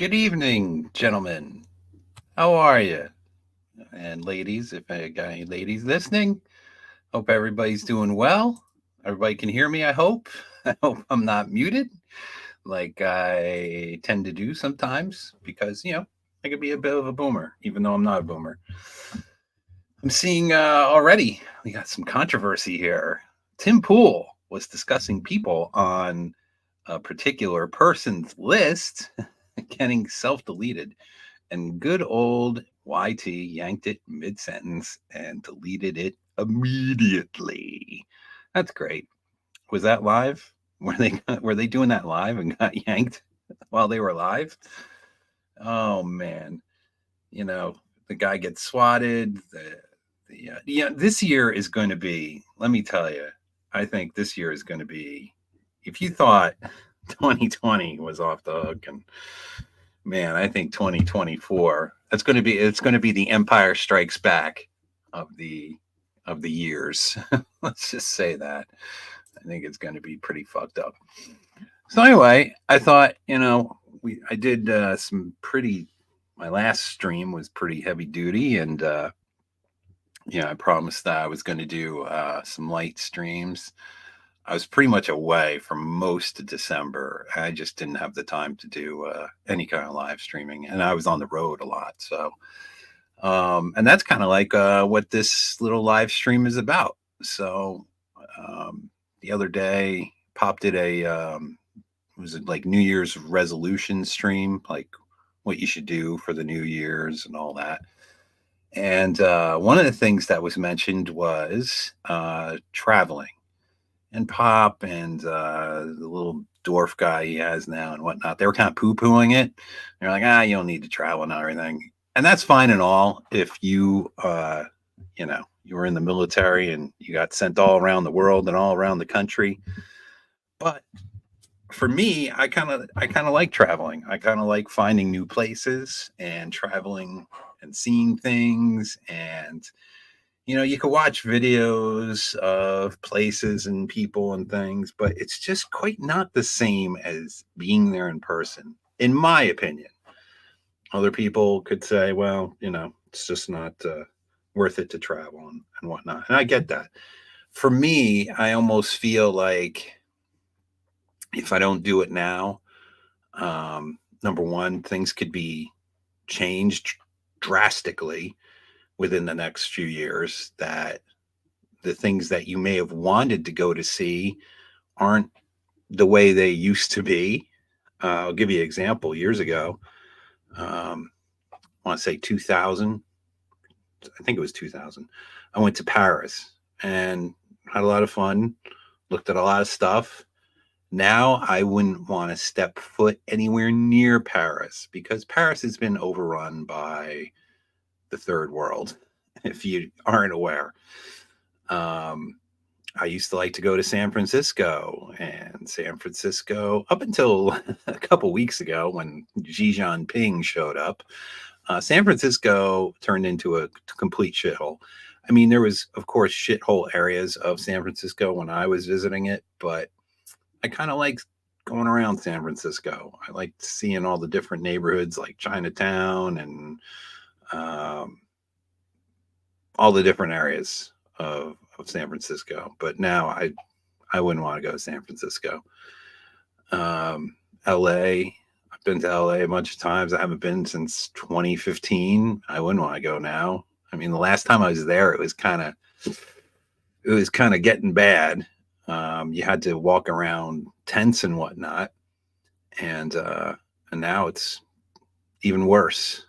Good evening, gentlemen. How are you? And ladies, if I got any ladies listening, hope everybody's doing well. Everybody can hear me, I hope. I hope I'm not muted like I tend to do sometimes because, I could be a bit of a boomer, even though I'm not a boomer. I'm seeing already we got some controversy here. Tim Pool was discussing people on a particular person's list getting self deleted. And good old YT yanked it mid sentence and deleted it immediately. That's great. Was that live? Were they doing that live and got yanked while they were live? Oh man, you know the guy gets swatted. This year is going to be. Let me tell you, I think this year is going to be. If you thought 2020 was off the hook and man, I think 2024 it's going to be the Empire Strikes Back of the years. Let's just say that. I think it's going to be pretty fucked up. So anyway, I thought, I did some pretty my last stream was pretty heavy duty and I promised that I was going to do some light streams. I was pretty much away for most of December. I just didn't have the time to do any kind of live streaming, and I was on the road a lot. So, and that's kind of like what this little live stream is about. So, the other day, Pop did was it like New Year's resolution stream, like what you should do for the New Year's and all that. And one of the things that was mentioned was traveling and Pop and the little dwarf guy he has now and whatnot. They were kind of poo pooing it. They're like, you don't need to travel and everything. And that's fine and all if you were in the military and you got sent all around the world and all around the country. But for me, I kind of like traveling. I kind of like finding new places and traveling and seeing things and you can watch videos of places and people and things, but it's just quite not the same as being there in person, in my opinion. Other people could say, well, it's just not worth it to travel and whatnot. And I get that. For me, I almost feel like if I don't do it now, number one, things could be changed drastically within the next few years that the things that you may have wanted to go to see aren't the way they used to be. I'll give you an example. Years ago, I want to say 2000, I think it was 2000, I went to Paris and had a lot of fun, looked at a lot of stuff. Now I wouldn't want to step foot anywhere near Paris because Paris has been overrun by the third world, if you aren't aware. I used to like to go to San Francisco, and San Francisco, up until a couple weeks ago when Xi Jinping showed up, San Francisco turned into a complete shithole. I mean, there was, of course, shithole areas of San Francisco when I was visiting it, but I kind of like going around San Francisco. I like seeing all the different neighborhoods like Chinatown and um, all the different areas of San Francisco. But now I wouldn't want to go to San Francisco. LA, I've been to LA a bunch of times. I haven't been since 2015. I wouldn't want to go now. I mean, the last time I was there, it was kind of getting bad. You had to walk around tents and whatnot, and now it's even worse.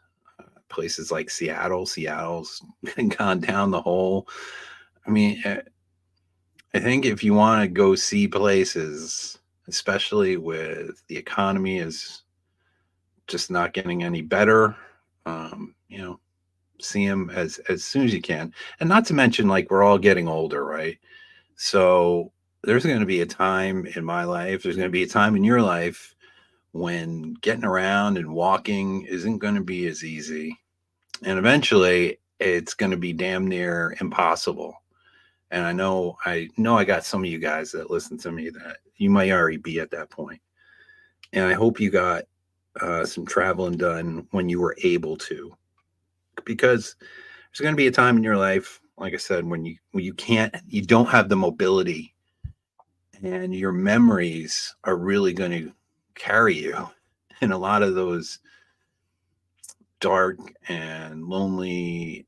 Places like Seattle's gone down the hole. I mean, I think if you want to go see places, especially with the economy is just not getting any better, see them as soon as you can. And not to mention, like we're all getting older, right? So there's going to be a time in my life. There's going to be a time in your life when getting around and walking isn't going to be as easy, and eventually it's going to be damn near impossible. And I know I got some of you guys that listen to me that you might already be at that point. And I hope you got some traveling done when you were able to, because there's going to be a time in your life, like I said, when you can't, you don't have the mobility, and your memories are really going to carry you in a lot of those dark and lonely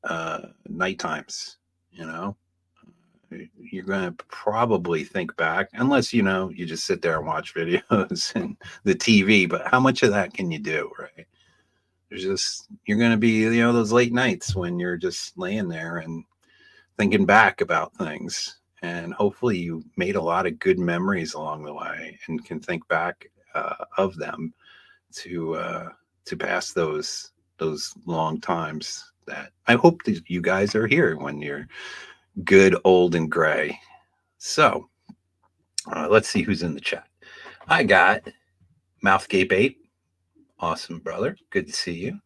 night times. You know, you're going to probably think back, unless you just sit there and watch videos and the TV. But how much of that can you do, right? There's just you're going to be those late nights when you're just laying there and thinking back about things, and hopefully you made a lot of good memories along the way and can think back of them to pass those long times. That I hope that you guys are here when you're good, old, and gray. So let's see who's in the chat. I got Mouthgape 8. Awesome, brother. Good to see you.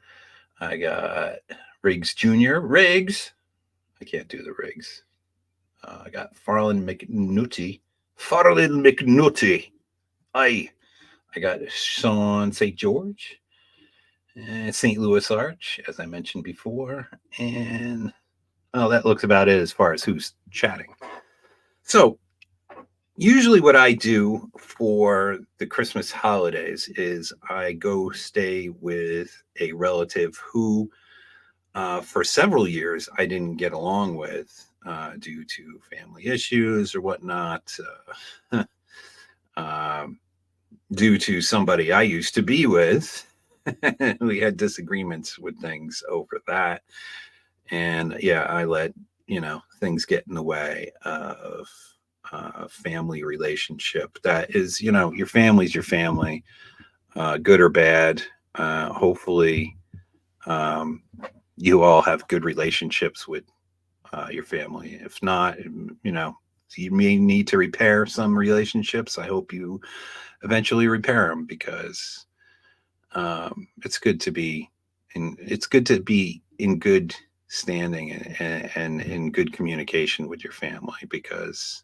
I got Riggs Jr. Riggs. I can't do the Riggs. I got Farland McNutty. Farland McNutty. I got Sean St. George. And St. Louis Arch, as I mentioned before. And that looks about it as far as who's chatting. So usually what I do for the Christmas holidays is I go stay with a relative who for several years I didn't get along with due to family issues or whatnot, due to somebody I used to be with. We had disagreements with things over that. And yeah, I let, things get in the way of family relationship. That is, your family's your family, good or bad. Hopefully, you all have good relationships with your family. If not, you may need to repair some relationships. I hope you eventually repair them, because it's good to be in good standing and in good communication with your family, because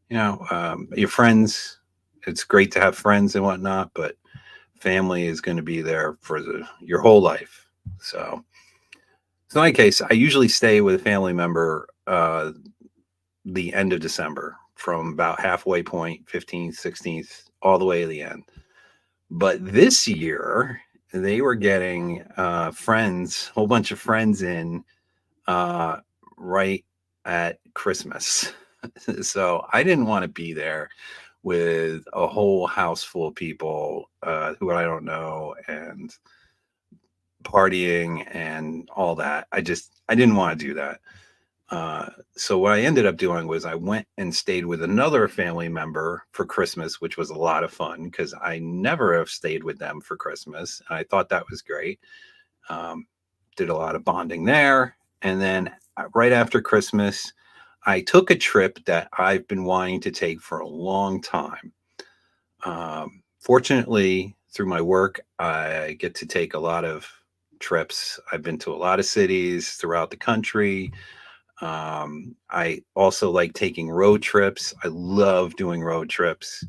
your friends, it's great to have friends and whatnot, but family is going to be there for your whole life. So in my case, I usually stay with a family member the end of December, from about halfway point, 15th, 16th, all the way to the end. But this year, they were getting friends, a whole bunch of friends in right at Christmas. So I didn't want to be there with a whole house full of people who I don't know, and partying and all that. I didn't want to do that. So what I ended up doing was I went and stayed with another family member for Christmas, which was a lot of fun because I never have stayed with them for Christmas. And I thought that was great. Did a lot of bonding there. And then right after Christmas, I took a trip that I've been wanting to take for a long time. Fortunately, through my work, I get to take a lot of trips. I've been to a lot of cities throughout the country. I also like taking road trips. I love doing road trips.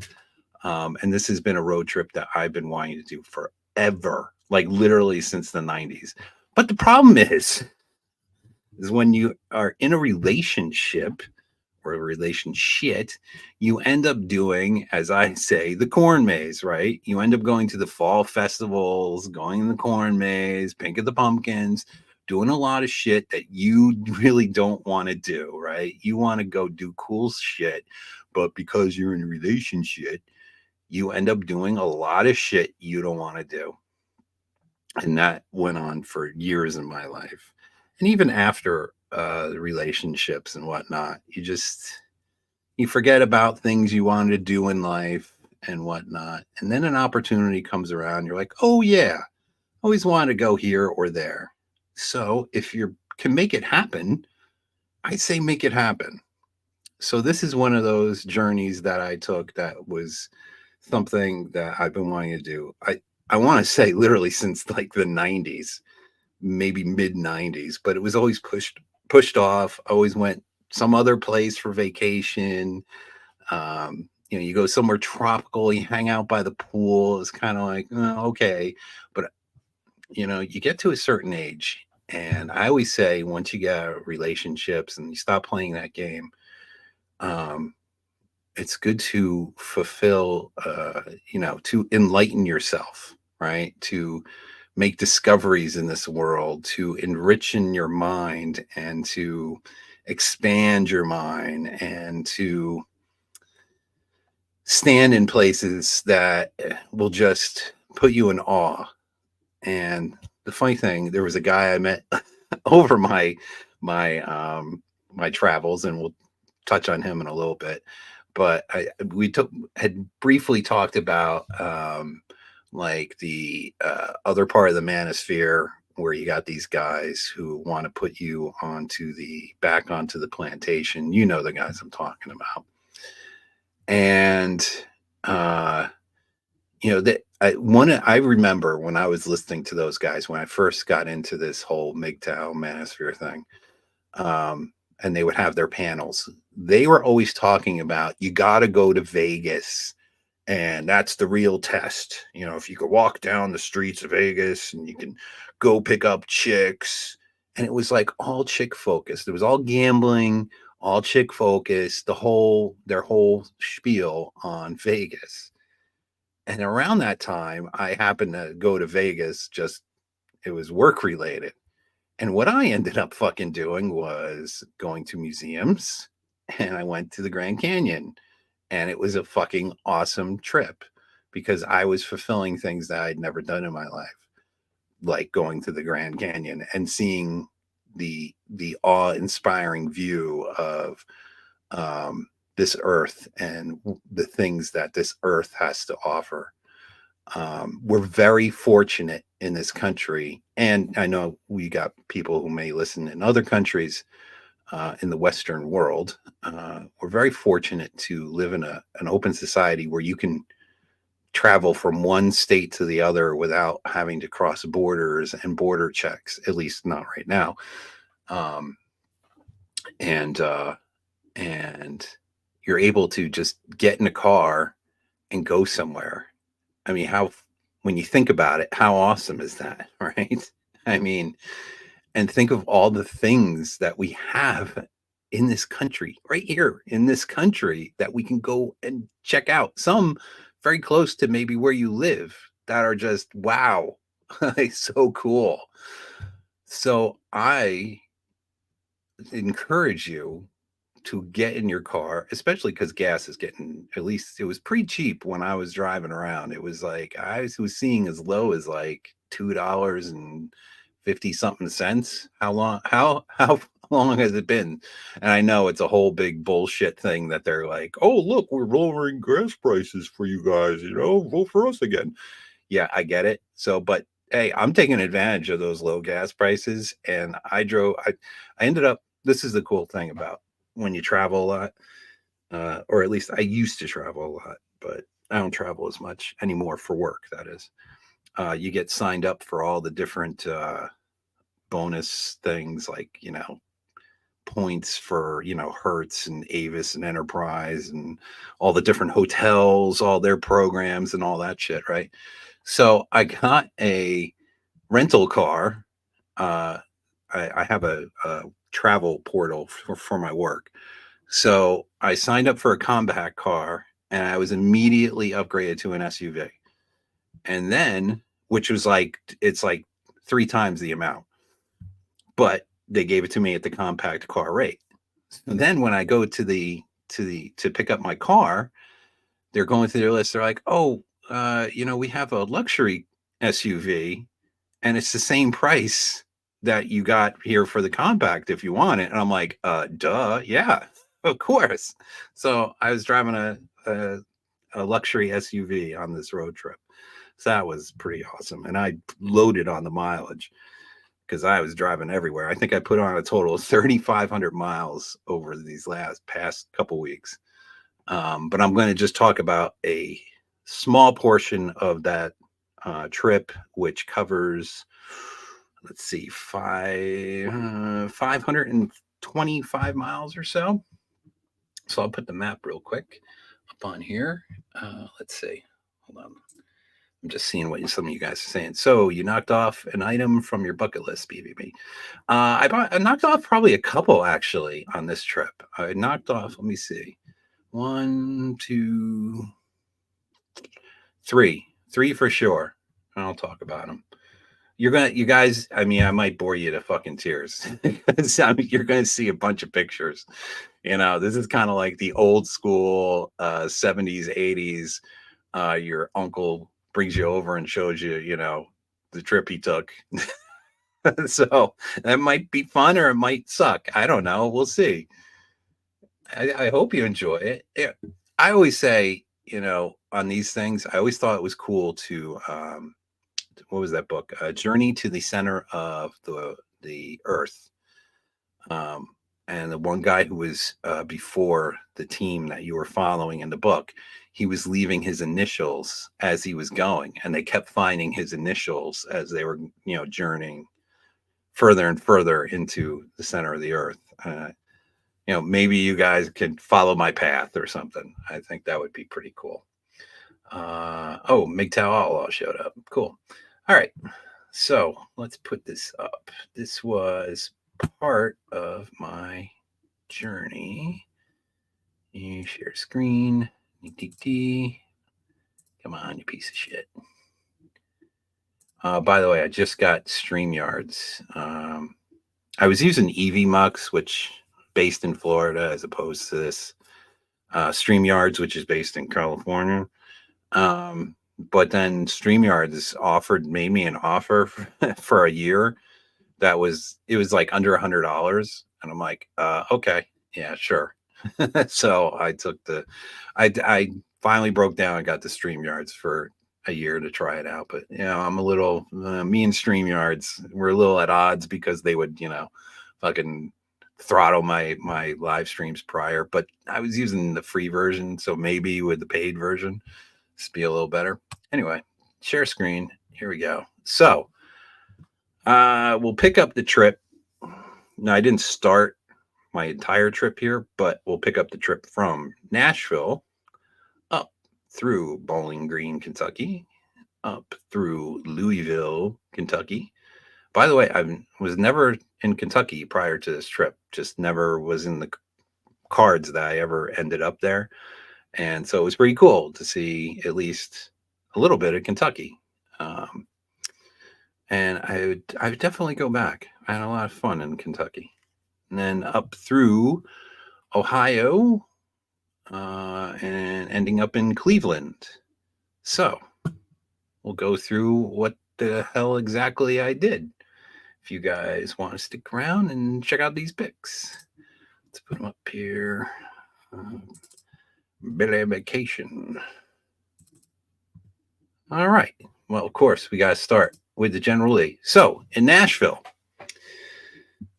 And this has been a road trip that I've been wanting to do forever, like literally since the 90s. But the problem is when you are in a relationship or a relationship, you end up doing, as I say, the corn maze, right? You end up going to the fall festivals, going in the corn maze, Pink of the Pumpkins, doing a lot of shit that you really don't want to do, right? You want to go do cool shit, but because you're in a relationship, you end up doing a lot of shit you don't want to do. And that went on for years in my life. And even after the relationships and whatnot, you forget about things you wanted to do in life and whatnot. And then an opportunity comes around. You're like, oh yeah, always wanted to go here or there. So if you can make it happen, I say make it happen. So this is one of those journeys that I took that was something that I've been wanting to do. I want to say literally since like the 90s, maybe mid 90s, but it was always pushed off. I always went some other place for vacation. you go somewhere tropical, you hang out by the pool. It's kind of like, okay. But, you get to a certain age. And I always say, once you get relationships and you stop playing that game, um, it's good to fulfill, to enlighten yourself, right? To make discoveries in this world, to enrich in your mind and to expand your mind and to stand in places that will just put you in awe. And the funny thing, there was a guy I met over my my travels, and we'll touch on him in a little bit. But we had briefly talked about like the other part of the manosphere where you got these guys who want to put you back onto the plantation. You know the guys I'm talking about. And uh that I remember when I was listening to those guys when I first got into this whole MGTOW manosphere thing, and they would have their panels. They were always talking about, you got to go to Vegas, and that's the real test. If you could walk down the streets of Vegas and you can go pick up chicks, and it was like all chick focused. It was all gambling, all chick focused. Their whole spiel on Vegas. And around that time, I happened to go to Vegas. It was work related. And what I ended up fucking doing was going to museums, and I went to the Grand Canyon, and it was a fucking awesome trip because I was fulfilling things that I'd never done in my life, like going to the Grand Canyon and seeing the awe-inspiring view of this earth and the things that this earth has to offer. We're very fortunate in this country, and I know we got people who may listen in other countries in the Western world. We're very fortunate to live in an open society where you can travel from one state to the other without having to cross borders and border checks, at least not right now. Um, and and you're able to just get in a car and go somewhere. I mean, when you think about it, how awesome is that, right? I mean, and think of all the things that we have in this country, right here in this country, that we can go and check out. Some very close to maybe where you live that are just wow, so cool. So I encourage you to get in your car, especially because gas is getting, at least it was pretty cheap when I was driving around. It was like I was seeing as low as like $2.50 something. How long has it been? And I know it's a whole big bullshit thing that they're like, oh look, we're lowering gas prices for you guys, vote for us again. Yeah, I get it. So, but hey, I'm taking advantage of those low gas prices, and I ended up. This is the cool thing about when you travel a lot, or at least I used to travel a lot, but I don't travel as much anymore for work. That is, you get signed up for all the different bonus things, like points for Hertz and Avis and Enterprise and all the different hotels, all their programs and all that shit, right? So I got a rental car. Uh, I have a travel portal for my work. So I signed up for a compact car, and I was immediately upgraded to an SUV. And then, which was like, it's like 3 times the amount, but they gave it to me at the compact car rate. And then when I go to pick up my car, they're going through their list. They're like, oh, we have a luxury SUV, and it's the same price that you got here for the compact if you want it. And I'm like, duh, yeah, of course. So I was driving a luxury SUV on this road trip. So that was pretty awesome. And I loaded on the mileage because I was driving everywhere. I think I put on a total of 3,500 miles over these past couple weeks. But I'm going to just talk about a small portion of that trip, which covers, let's see, 525 miles or so. So I'll put the map real quick up on here. Let's see. Hold on. I'm just seeing what some of you guys are saying. So you knocked off an item from your bucket list, BBB. I knocked off probably a couple actually on this trip. I knocked off. Let me see. 1, 2, 3 for sure. I'll talk about them. You guys. I mean, I might bore you to fucking tears. I mean, you're gonna see a bunch of pictures. This is kind of like the old school 70s, 80s. Your uncle brings you over and shows you, the trip he took. So that might be fun or it might suck. I don't know. We'll see. I hope you enjoy it. Yeah. I always say, on these things, I always thought it was cool to, what was that book? Journey to the Center of the Earth. And the one guy who was before the team that you were following in the book, he was leaving his initials as he was going, and they kept finding his initials as they were, journeying further and further into the center of the earth. Maybe you guys could follow my path or something. I think that would be pretty cool. Oh, MGTOW Outlaw showed up. Cool. All right. So let's put this up. This was part of my journey. You share screen. Come on, you piece of shit. By the way, I just got StreamYards. I was using EVMux, which based in Florida, as opposed to this StreamYards, which is based in California. But then StreamYards made me an offer for a year. It was like under $100, and I'm like, okay, yeah, sure. So I finally broke down and got the StreamYards for a year to try it out. But I'm a little me and StreamYards we're a little at odds because they would fucking throttle my live streams prior. But I was using the free version, so maybe with the paid version, this be a little better. Anyway, share screen. Here we go. So we'll pick up the trip. Now, I didn't start my entire trip here, but we'll pick up the trip from Nashville up through Bowling Green, Kentucky, up through Louisville, Kentucky. By the way, I was never in Kentucky prior to this trip, just never was in the cards that I ever ended up there. And so it was pretty cool to see at least a little bit of Kentucky. And I would definitely go back. I had a lot of fun in Kentucky. And then up through Ohio and ending up in Cleveland. So we'll go through what the hell exactly I did. If you guys want to stick around and check out these pics. Let's put them up here. Billy Vacation. All right. Well, of course, we got to start with the General Lee. So in Nashville,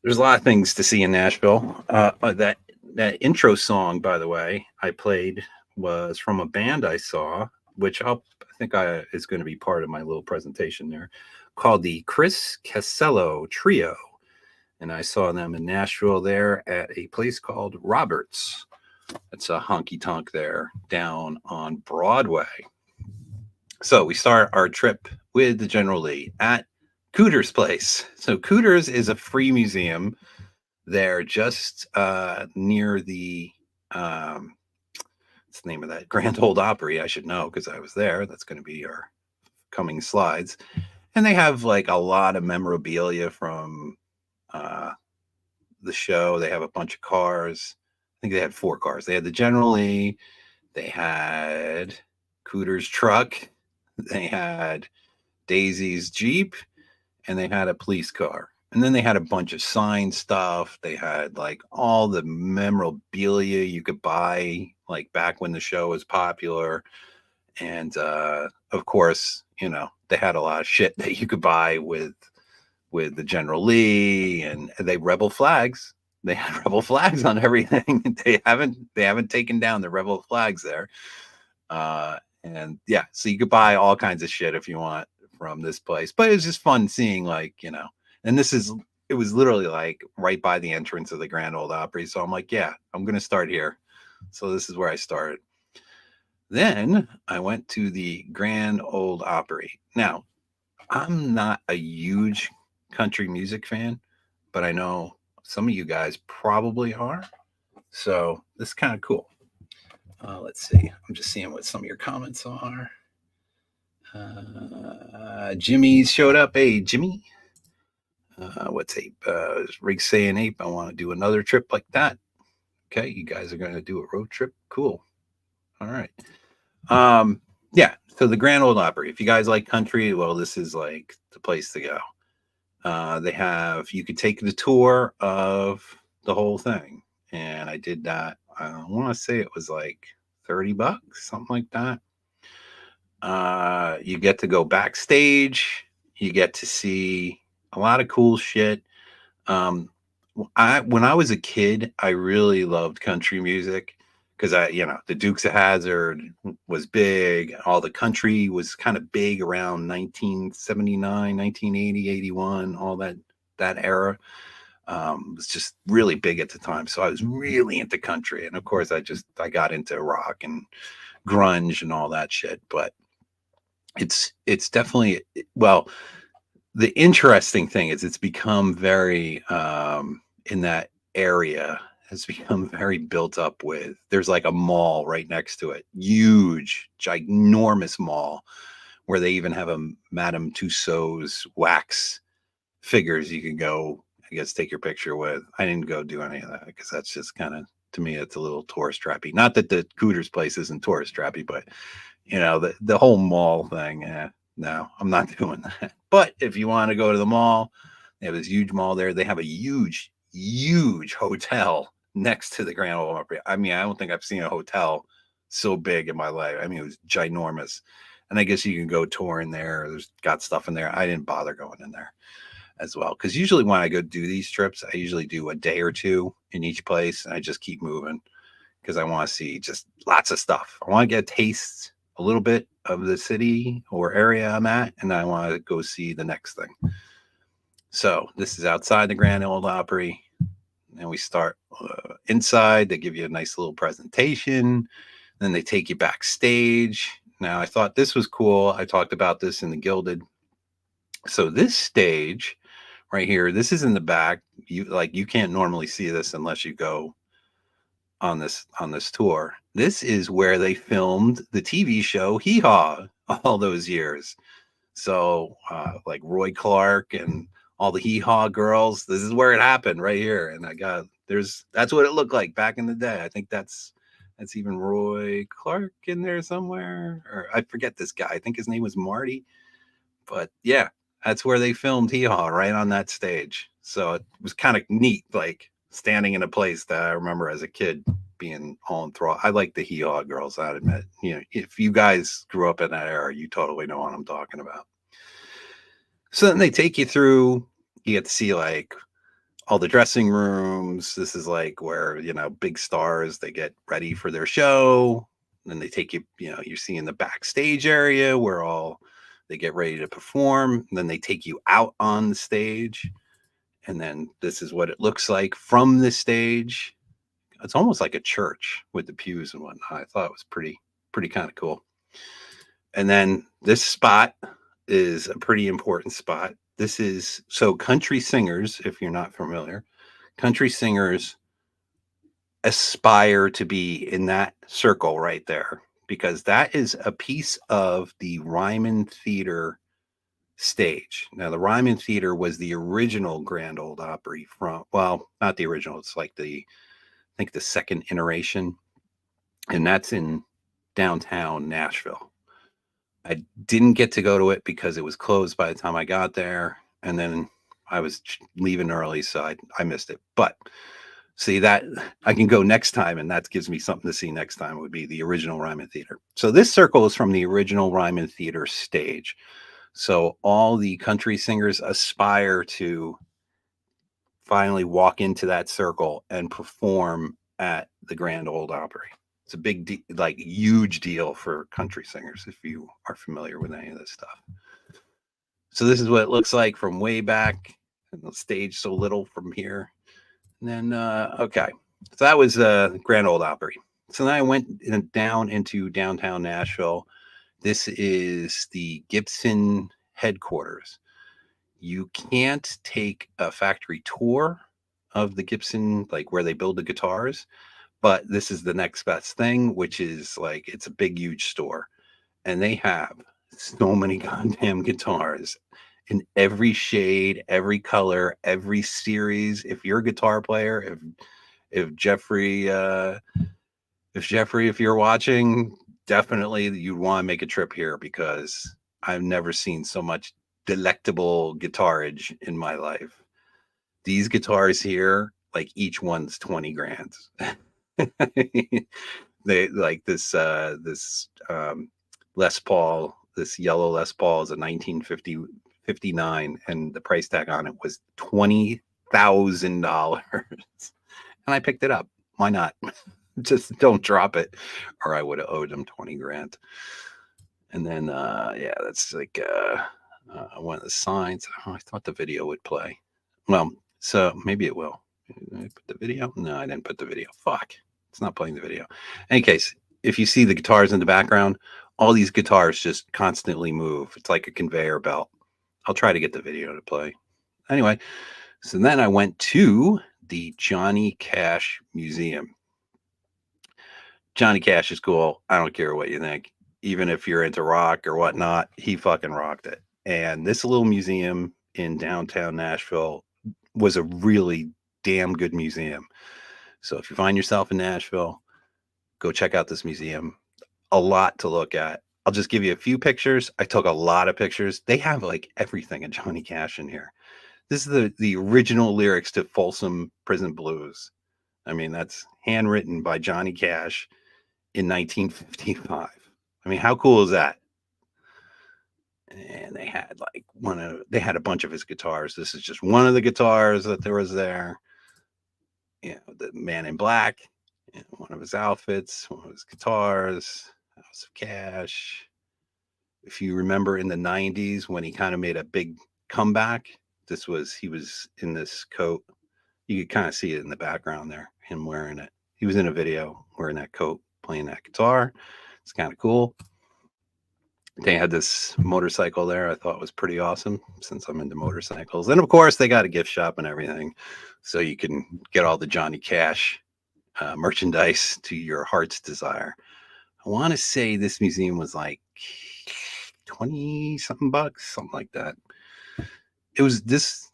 there's a lot of things to see in Nashville. That intro song, by the way, I played was from a band I saw, which I think is going to be part of my little presentation there, called the Chris Casello Trio. And I saw them in Nashville there at a place called Roberts. It's a honky tonk there down on Broadway. So we start our trip with the General Lee at Cooter's place. So Cooter's is a free museum there just near the what's the name of that? Grand Ole Opry. I should know because I was there. That's going to be our coming slides. And they have like a lot of memorabilia from the show. They have a bunch of cars. I think they had 4 cars. They had the General Lee. They had Cooter's truck. They had Daisy's Jeep. And they had a police car. And then they had a bunch of sign stuff. They had like all the memorabilia you could buy, like back when the show was popular. And of course, they had a lot of shit that you could buy with the General Lee, and they rebel flags. They had rebel flags on everything. They haven't taken down the rebel flags there. And yeah, so you could buy all kinds of shit if you want from this place. But it was just fun seeing and it was literally like right by the entrance of the Grand Ole Opry. So I'm like, yeah, I'm going to start here. So this is where I started. Then I went to the Grand Ole Opry. Now, I'm not a huge country music fan, but I know some of you guys probably are. So this is kind of cool. Let's see. I'm just seeing what some of your comments are. Jimmy's showed up. Hey, Jimmy. What's Ape? Riggs saying, Ape, I want to do another trip like that. Okay, you guys are going to do a road trip. Cool. All right. Yeah. So the Grand Ole Opry. If you guys like country, well, this is like the place to go. They have you could take the tour of the whole thing, and I did that. I want to say it was like $30, something like that. You get to go backstage. You get to see a lot of cool shit. Um, I when I was a kid, I really loved country music because the Dukes of Hazzard was big. All the country was kind of big around 1979, 1980, 81, all that era. Was just really big at the time. So I was really into country, and of course, I got into rock and grunge and all that shit. But it's definitely well, the interesting thing is it's become very in that area has become very built up with there's like a mall right next to it, huge ginormous mall where they even have a Madame Tussauds wax figures you can go, I guess, take your picture with. I didn't go do any of that because that's just kind of, to me, it's a little tourist trappy. Not that the Cooters place isn't tourist trappy, but the whole mall thing. No, I'm not doing that. But if you want to go to the mall, they have this huge mall there. They have a huge hotel next to the Grand Ole Opry. I mean, I don't think I've seen a hotel so big in my life. I mean, it was ginormous. And I guess you can go tour in there. There's got stuff in there. I didn't bother going in there as well. Because usually when I go do these trips, I usually do a day or two in each place, and I just keep moving because I want to see just lots of stuff. I want to get a taste a little bit of the city or area I'm at, and I want to go see the next thing. So this is outside the Grand Ole Opry, and we start inside. They give you a nice little presentation. Then they take you backstage. Now I thought this was cool. I talked about this in the Gilded. So this stage right here, this is in the back. You can't normally see this unless you go on this tour. This is where they filmed the TV show Hee Haw all those years. So like Roy Clark and all the Hee Haw girls, this is where it happened right here. And that's what it looked like back in the day. I think that's even Roy Clark in there somewhere, or I forget this guy. I think his name was Marty. But yeah, that's where they filmed Hee Haw, right on that stage. So it was kind of neat, like standing in a place that I remember as a kid being all enthralled. I like the Hee Haw girls, I'd admit. If you guys grew up in that era, you totally know what I'm talking about. So then they take you through, you get to see like all the dressing rooms. This is like where, big stars, they get ready for their show. And then they take you, you're seeing the backstage area where they get ready to perform. And then they take you out on the stage. And then this is what it looks like from the stage. It's almost like a church with the pews and whatnot. I thought it was pretty kind of cool. And then this spot is a pretty important spot. This is so country singers, if you're not familiar, country singers aspire to be in that circle right there, because that is a piece of the Ryman Theater stage. Now, the Ryman Theater was the original Grand Ole Opry well, not the original. It's like I think the second iteration, and that's in downtown Nashville. I didn't get to go to it because it was closed by the time I got there, and then I was leaving early, so I missed it. But see, that I can go next time, and that gives me something to see next time. It would be the original Ryman Theater. So this circle is from the original Ryman Theater stage. So all the country singers aspire to finally walk into that circle and perform at the Grand Ole Opry. It's a big, huge deal for country singers if you are familiar with any of this stuff. So this is what it looks like from way back. And the stage so little from here. And then, okay. So that was Grand Ole Opry. So then I went down into downtown Nashville. This is the Gibson headquarters. You can't take a factory tour of the Gibson, like where they build the guitars, but this is the next best thing, which is like it's a big, huge store, and they have so many goddamn guitars in every shade, every color, every series. If you're a guitar player, if Jeffrey, if you're watching, definitely you'd want to make a trip here because I've never seen so much delectable guitarage in my life. These guitars here, like each one's 20 grand. They like this Les Paul, this yellow Les Paul is a 1959, and the price tag on it was $20,000. And I picked it up. Why not? Just don't drop it, or I would have owed him 20 grand. And then yeah, that's like one of the signs. Oh, I thought the video would play. Well, so maybe it will. Did I put the video? No, I didn't put the video. Fuck. It's not playing the video. In any case, if you see the guitars in the background, all these guitars just constantly move. It's like a conveyor belt. I'll try to get the video to play. Anyway, so then I went to the Johnny Cash Museum. Johnny Cash is cool. I don't care what you think. Even if you're into rock or whatnot, he fucking rocked it. And this little museum in downtown Nashville was a really damn good museum. So if you find yourself in Nashville, go check out this museum. A lot to look at. I'll just give you a few pictures. I took a lot of pictures. They have like everything of Johnny Cash in here. This is the original lyrics to Folsom Prison Blues. I mean, that's handwritten by Johnny Cash in 1955. I mean, how cool is that? And they had they had a bunch of his guitars. This is just one of the guitars that there was there. You know, the Man in Black, you know, one of his outfits, one of his guitars, House of Cash. If you remember in the 90s when he kind of made a big comeback, he was in this coat. You could kind of see it in the background there, him wearing it. He was in a video wearing that coat, playing that guitar. It's kind of cool. They had this motorcycle there I thought was pretty awesome since I'm into motorcycles. And of course, they got a gift shop and everything. So you can get all the Johnny Cash merchandise to your heart's desire. I want to say this museum was like 20 something bucks, something like that. It was this.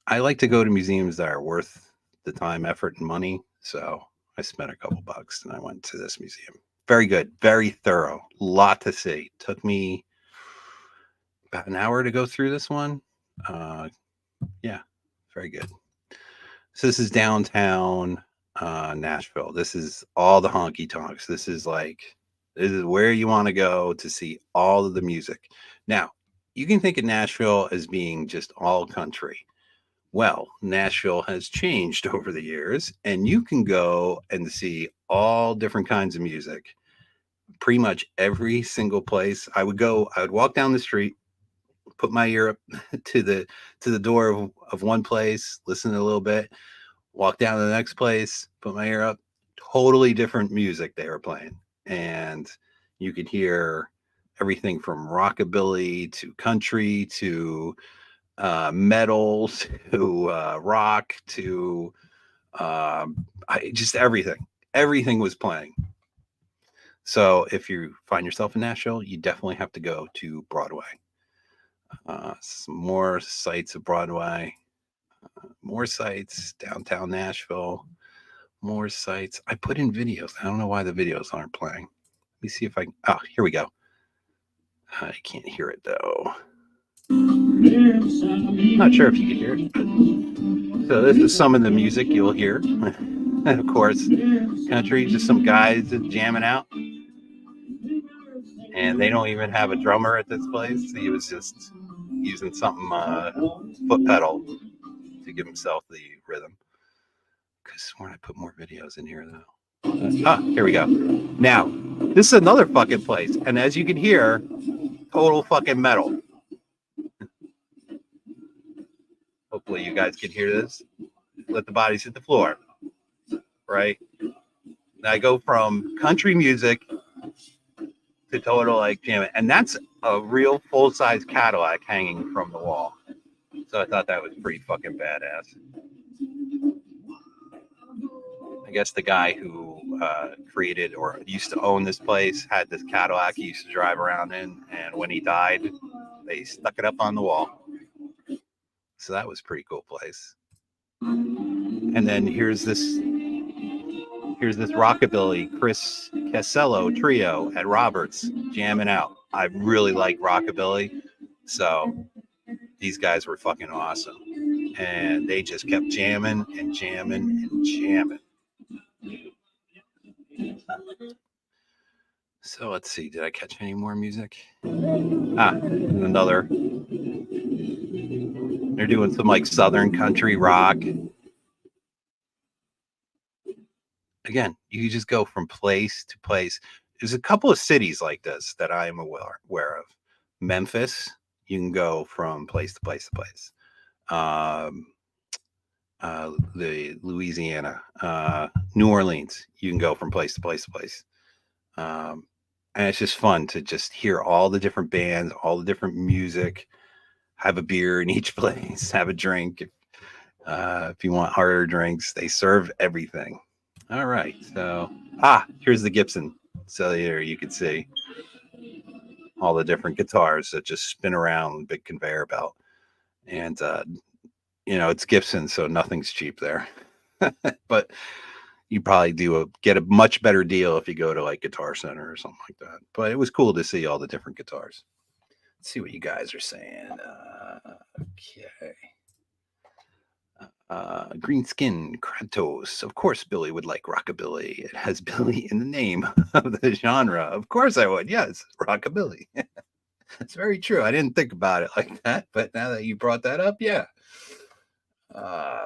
I like to go to museums that are worth the time, effort, and money. So I spent a couple bucks and I went to this museum. Very good, very thorough, lot to see. Took me about an hour to go through this one. Yeah, very good. So this is downtown Nashville. This is all the honky tonks. This is where you want to go to see all of the music. Now, you can think of Nashville as being just all country. Well, Nashville has changed over the years, and you can go and see all different kinds of music. Pretty much every single place I would walk down the street, put my ear up to the door of one place, listen a little bit, walk down to the next place, put my ear up, totally different music they were playing. And you could hear everything from rockabilly to country to metal to rock to just everything. Everything was playing. So if you find yourself in Nashville, you definitely have to go to Broadway. Some more sites of Broadway, more sites, downtown Nashville, more sites. I put in videos. I don't know why the videos aren't playing. Let me see if here we go. I can't hear it though. Not sure if you can hear it. But... So this is some of the music you'll hear. And of course, country, just some guys jamming out. And they don't even have a drummer at this place. He was just using something, foot pedal to give himself the rhythm. Could have sworn I put more videos in here though. Here we go. Now, this is another fucking place. And as you can hear, total fucking metal. Hopefully you guys can hear this. Let the bodies hit the floor. Right? I go from country music to total like jamming, and that's a real full size Cadillac hanging from the wall. So I thought that was pretty fucking badass. I guess the guy who created or used to own this place had this Cadillac he used to drive around in, and when he died, they stuck it up on the wall. So that was a pretty cool place. And then here's this rockabilly Chris Casello trio at Roberts jamming out. I really like rockabilly, so these guys were fucking awesome, and they just kept jamming and jamming and jamming. So let's see, did I catch any more music? Another. They're doing some like Southern country rock. Again, you just go from place to place. There's a couple of cities like this that I am aware of. Memphis, you can go from place to place to place. The Louisiana, New Orleans, you can go from place to place to place. And it's just fun to just hear all the different bands, all the different music, have a beer in each place, have a drink. If you want harder drinks, they serve everything. All right. So, here's the Gibson. So here you can see all the different guitars that just spin around, big conveyor belt. And, it's Gibson, so nothing's cheap there. But you probably get a much better deal if you go to like Guitar Center or something like that. But it was cool to see all the different guitars. Let's see what you guys are saying. Okay. Green Skin Kratos. Of course, Billy would like rockabilly. It has Billy in the name of the genre. Of course, I would. Yes, rockabilly. That's very true. I didn't think about it like that, but now that you brought that up, yeah.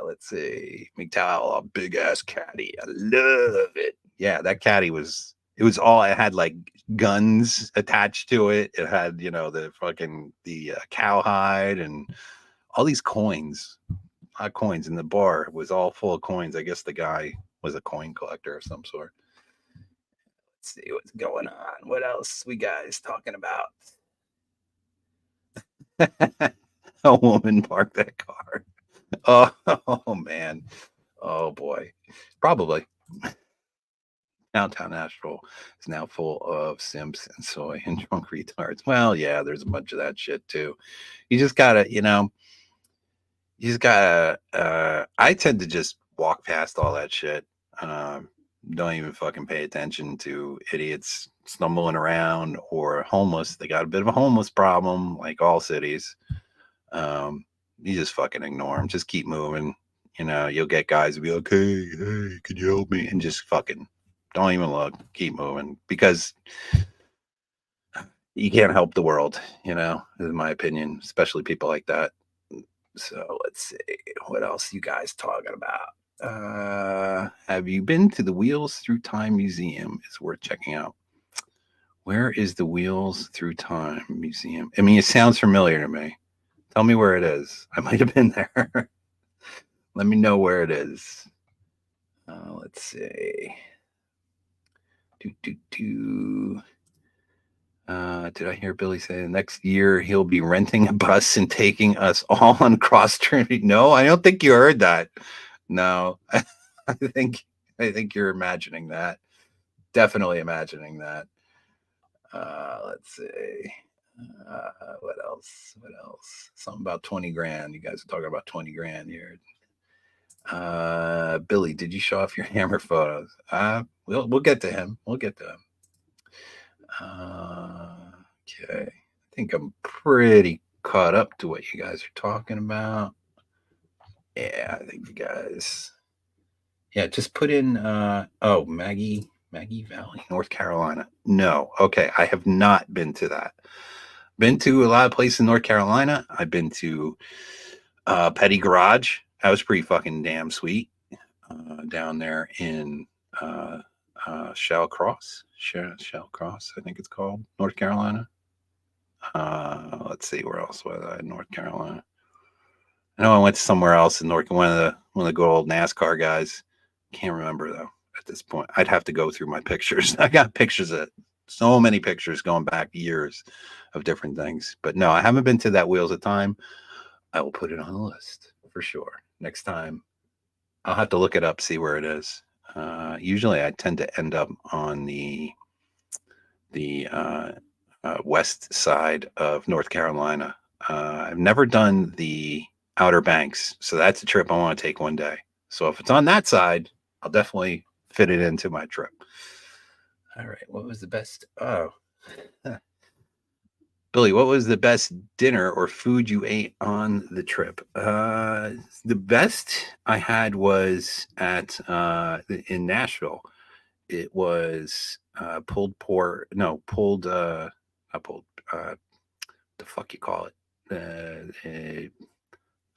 Let's see. McDowell, a big ass caddy. I love it. Yeah, that caddy it was all, it had like guns attached to it. It had, the cowhide and all these coins. A lot of coins in the bar. It was all full of coins. I guess the guy was a coin collector of some sort. Let's see what's going on. What else we guys talking about? A woman parked that car. Oh man. Oh boy. Probably. Downtown Nashville is now full of simps and soy and drunk retards. Well, yeah, there's a bunch of that shit too. You just gotta, I tend to just walk past all that shit. Don't even fucking pay attention to idiots stumbling around or homeless. They got a bit of a homeless problem, like all cities. You just fucking ignore them. Just keep moving. You'll get guys who be like, hey, can you help me? And just fucking don't even look. Keep moving, because you can't help the world, in my opinion, especially people like that. So let's see, what else you guys talking about? Have you been to the Wheels Through Time Museum? It's worth checking out. Where is the Wheels Through Time Museum? I mean, it sounds familiar to me. Tell me where it is. I might have been there. Let me know where it is. Let's see. Did I hear Billy say next year he'll be renting a bus and taking us all on cross country? No, I don't think you heard that. No, I think you're imagining that. Definitely imagining that. Let's see. What else? Something about 20 grand. You guys are talking about 20 grand here. Billy, did you show off your hammer photos? We'll get to him. Okay. I think I'm pretty caught up to what you guys are talking about. Yeah, I think you guys. Yeah, just put in Maggie Valley, North Carolina. No. Okay, I have not been to that. Been to a lot of places in North Carolina. I've been to Petty Garage. That was pretty fucking damn sweet. Down there in Shell Cross, I think it's called, North Carolina. Let's see, where else was I in North Carolina? I know I went somewhere else in one of the good old NASCAR guys. Can't remember though. at this point. I'd have to go through my pictures. I got pictures of so many pictures going back years of different things. But no, I haven't been to that Wheels of Time. I will put it on the list for sure. Next time, I'll have to look it up, see where it is. Usually, I tend to end up on the west side of North Carolina. I've never done the Outer Banks, so that's a trip I want to take one day. So if it's on that side, I'll definitely fit it into my trip. All right, what was the best? Oh, Billy, what was the best dinner or food you ate on the trip? The best I had was at in Nashville. It was pulled pork. No, pulled. Not pulled. The fuck you call it?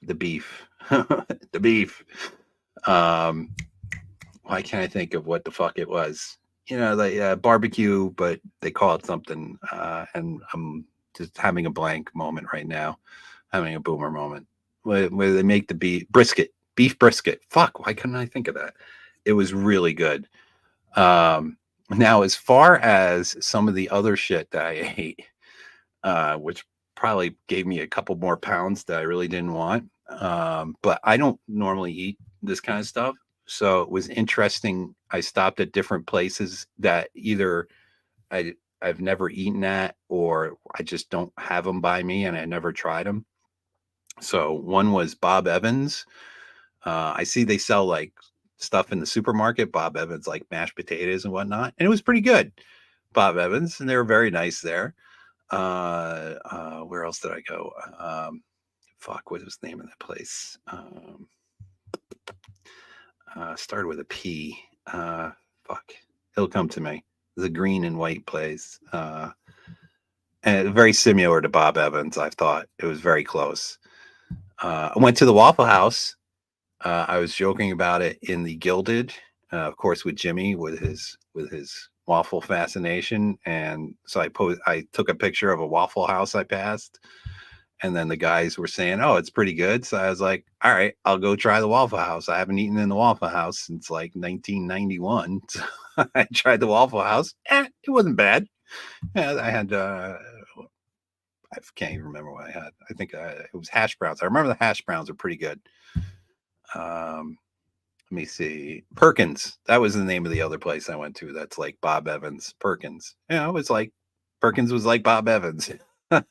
The beef. The beef. Why can't I think of what the fuck it was? The barbecue, but they call it something. And I'm just having a blank moment right now, having a boomer moment where they make the beef brisket. Fuck, why couldn't I think of that? It was really good. Now, as far as some of the other shit that I ate, which probably gave me a couple more pounds that I really didn't want, but I don't normally eat this kind of stuff. So it was interesting. I stopped at different places that either I've never eaten at, or I just don't have them by me and I never tried them. So one was Bob Evans. I see they sell like stuff in the supermarket, Bob Evans, like mashed potatoes and whatnot. And it was pretty good, Bob Evans. And they were very nice there. Where else did I go? Fuck, what was the name of that place? Started with a P. Fuck, it'll come to me. The green and white place. And very similar to Bob Evans, I thought. It was very close. I went to the Waffle House. I was joking about it in the Gilded, of course, with Jimmy with his waffle fascination, and so I took a picture of a Waffle House I passed, and then the guys were saying, "Oh, it's pretty good." So I was like, "All right, I'll go try the Waffle House." I haven't eaten in the Waffle House since like 1991. So I tried the Waffle House. It wasn't bad. Yeah, I had. I can't even remember what I had. I think it was hash browns. I remember the hash browns are pretty good. Let me see. Perkins. That was the name of the other place I went to. That's like Bob Evans. Perkins. Yeah, it was like Perkins was like Bob Evans. And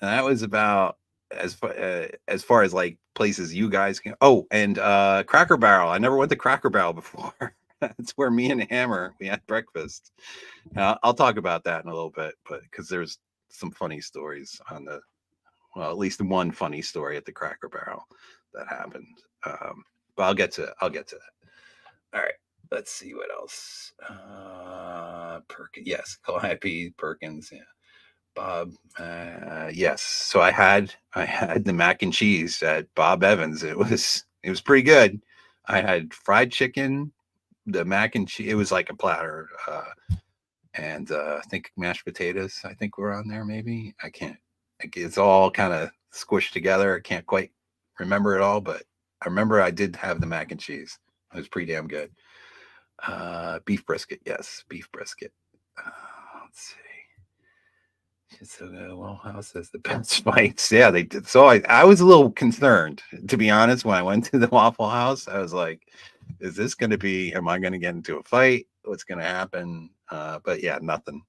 that was about as far as like places you guys can. Oh, and Cracker Barrel. I never went to Cracker Barrel before. That's where me and Hammer we had breakfast. I'll talk about that in a little bit, but because there's some funny stories on at least one funny story at the Cracker Barrel that happened. But I'll get to that. All right. Let's see what else. Perkins. Yes. Calliope Perkins. Yeah. Bob. Yes. So I had the mac and cheese at Bob Evans. It was pretty good. I had fried chicken, the mac and cheese. It was like a platter. And I think mashed potatoes. I think were on there. Maybe I can't. It's all kind of squished together. I can't quite remember it all, but I remember I did have the mac and cheese. It was pretty damn good. Beef brisket, yes, beef brisket. Let's see. So Waffle House has the best fights. Yeah, they did. So I was a little concerned, to be honest, when I went to the Waffle House. I was like, is this going to be, am I going to get into a fight? What's going to happen? But yeah, nothing.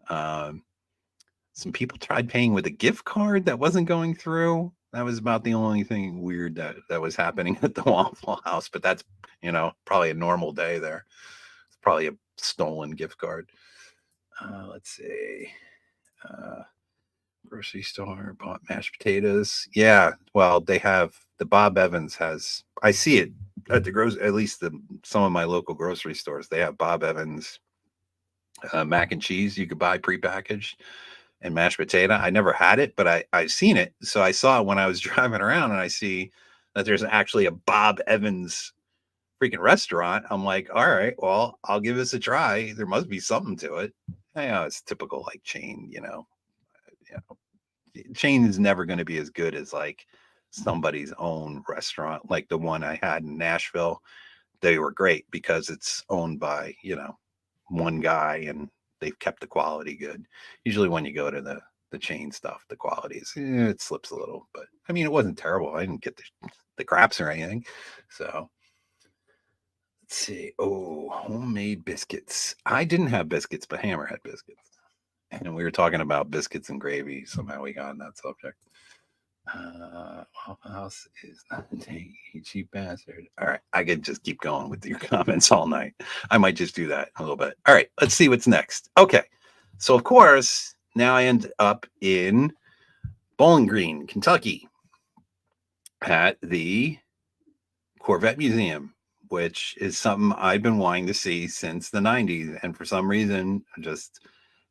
Some people tried paying with a gift card that wasn't going through. That was about the only thing weird that was happening at the Waffle House. But that's, probably a normal day there. It's probably a stolen gift card. Let's see. Grocery store, bought mashed potatoes. Yeah, well, they have the Bob Evans has. I see it at at least some of my local grocery stores. They have Bob Evans mac and cheese you could buy prepackaged and mashed potato. I never had it, but I've seen it. So I saw it when I was driving around, and I see that there's actually a Bob Evans freaking restaurant. I'm like, all right, well, I'll give this a try. There must be something to it. It's typical like chain, chain is never going to be as good as like somebody's own restaurant, like the one I had in Nashville. they were great because it's owned by, one guy, and they've kept the quality good. Usually when you go to the chain stuff, the quality is, it slips a little, but I mean, it wasn't terrible. I didn't get the craps or anything. So let's see. Oh, homemade biscuits. I didn't have biscuits, but Hammer had biscuits. And we were talking about biscuits and gravy. Somehow we got on that subject. Waffle House is not a cheap bastard. All right, I could just keep going with your comments all night. I might just do that a little bit. All right, let's see what's next. Okay, so of course now I end up in Bowling Green, Kentucky, at the Corvette Museum, which is something I've been wanting to see since the 90s. And for some reason, just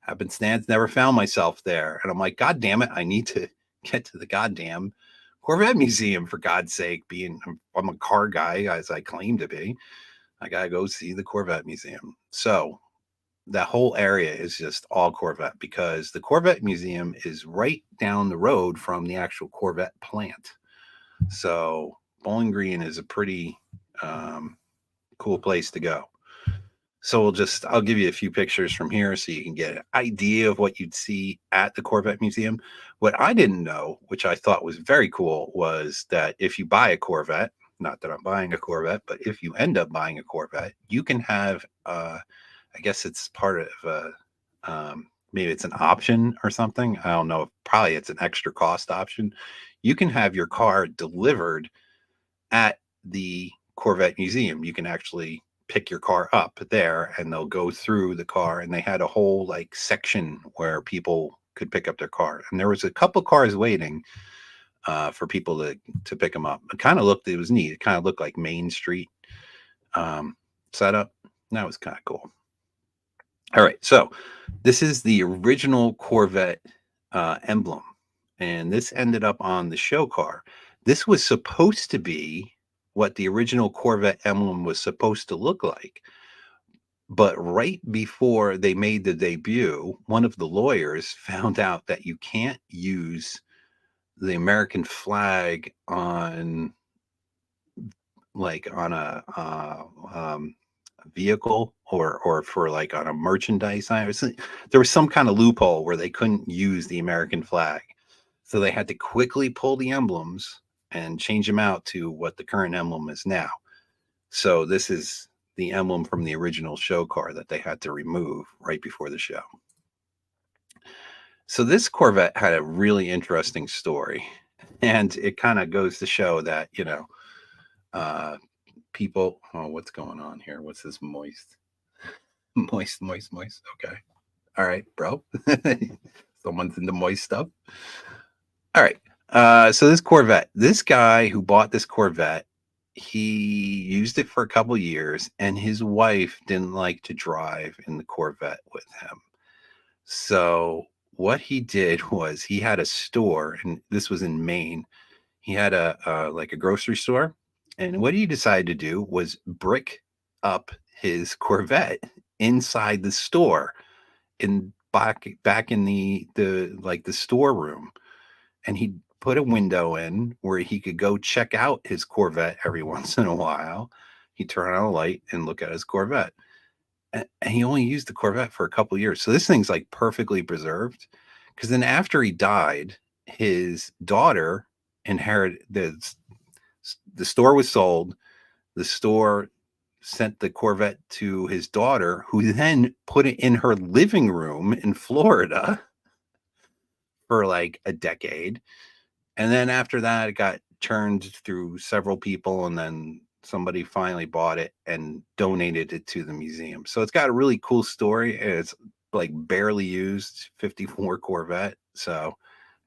happenstance, never found myself there. And I'm like, God damn it, I need to get to the goddamn Corvette Museum, for God's sake. I'm a car guy, as I claim to be. I got to go see the Corvette Museum. So that whole area is just all Corvette, because the Corvette Museum is right down the road from the actual Corvette plant. So Bowling Green is a pretty cool place to go. So I'll give you a few pictures from here so you can get an idea of what you'd see at the Corvette Museum. What I didn't know, which I thought was very cool, was that if you buy a Corvette, not that I'm buying a Corvette, but if you end up buying a Corvette, you can have, I guess it's part of maybe it's an option or something. I don't know. Probably it's an extra cost option. You can have your car delivered at the Corvette Museum. You can actually pick your car up there, and they'll go through the car, and they had a whole like section where people could pick up their car, and there was a couple cars waiting for people to pick them up. It was neat. It kind of looked like Main Street setup. That was kind of cool. All right, so this is the original Corvette emblem, and this ended up on the show car. This was supposed to be what the original Corvette emblem was supposed to look like. But right before they made the debut, one of the lawyers found out that you can't use the American flag on a vehicle, or for like on a merchandise item. There was some kind of loophole where they couldn't use the American flag. So they had to quickly pull the emblems and change them out to what the current emblem is now. So this is the emblem from the original show car that they had to remove right before the show. So this Corvette had a really interesting story, and it kind of goes to show that, people, oh, what's going on here? What's this moist? Moist. Okay. All right, bro. Someone's into moist stuff. All right. So this Corvette, this guy who bought this Corvette, he used it for a couple years, and his wife didn't like to drive in the Corvette with him. So what he did was he had a store, and this was in Maine. He had a like a grocery store, and what he decided to do was brick up his Corvette inside the store, in back in the storeroom, and he put a window in where he could go check out his Corvette every once in a while. He'd turn on a light and look at his Corvette. And he only used the Corvette for a couple of years. So this thing's like perfectly preserved. Because then after he died, his daughter inherited the store was sold. The store sent the Corvette to his daughter, who then put it in her living room in Florida for like a decade. And then after that, it got churned through several people, and then somebody finally bought it and donated it to the museum. So it's got a really cool story. It's like barely used 54 Corvette. So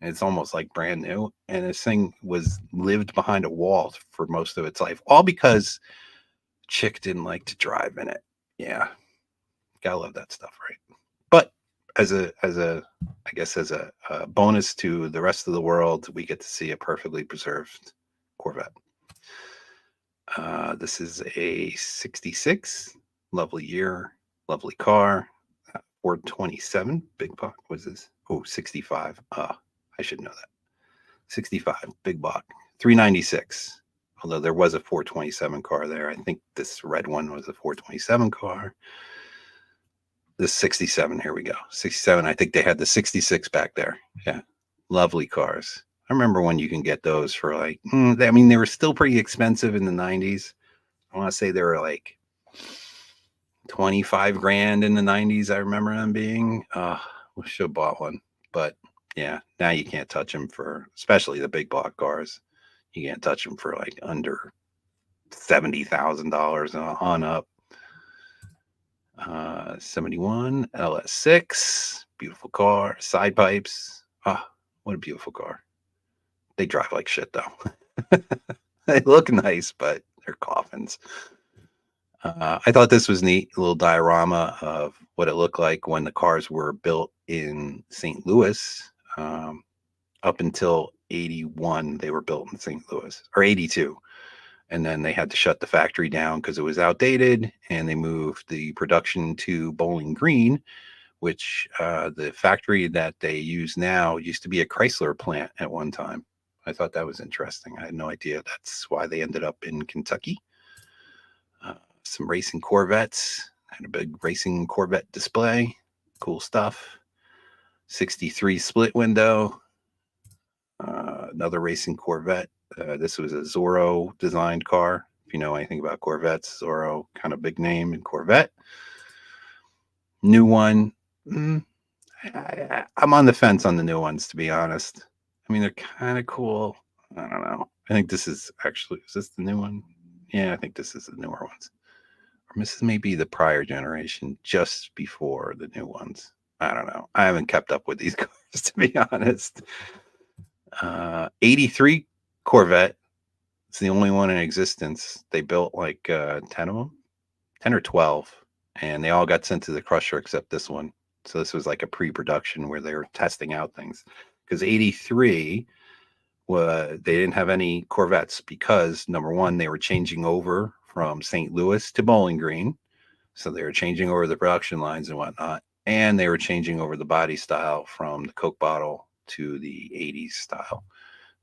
it's almost like brand new. And this thing was lived behind a wall for most of its life, all because chick didn't like to drive in it. Yeah. Gotta love that stuff, right? But as a bonus to the rest of the world, we get to see a perfectly preserved Corvette. This is a 66, lovely year, lovely car. 427, big buck. What is this? Oh, 65. I should know that. 65, big buck. 396. although there was a 427 car there. I think this red one was a 427 car. This 67, here we go. 67. I think they had the 66 back there. Yeah. Lovely cars. I remember when you can get those for like, I mean, they were still pretty expensive in the 90s. I want to say they were like 25 grand in the 90s. I remember them being. We should have bought one. But yeah, now you can't touch them for, especially the big block cars. You can't touch them for like under $70,000 on up. 71 LS6, beautiful car, side pipes. What a beautiful car. They drive like shit though. They look nice, but they're coffins. I thought this was neat, a little diorama of what it looked like when the cars were built in St. Louis. Up until 81, they were built in St. Louis, or 82. And then they had to shut the factory down because it was outdated, and they moved the production to Bowling Green, which the factory that they use now used to be a Chrysler plant at one time. I thought that was interesting. I had no idea that's why they ended up in Kentucky. Some racing Corvettes. Had a big racing Corvette display. Cool stuff. 63 split window. Another racing Corvette. This was a Zorro designed car. If you know anything about Corvettes, Zorro, kind of big name in Corvette. New one. I'm on the fence on the new ones, to be honest. I mean, they're kind of cool. I don't know. I think this is actually, is this the new one? Yeah, I think this is the newer ones. Or this may be the prior generation, just before the new ones. I don't know. I haven't kept up with these cars, to be honest. 83 Corvette. It's the only one in existence. They built like 10 of them, 10 or 12, and they all got sent to the crusher except this one. So this was like a pre-production where they were testing out things. Because 83, they didn't have any Corvettes because, number one, they were changing over from St. Louis to Bowling Green. So they were changing over the production lines and whatnot. And they were changing over the body style from the Coke bottle to the 80s style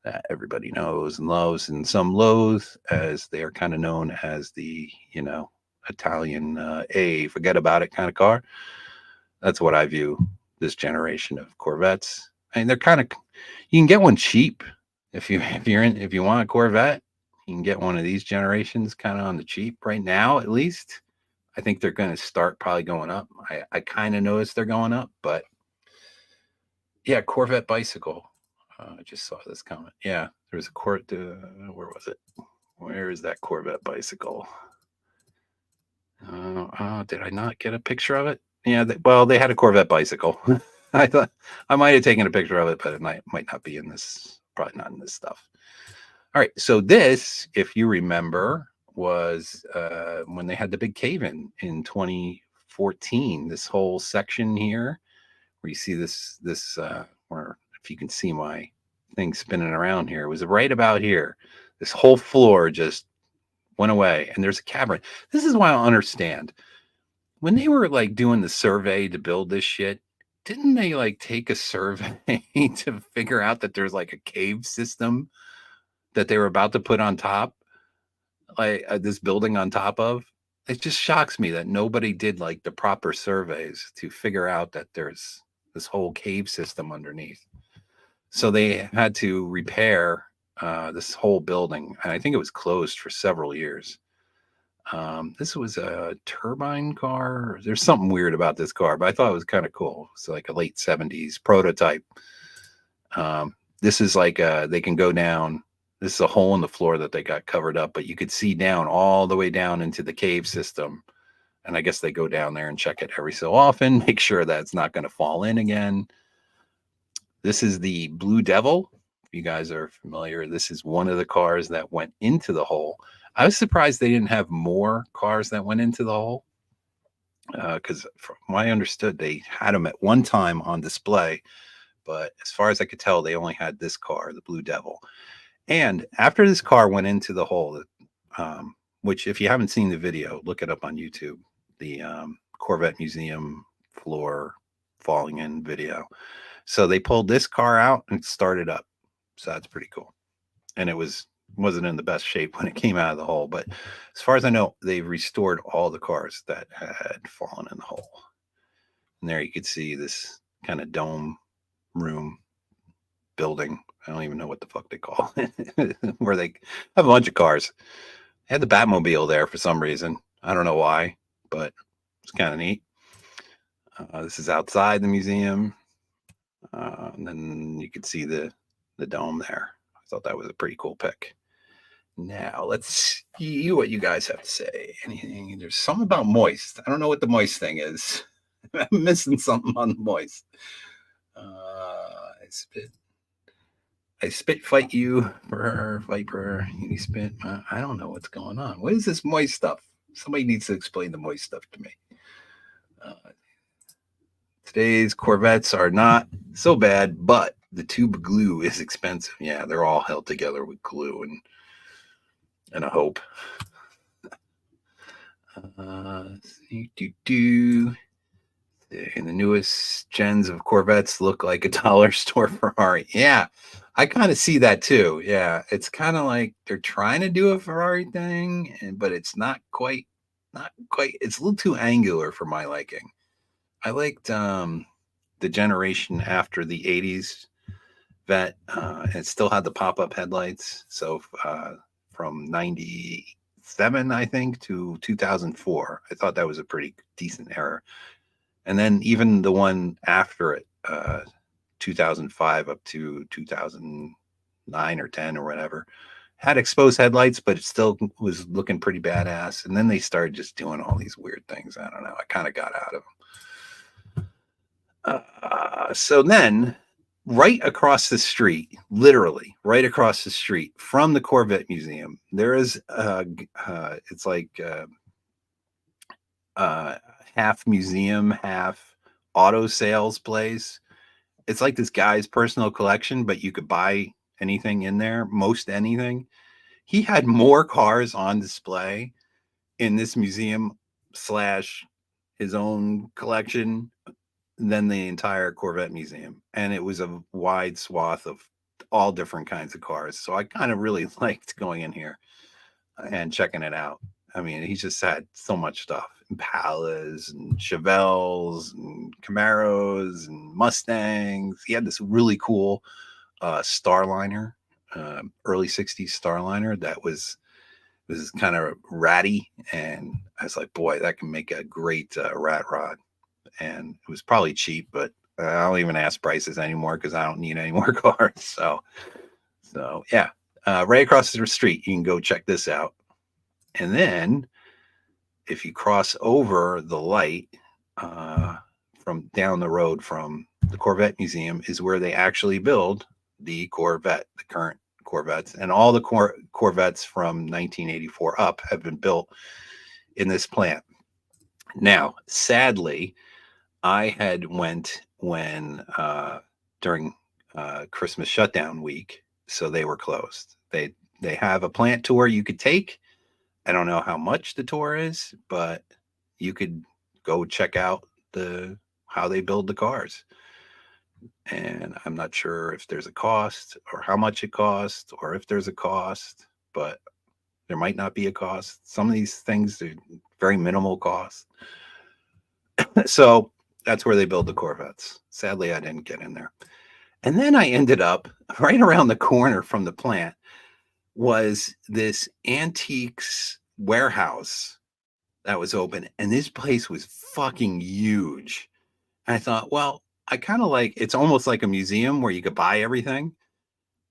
that everybody knows and loves, and some loathe, as they are kind of known as the, Italian forget about it kind of car. That's what I view this generation of Corvettes. I mean, they're kind of, you can get one cheap if you want a Corvette. You can get one of these generations kind of on the cheap right now, at least. I think they're going to start probably going up. I kind of noticed they're going up, but yeah, Corvette bicycle. I just saw this comment. Yeah, there was a where was it? Where is that Corvette bicycle? Did I not get a picture of it? Yeah, they had a Corvette bicycle. I thought I might have taken a picture of it, but it might not be in this. Probably not in this stuff. All right, so this, if you remember, was when they had the big cave-in 2014. This whole section here, where you see this, where if you can see my thing spinning around here, it was right about here. This whole floor just went away, and there's a cavern. This is why I don't understand. When they were like doing the survey to build this shit, didn't they like take a survey to figure out that there's like a cave system that they were about to put on top, like this building on top of? It just shocks me that nobody did like the proper surveys to figure out that there's this whole cave system underneath. So they had to repair this whole building, and I think it was closed for several years. This was a turbine car. There's something weird about this car, but I thought it was kind of cool. It's like a late 70s prototype. This is like they can go down. This is a hole in the floor that they got covered up, but you could see down all the way down into the cave system. And I guess they go down there and check it every so often, make sure that it's not going to fall in again. This is the Blue Devil. If you guys are familiar, this is one of the cars that went into the hole. I was surprised they didn't have more cars that went into the hole, because from what I understood, they had them at one time on display. But as far as I could tell, they only had this car, the Blue Devil. And after this car went into the hole, which if you haven't seen the video, look it up on YouTube, the Corvette Museum floor falling in video. So they pulled this car out and started up. So that's pretty cool. And it was wasn't in the best shape when it came out of the hole. But as far as I know, they've restored all the cars that had fallen in the hole. And there you could see this kind of dome room building. I don't even know what the fuck they call it, where they have a bunch of cars. They had the Batmobile there for some reason. I don't know why, but it's kind of neat. This is outside the museum. And then you could see the dome there. I thought that was a pretty cool pic. Now let's see what you guys have to say. Anything? There's something about moist. I don't know what the moist thing is. I'm missing something on the moist. I spit fight you for Viper. You spit. I don't know what's going on. What is this moist stuff? Somebody needs to explain the moist stuff to me. Today's Corvettes are not so bad, but the tube glue is expensive. Yeah, they're all held together with glue and a hope. And the newest gens of Corvettes look like a dollar store Ferrari. Yeah, I kind of see that too. Yeah, it's kind of like they're trying to do a Ferrari thing, but it's not quite. It's a little too angular for my liking. I liked the generation after the 80s Vet. It still had the pop-up headlights. So from 97, I think, to 2004, I thought that was a pretty decent era. And then even the one after it, 2005 up to 2009 or 10 or whatever, had exposed headlights, but it still was looking pretty badass. And then they started just doing all these weird things. I don't know. I kind of got out of them. So then, right across the street, literally right across the street from the Corvette Museum, there is it's like half museum, half auto sales place. It's like this guy's personal collection, but you could buy anything in there, most anything. He had more cars on display in this museum slash his own collection than the entire Corvette museum. And it was a wide swath of all different kinds of cars. So I kind of really liked going in here and checking it out. I mean, he just had so much stuff. Impalas and Chevelles and Camaros and Mustangs. He had this really cool Starliner, early 60s Starliner that was kind of ratty. And I was like, boy, that can make a great rat rod. And it was probably cheap, but I don't even ask prices anymore because I don't need any more cars. So yeah, right across the street, you can go check this out. And then if you cross over the light from down the road from the Corvette Museum is where they actually build the Corvette, the current Corvettes, and all the Corvettes from 1984 up have been built in this plant. Now, sadly, I had went when during Christmas shutdown week, so they were closed. They have a plant tour you could take. I don't know how much the tour is, but you could go check out how they build the cars. And I'm not sure if there's a cost or how much it costs or if there's a cost, but there might not be a cost. Some of these things are very minimal cost. So that's where they build the Corvettes. Sadly, I didn't get in there. And then I ended up right around the corner from the plant was this antiques warehouse that was open. And this place was fucking huge. And I thought, well, I kind of like, it's almost like a museum where you could buy everything.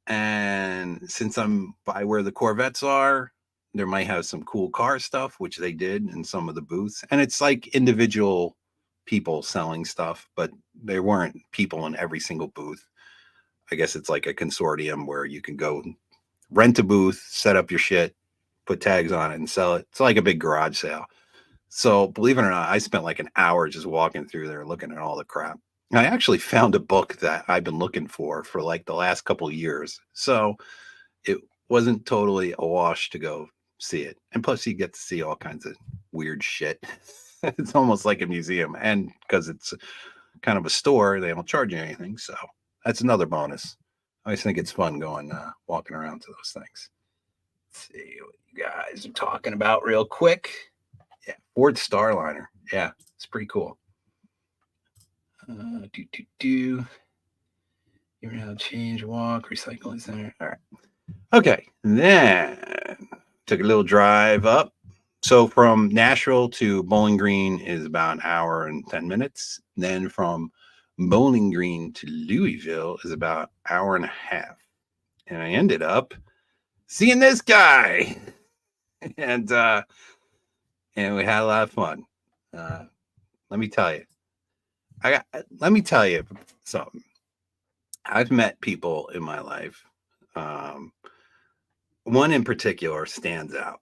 And since I'm by where the Corvettes are, there might have some cool car stuff, which they did in some of the booths. And it's like individual people selling stuff, but there weren't people in every single booth. I guess it's like a consortium where you can go rent a booth, set up your shit, put tags on it and sell it. It's like a big garage sale. So believe it or not, I spent like an hour just walking through there looking at all the crap. I actually found a book that I've been looking for like the last couple of years. So it wasn't totally a wash to go see it. And plus you get to see all kinds of weird shit. It's almost like a museum. And because it's kind of a store, they don't charge you anything. So that's another bonus. I always think it's fun going walking around to those things. See what you guys are talking about real quick. Yeah, Ford Starliner. Yeah, it's pretty cool. Do. You know, change, walk, recycling center. All right. Okay. Then took a little drive up. So from Nashville to Bowling Green is about an hour and 10 minutes. Then from Bowling Green to Louisville is about an hour and a half. And I ended up seeing this guy. and and we had a lot of fun. Let me tell you. Let me tell you something. I've met people in my life. One in particular stands out,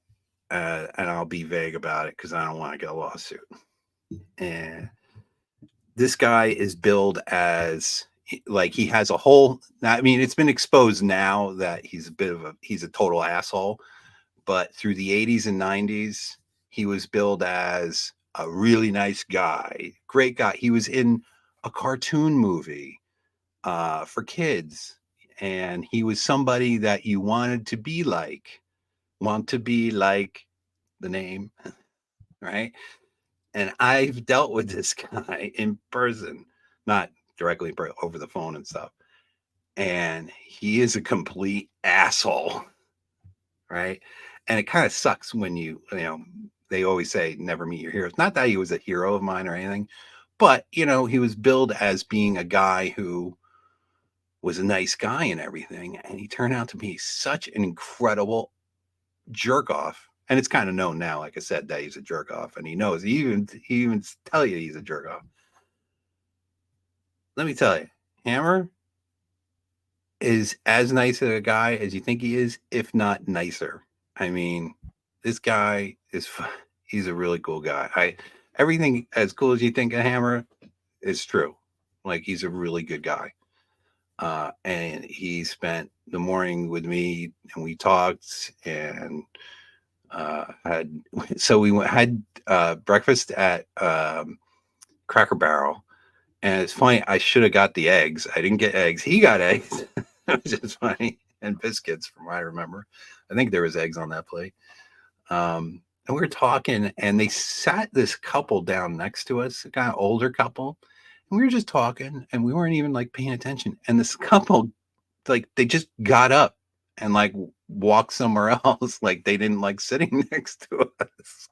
and I'll be vague about it because I don't want to get a lawsuit. And this guy is billed as like he has a whole. I mean, it's been exposed now that he's a total asshole. But through the 80s and 90s, he was billed as a really nice guy, great guy. He was in a cartoon movie for kids, and he was somebody that you wanted to be like, want to be like the name, right? And I've dealt with this guy in person, not directly over the phone and stuff. And he is a complete asshole, right? And it kind of sucks when they always say never meet your heroes. Not that he was a hero of mine or anything, but he was billed as being a guy who was a nice guy and everything, and he turned out to be such an incredible jerk off. And it's kind of known now, like I said, that he's a jerk off, and he knows. He even tell you he's a jerk off. Let me tell you, Hammer is as nice of a guy as you think he is, if not nicer. I mean, this guy he's a really cool guy. Everything as cool as you think of Hammer is true. Like, he's a really good guy. And he spent the morning with me, and we talked, and had breakfast at Cracker Barrel. And it's funny, I should have got the eggs. I didn't get eggs. He got eggs, which is funny, and biscuits from what I remember. I think there was eggs on that plate. And we were talking, and they sat this couple down next to us, a kind of older couple. And we were just talking, and we weren't even like paying attention. And this couple, like, they just got up and like walked somewhere else. Like, they didn't like sitting next to us.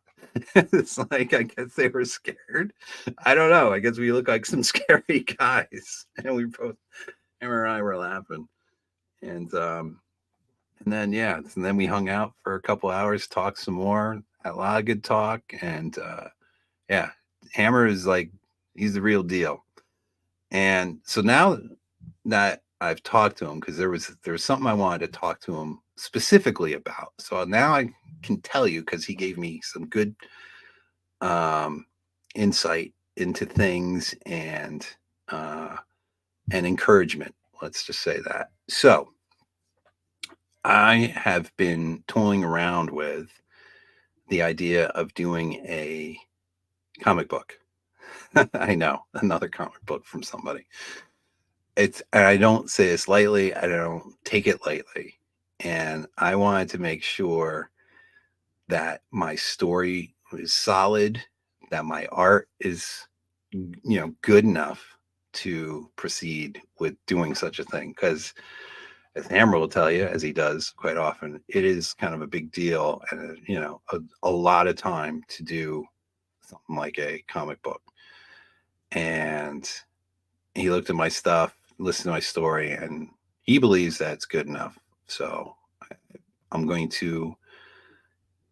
It's like, I guess they were scared. I don't know. I guess we look like some scary guys. And we both, Emma and I, were laughing. And then we hung out for a couple hours, talked some more, had a lot of good talk. And Hammer is like, he's the real deal. And so now that I've talked to him, because there was something I wanted to talk to him specifically about. So now I can tell you, because he gave me some good insight into things and encouragement. Let's just say that. So I have been toying around with the idea of doing a comic book. I know, another comic book from somebody. And I don't say this lightly. I don't take it lightly. And I wanted to make sure that my story is solid, that my art is, good enough to proceed with doing such a thing. Because as Hammer will tell you, as he does quite often, it is kind of a big deal and, a lot of time to do something like a comic book. And he looked at my stuff, listened to my story, and he believes that it's good enough. So I'm going to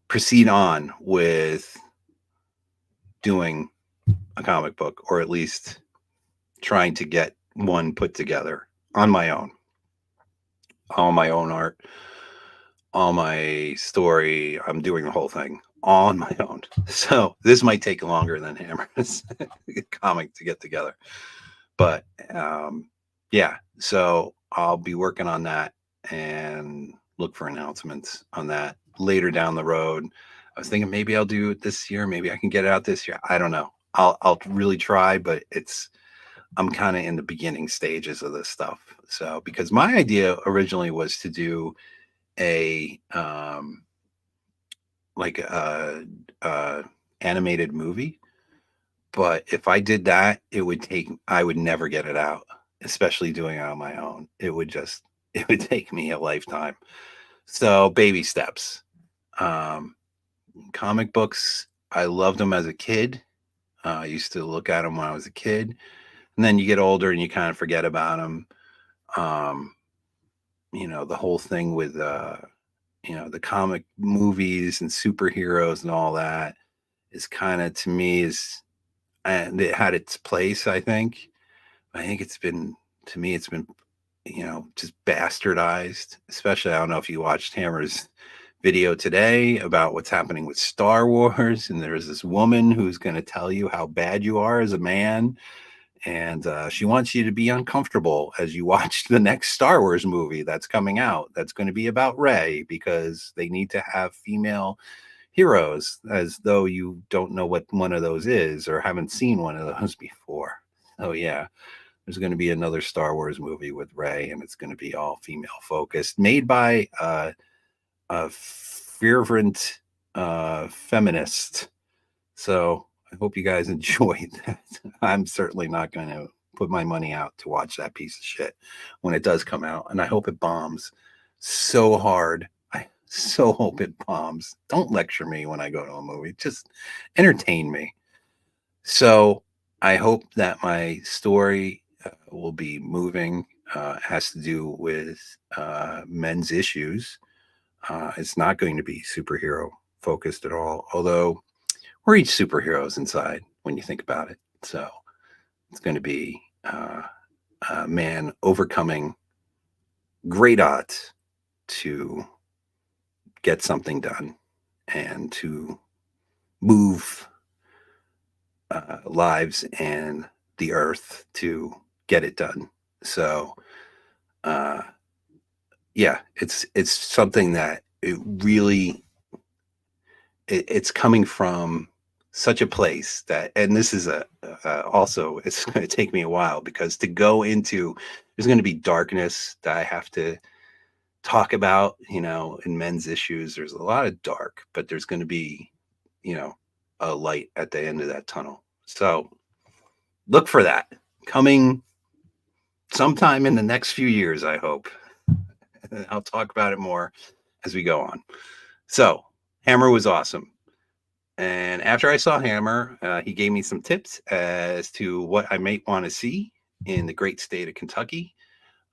proceed on with doing a comic book, or at least trying to get one put together on my own. All my own art, all my story. I'm doing the whole thing all on my own. So this might take longer than Hammer's comic to get together. But so I'll be working on that and look for announcements on that later down the road. I was thinking maybe I'll do it this year. Maybe I can get it out this year. I don't know. I'll really try, but I'm kind of in the beginning stages of this stuff. So, because my idea originally was to do a like a animated movie. But if I did that, I would never get it out, especially doing it on my own. It would take me a lifetime. So baby steps. Um, Comic books, I loved them as a kid. I used to look at them when I was a kid, and then you get older and you kind of forget about them. Um, the whole thing with the comic movies and superheroes and all that is kind of to me is and it had its place. I think it's been to me it's been just bastardized. Especially, I don't know if you watched Hammer's video today about what's happening with Star Wars, and there's this woman who's going to tell you how bad you are as a man, and she wants you to be uncomfortable as you watch the next Star Wars movie that's coming out. That's going to be about Rey because they need to have female heroes, as though you don't know what one of those is or haven't seen one of those before. Oh yeah, there's going to be another Star Wars movie with Rey, and it's going to be all female focused, made by a fervent feminist. So I hope you guys enjoyed that. I'm certainly not going to put my money out to watch that piece of shit when it does come out, and I hope it bombs so hard. I so hope it bombs. Don't lecture me when I go to a movie. Just entertain me. So I hope that my story will be moving. Has to do with men's issues. It's not going to be superhero focused at all, although we're each superheroes inside when you think about it. So it's going to be a man overcoming great odds to get something done and to move lives and the earth to get it done. So, yeah, it's something that it's coming from such a place that, and this is also it's going to take me a while because to go into there's going to be darkness that I have to talk about. In men's issues, there's a lot of dark, but there's going to be a light at the end of that tunnel. So look for that coming sometime in the next few years, I hope. I'll talk about it more as we go on. So Hammer was awesome. And after I saw Hammer, he gave me some tips as to what I might want to see in the great state of Kentucky.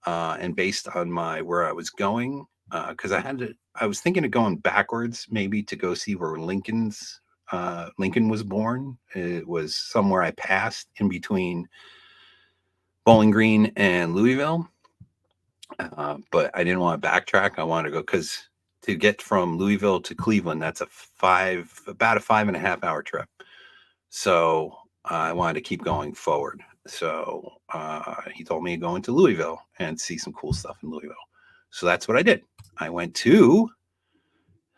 And based on where I was going, because I was thinking of going backwards, maybe to go see where Lincoln was born. It was somewhere I passed in between Bowling Green and Louisville. But I didn't want to backtrack. I wanted to go because to get from Louisville to Cleveland, that's about a 5.5 hour trip. So I wanted to keep going forward. So he told me to go into Louisville and see some cool stuff in Louisville. So that's what I did. I went to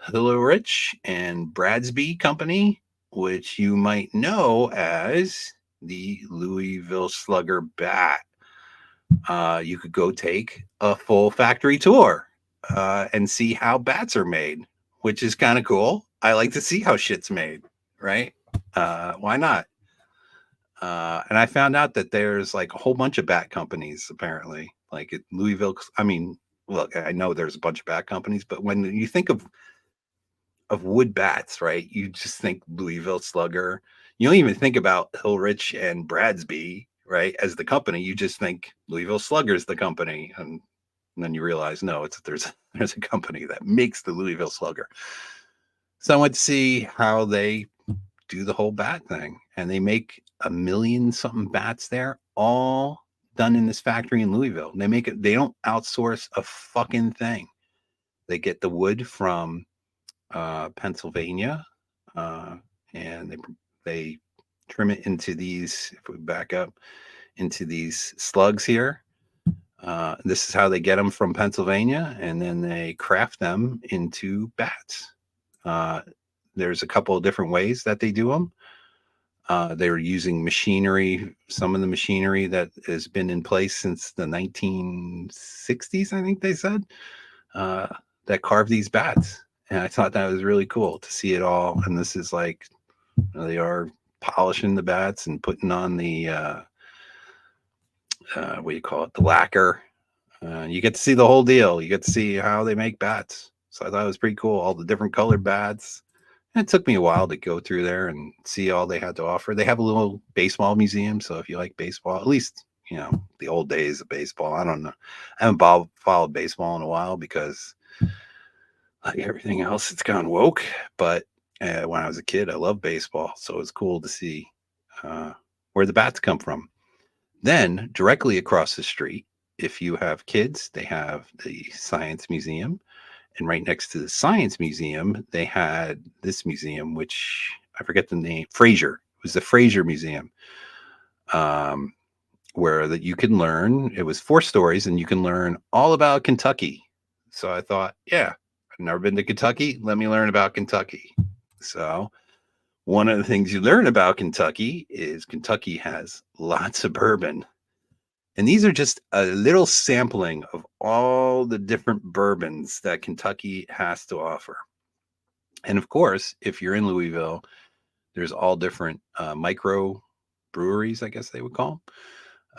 Hillerich and Bradsby Company, which you might know as the Louisville Slugger bat. You could go take a full factory tour and see how bats are made, which is kind of cool. I like to see how shit's made, right? Why not? And I found out that there's like a whole bunch of bat companies, apparently, like at Louisville. I mean, look, I know there's a bunch of bat companies, but when you think of wood bats, right, you just think Louisville Slugger. You don't even think about Hillerich and Bradsby, right, as the company. You just think Louisville Slugger's the company, and then you realize no, there's a company that makes the Louisville Slugger. So I went to see how they do the whole bat thing, and they make 1 million something bats there, all done in this factory in Louisville. They make it. They don't outsource a fucking thing. They get the wood from Pennsylvania, and they trim it into these. If we back up into these slugs here, this is how they get them from Pennsylvania, and then they craft them into bats. There's a couple of different ways that they do them. They were using machinery, some of the machinery that has been in place since the 1960s, I think they said. that carve these bats, and I thought that was really cool to see it all. And this is like they are polishing the bats and putting on the what do you call it, the lacquer. You get to see the whole deal. You get to see how they make bats. So I thought it was pretty cool, all the different colored bats. And it took me a while to go through there and see all they had to offer. They have a little baseball museum, so if you like baseball, at least the old days of baseball. I don't know. I haven't followed baseball in a while because, like everything else, it's gone woke. But when I was a kid, I loved baseball, so it's cool to see where the bats come from. Then directly across the street, if you have kids, they have the Science Museum. And right next to the Science Museum, they had this museum, which I forget the name, Fraser. It was the Fraser Museum, where that you can learn. It was 4 stories, and you can learn all about Kentucky. So I thought, yeah, I've never been to Kentucky. Let me learn about Kentucky. So one of the things you learn about Kentucky is Kentucky has lots of bourbon. And these are just a little sampling of all the different bourbons that Kentucky has to offer. And of course, if you're in Louisville, there's all different micro breweries, I guess they would call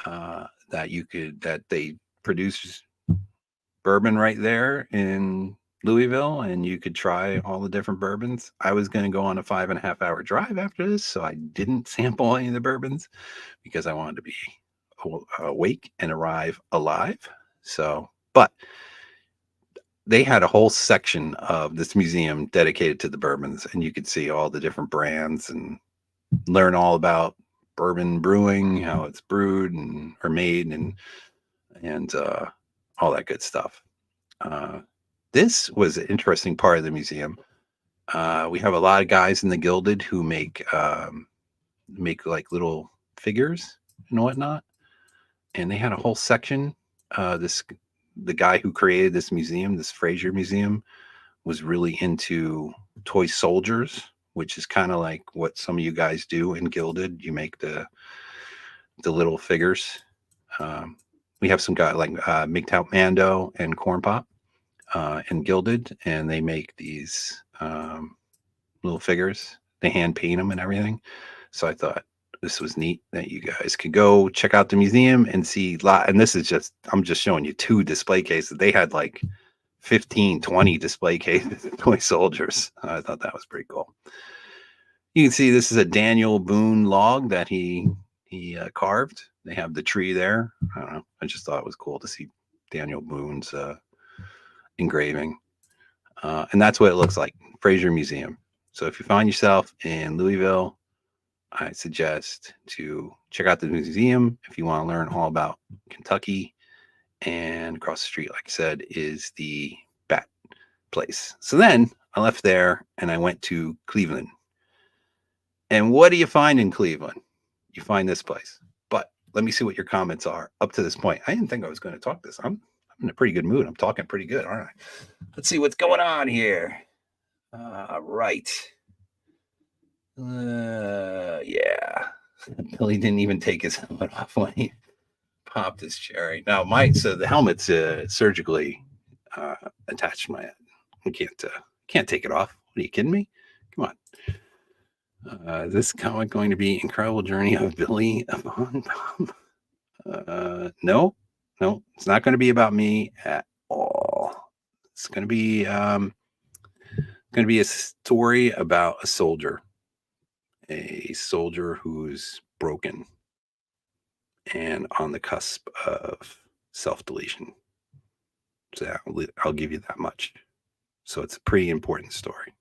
them, that they produce bourbon right there in Louisville, and you could try all the different bourbons. I was going to go on a 5.5 hour drive after this, so I didn't sample any of the bourbons because I wanted to be awake and arrive alive. So, but they had a whole section of this museum dedicated to the bourbons, and you could see all the different brands and learn all about bourbon brewing, how it's brewed and or made, and all that good stuff. This was an interesting part of the museum. We have a lot of guys in the Gilded who make like little figures and whatnot. And they had a whole section. The guy who created this museum, this Fraser Museum, was really into toy soldiers, which is kind of like what some of you guys do in Gilded. You make the little figures. We have some guy like MGTOW Mando and Corn Pop in Gilded, and they make these little figures. They hand paint them and everything. So I thought this was neat that you guys could go check out the museum and see and this is I'm just showing you 2 display cases. They had like 15, 20 display cases of toy soldiers. I thought that was pretty cool. You can see this is a Daniel Boone log that he carved. They have the tree there. I don't know. I just thought it was cool to see Daniel Boone's engraving. And that's what it looks like, Fraser Museum. So if you find yourself in Louisville, I suggest to check out the museum if you want to learn all about Kentucky. And across the street, like I said, is the bat place. So then I left there and I went to Cleveland. And what do you find in Cleveland? You find this place. But let me see what your comments are up to this point. I didn't think I was going to talk this. I'm in a pretty good mood. I'm talking pretty good, aren't I? Let's see what's going on here. Right. Yeah. Billy didn't even take his helmet off when he popped his cherry. Now, so the helmet's surgically attached to my head. I can't take it off. What are you kidding me? Come on. Is this comic going to be Incredible Journey of Billy Von Tom? No, it's not going to be about me at all. It's going to be a story about a soldier who's broken and on the cusp of self-deletion. So I'll give you that much. So it's a pretty important story.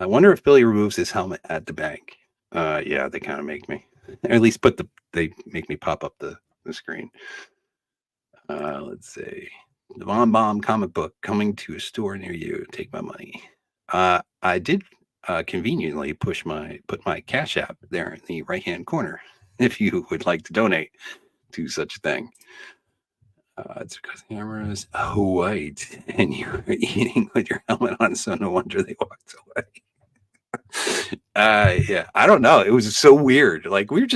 I wonder if Billy removes his helmet at the bank. Yeah, they kind of make me, or at least they make me pop up the screen. Let's see. The Von Bomb comic book coming to a store near you. Take my money. I did conveniently put my Cash App there in the right-hand corner if you would like to donate to such a thing. It's because the camera is white and you're eating with your helmet on, so no wonder they walked away. Yeah, I don't know. It was so weird. Like we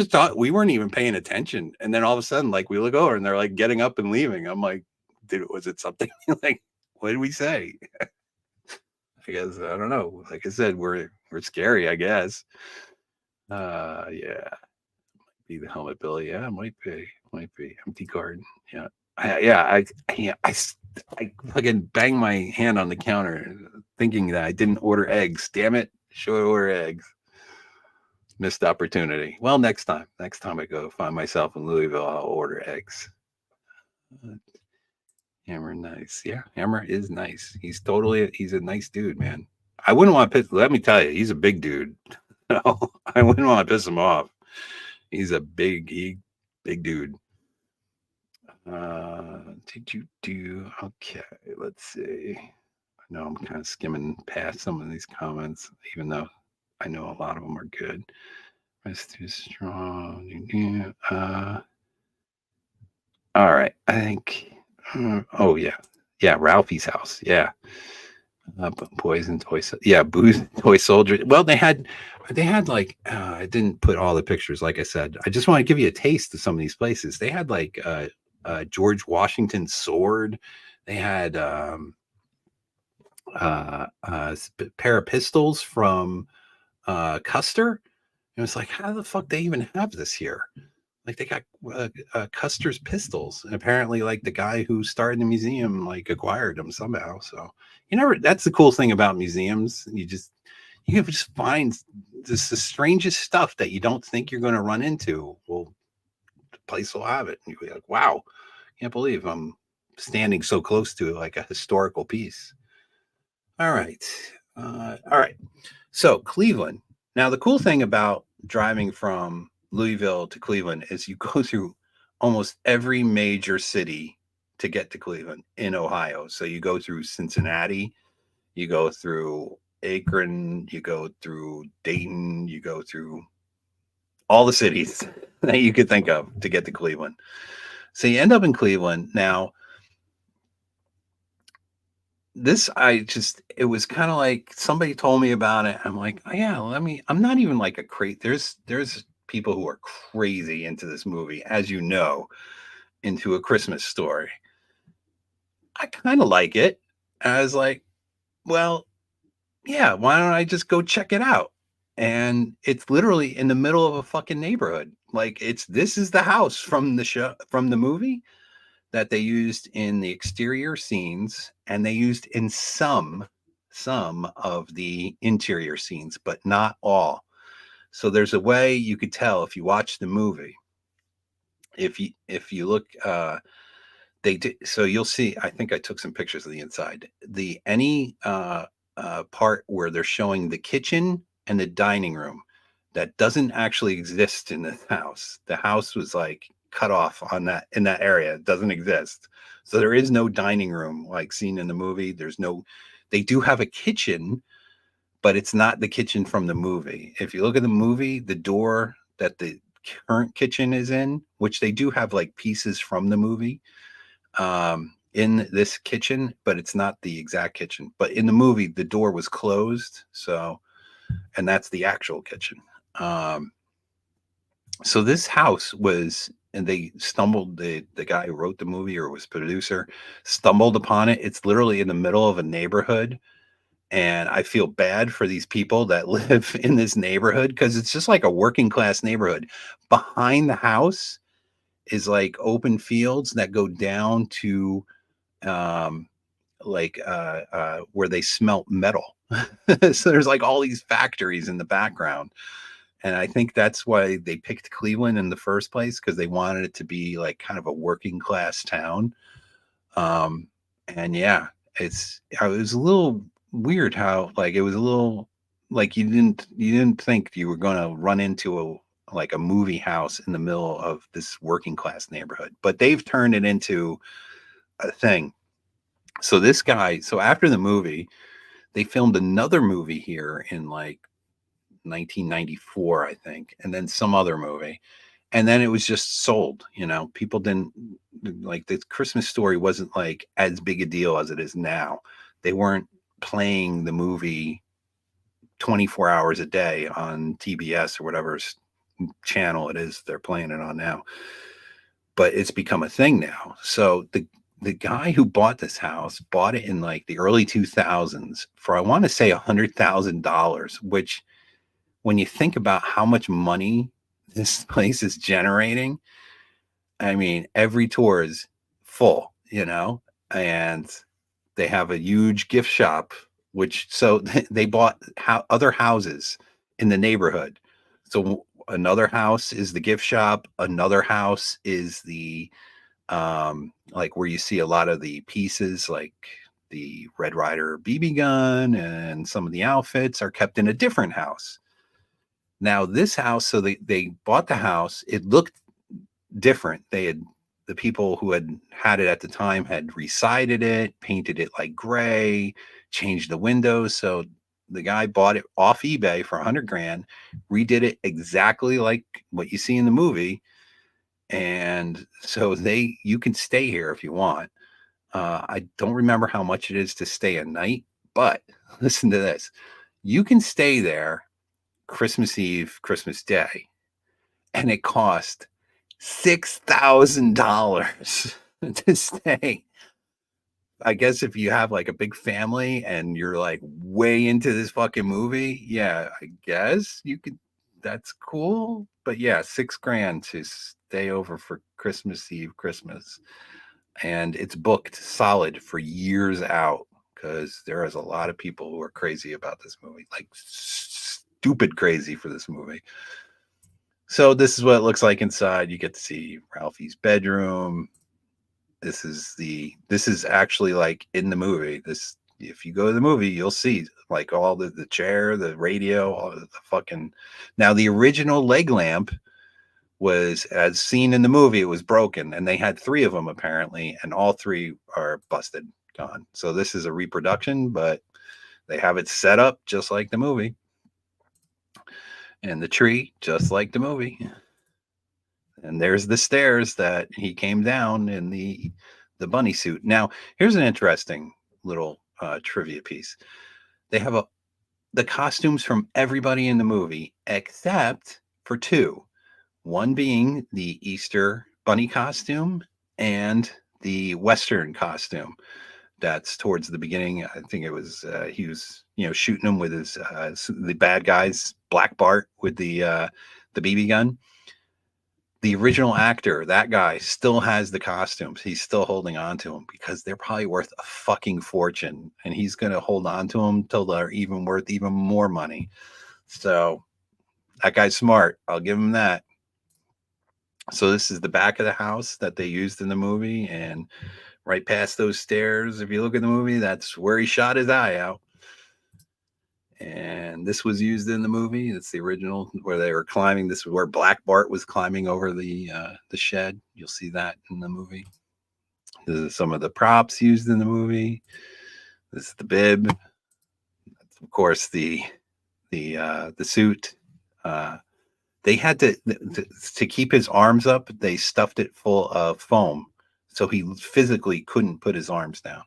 weren't even paying attention, and then all of a sudden, like we look over and they're like getting up and leaving. I'm like, dude, was it something? Like, What did we say? I guess I don't know. Like I said, we're scary, I guess. Yeah, be the helmet Billy. Yeah, might be empty card. Yeah, I fucking banged my hand on the counter, thinking that I didn't order eggs. Damn it! Should order eggs. Missed opportunity. Well, next time I go find myself in Louisville, I'll order eggs. Uh, Hammer, nice. Yeah, Hammer is nice. He's a nice dude, man. I wouldn't want to piss. Let me tell you, he's a big dude. No, I wouldn't want to piss him off. He's a big dude. Did you do okay? Let's see. I know I'm kind of skimming past some of these comments, even though I know a lot of them are good. Rest too strong. All right. I think. Oh yeah, yeah. Ralphie's house. Yeah. Boys and toys. Yeah, booze, toy soldiers. Well, they had like I didn't put all the pictures. Like I said, I just want to give you a taste of some of these places. They had like George Washington's sword. They had pair of pistols from Custer. It was like, how the fuck they even have this here? Like they got Custer's pistols, and apparently, like the guy who started the museum, like acquired them somehow. So you never. That's the cool thing about museums. You can just find this the strangest stuff that you don't think you're going to run into. Well, the place will have it, and you'll be like, wow, can't believe I'm standing so close to like a historical piece. All right, all right. So Cleveland. Now the cool thing about driving from Louisville to Cleveland is you go through almost every major city to get to Cleveland in Ohio. So you go through Cincinnati, you go through Akron, you go through Dayton, you go through all the cities that you could think of to get to Cleveland. So you end up in Cleveland. Now, it was kind of like somebody told me about it. I'm like, oh, yeah, I'm not even like a crate. There's people who are crazy into this movie, as you know, into A Christmas Story. I kind of like it. And I was like, well, yeah, why don't I just go check it out? And it's literally in the middle of a fucking neighborhood. Like this is the house from the movie that they used in the exterior scenes, and they used in some of the interior scenes, but not all. So there's a way you could tell if you watch the movie. If you look they did, so you'll see. I think I took some pictures of the inside. The any part where they're showing the kitchen and the dining room that doesn't actually exist in the house. The house was like cut off on that in that area. It doesn't exist. So there is no dining room like seen in the movie. There's no. They do have a kitchen, but it's not the kitchen from the movie. If you look at the movie, the door that the current kitchen is in, which they do have like pieces from the movie in this kitchen, but it's not the exact kitchen. But in the movie, the door was closed. So, and that's the actual kitchen. So this house was, and they stumbled, the guy who wrote the movie or was producer stumbled upon it. It's literally in the middle of a neighborhood. And I feel bad for these people that live in this neighborhood because it's just like a working class neighborhood. Behind the house is like open fields that go down to um, where they smelt metal. So there's like all these factories in the background. And I think that's why they picked Cleveland in the first place, because they wanted it to be like kind of a working class town. And yeah, it was a little weird how like it was a little like you didn't think you were going to run into a movie house in the middle of this working class neighborhood, but they've turned it into a thing. So after the movie, they filmed another movie here in like 1994, I think, and then some other movie. And then it was just sold, people didn't like the Christmas Story wasn't like as big a deal as it is now. They weren't playing the movie 24 hours a day on TBS or whatever channel it is they're playing it on now. But it's become a thing now. So the guy who bought this house bought it in like the early 2000s for, I want to say, $100,000, which, when you think about how much money this place is generating, I mean, every tour is full, and they have a huge gift shop, which, so they bought other houses in the neighborhood. So another house is the gift shop. Another house is the, like, where you see a lot of the pieces, like the Red Ryder BB gun, and some of the outfits are kept in a different house. Now this house, so they bought the house. It looked different. The people who had it at the time had resided it, painted it like gray, changed the windows. So the guy bought it off eBay for $100,000, redid it exactly like what you see in the movie. And so you can stay here if you want. I don't remember how much it is to stay a night, but listen to this. You can stay there Christmas Eve, Christmas Day, and it cost $6,000 to stay. I guess if you have like a big family and you're like way into this fucking movie, yeah, I guess you could. That's cool, but yeah, $6,000 to stay over for Christmas Eve, Christmas, and it's booked solid for years out, because there is a lot of people who are crazy about this movie, like stupid crazy for this movie. So this is what it looks like inside. You get to see Ralphie's bedroom. This is actually like in the movie. If you go to the movie, you'll see like all the chair, the radio, all the fucking. Now the original leg lamp was, as seen in the movie, it was broken, and they had 3 of them apparently, and all 3 are busted, gone. So this is a reproduction, but they have it set up just like the movie, and the tree just like the movie. And there's the stairs that he came down in the bunny suit. Now, here's an interesting little trivia piece. They have the costumes from everybody in the movie except for 2. One being the Easter bunny costume and the Western costume. That's towards the beginning. I think it was he was shooting them with his the bad guys, Black Bart with the BB gun. The original actor, that guy, still has the costumes. He's still holding on to them because they're probably worth a fucking fortune, and he's going to hold on to them till they're even worth even more money. So that guy's smart. I'll give him that. So this is the back of the house that they used in the movie, and right past those stairs, if you look at the movie, that's where he shot his eye out. And this was used in the movie. It's the original where they were climbing. This is where Black Bart was climbing over the shed. You'll see that in the movie. This is some of the props used in the movie. This is the bib. That's, of course, the suit. They had to keep his arms up. They stuffed it full of foam, so he physically couldn't put his arms down.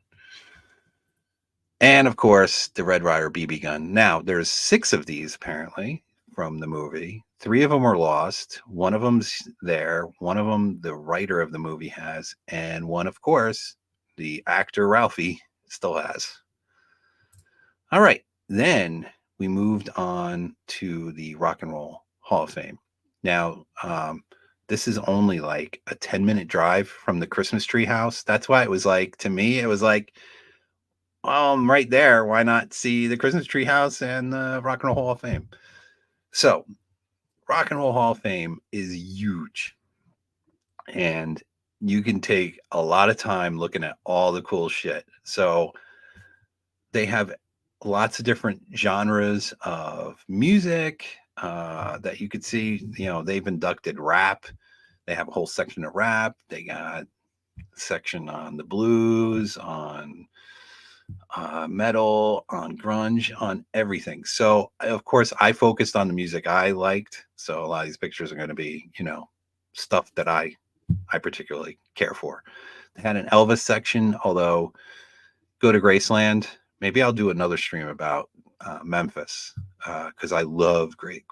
And of course, the Red Ryder BB gun. Now, there's 6 of these apparently from the movie. 3 of them were lost. One of them's there. One of them, the writer of the movie has, and one, of course, the actor Ralphie still has. All right, then we moved on to the Rock and Roll Hall of Fame. Now, this is only like a 10-minute drive from the Christmas tree house. That's why it was like, to me, it was like, well, I'm right there. Why not see the Christmas tree house and the Rock and Roll Hall of Fame? So, Rock and Roll Hall of Fame is huge. And you can take a lot of time looking at all the cool shit. So, they have lots of different genres of music that you could see. They've inducted rap. They have a whole section of rap. They got a section on the blues, on metal, on grunge, on everything. So, of course, I focused on the music I liked. So a lot of these pictures are going to be, stuff that I particularly care for. They had an Elvis section, although go to Graceland. Maybe I'll do another stream about Memphis because I love great.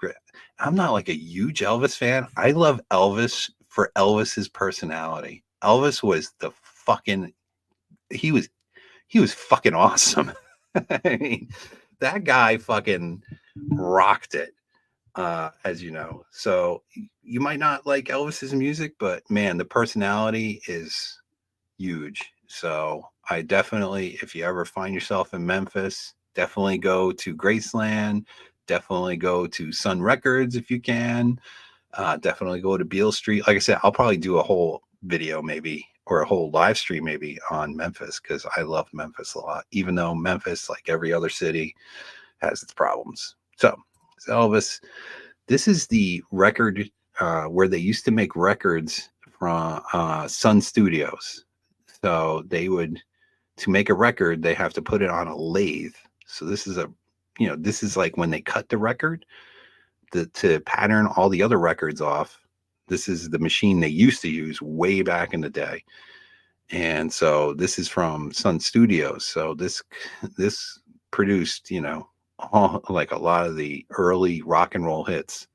I'm not like a huge Elvis fan. I love Elvis for Elvis's personality. Elvis was the fucking he was he was fucking awesome. I mean, that guy fucking rocked it, as you know. So you might not like Elvis's music, but man, the personality is huge. So I definitely, if you ever find yourself in Memphis, definitely go to Graceland. Definitely go to Sun Records if you can. Definitely go to Beale Street. Like I said, I'll probably do a whole video maybe or a whole live stream maybe on Memphis because I love Memphis a lot, even though Memphis, like every other city, has its problems. So Elvis, this is the record where they used to make records from Sun Studios. So they would, to make a record, they have to put it on a lathe. So this is a, this is like when they cut the record to pattern all the other records off. This is the machine they used to use way back in the day. And so this is from Sun Studios. So this produced, like a lot of the early rock and roll hits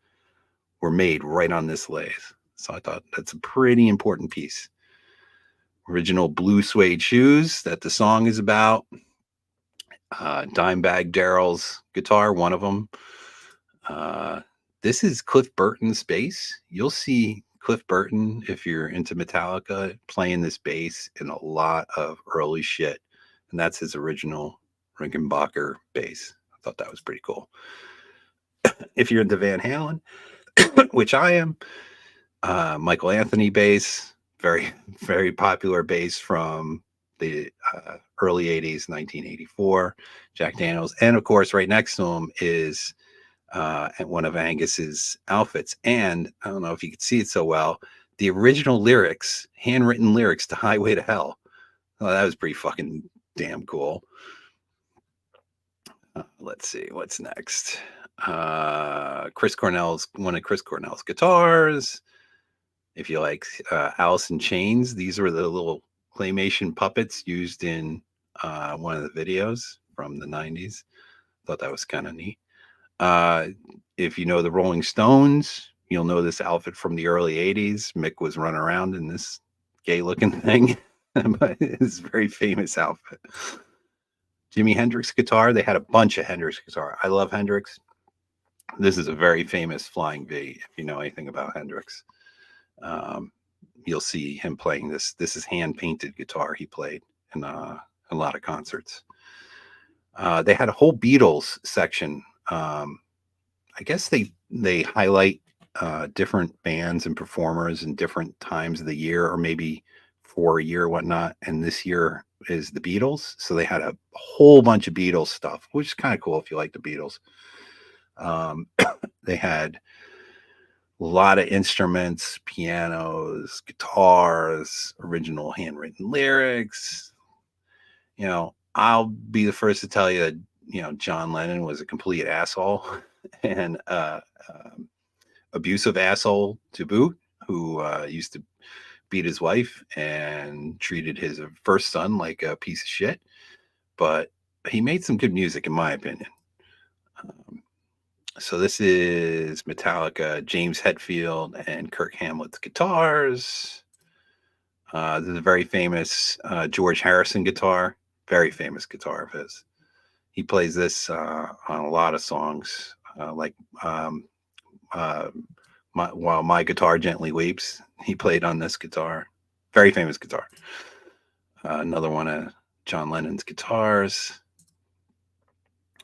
were made right on this lathe. So I thought that's a pretty important piece. Original blue suede shoes that the song is about. Dimebag Darrell's guitar, one of them. This is Cliff Burton's bass. You'll see Cliff Burton, if you're into Metallica, playing this bass in a lot of early shit. And that's his original Rickenbacker bass. I thought that was pretty cool. If you're into Van Halen, which I am, Michael Anthony bass, very, very popular bass from the early 80s, 1984, Jack Daniels. And of course, right next to him is one of Angus's outfits. And I don't know if you could see it so well, the original lyrics, handwritten lyrics to Highway to Hell. Oh, that was pretty fucking damn cool. Let's see, what's next? One of Chris Cornell's guitars. If you like Alice in Chains, these were the little claymation puppets used in one of the videos from the 90s. Thought that was kind of neat. If you know the Rolling Stones, you'll know this outfit from the early 80s. Mick was running around in this gay looking thing, but it's a very famous outfit. Jimi Hendrix guitar. They had a bunch of Hendrix guitar. I love Hendrix. This is a very famous flying V. If you know anything about Hendrix, you'll see him playing this. This is hand painted guitar he played in a lot of concerts. They had a whole Beatles section. I guess they highlight different bands and performers in different times of the year, or maybe for a year or whatnot. And this year is the Beatles, so they had a whole bunch of Beatles stuff, which is kind of cool if you like the Beatles. They had a lot of instruments, pianos, guitars, original handwritten lyrics. I'll be the first to tell you that John Lennon was a complete asshole and abusive asshole to boot, who used to beat his wife and treated his first son like a piece of shit. But he made some good music, in my opinion. So this is Metallica, James Hetfield and Kirk Hamlett's guitars. This is a very famous George Harrison guitar, very famous guitar of his. He plays this on a lot of songs, like While My Guitar Gently Weeps. He played on this guitar. Very famous guitar. Another one of John Lennon's guitars.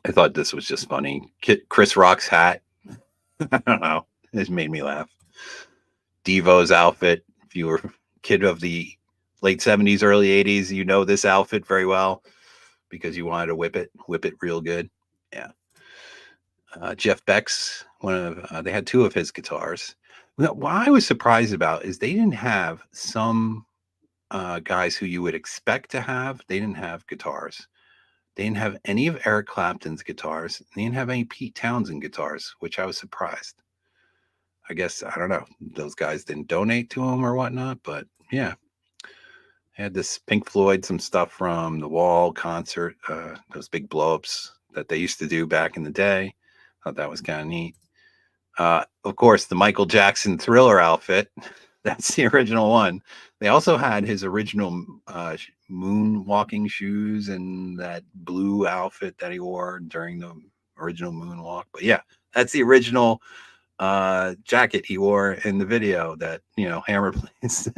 I thought this was just funny. Chris Rock's hat. I don't know. This made me laugh. Devo's outfit. If you were a kid of the late 70s, early 80s, you know this outfit very well because you wanted to whip it real good. Yeah. Jeff Beck's they had two of his guitars. What I was surprised about is they didn't have some guys who you would expect to have. They didn't have guitars. They didn't have any of Eric Clapton's guitars. They didn't have any Pete Townsend guitars, which I was surprised. I guess, I don't know, those guys didn't donate to him or whatnot, but yeah. I had this Pink Floyd, some stuff from the Wall concert, those big blow-ups that they used to do back in the day. Thought that was kind of neat. Of course, the Michael Jackson Thriller outfit That's the original one. They also had his original moon walking shoes and that blue outfit that he wore during the original moonwalk. But yeah, that's the original jacket he wore in the video that Hammer plays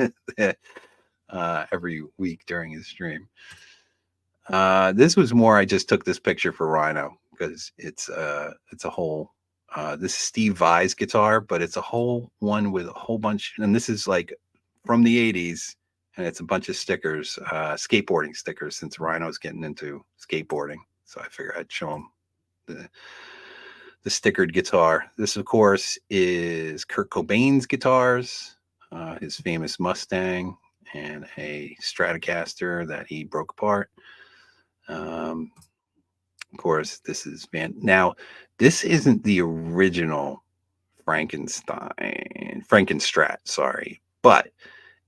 every week during his stream. This was more. I just took this picture for Rhino because it's a whole. This is Steve Vai's guitar, but it's a whole one with a whole bunch, and this is like from the '80s, and it's a bunch of stickers, skateboarding stickers, since Rhino's getting into skateboarding. So I figured I'd show him the stickered guitar. This, of course, is Kurt Cobain's guitars, his famous Mustang, and a Stratocaster that he broke apart. Of course, this is Now, this isn't the original Frankenstrat, sorry, but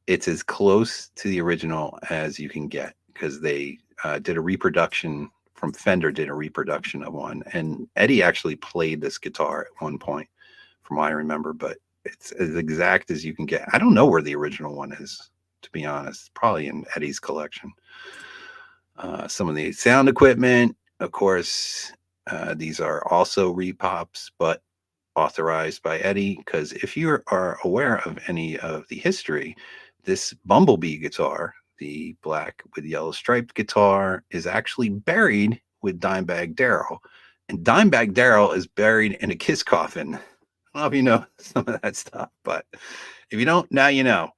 it's as close to the original as you can get because they did a reproduction from Fender, did a reproduction of one, and Eddie actually played this guitar at one point, from what I remember. But it's as exact as you can get. I don't know where the original one is, to be honest. Probably in Eddie's collection. Some of the sound equipment, of course, these are also repops, but authorized by Eddie. Because if you are aware of any of the history, this Bumblebee guitar, the black with yellow striped guitar, is actually buried with Dimebag Darrell. And Dimebag Darrell is buried in a Kiss coffin. I don't know if you know some of that stuff, but if you don't, now you know.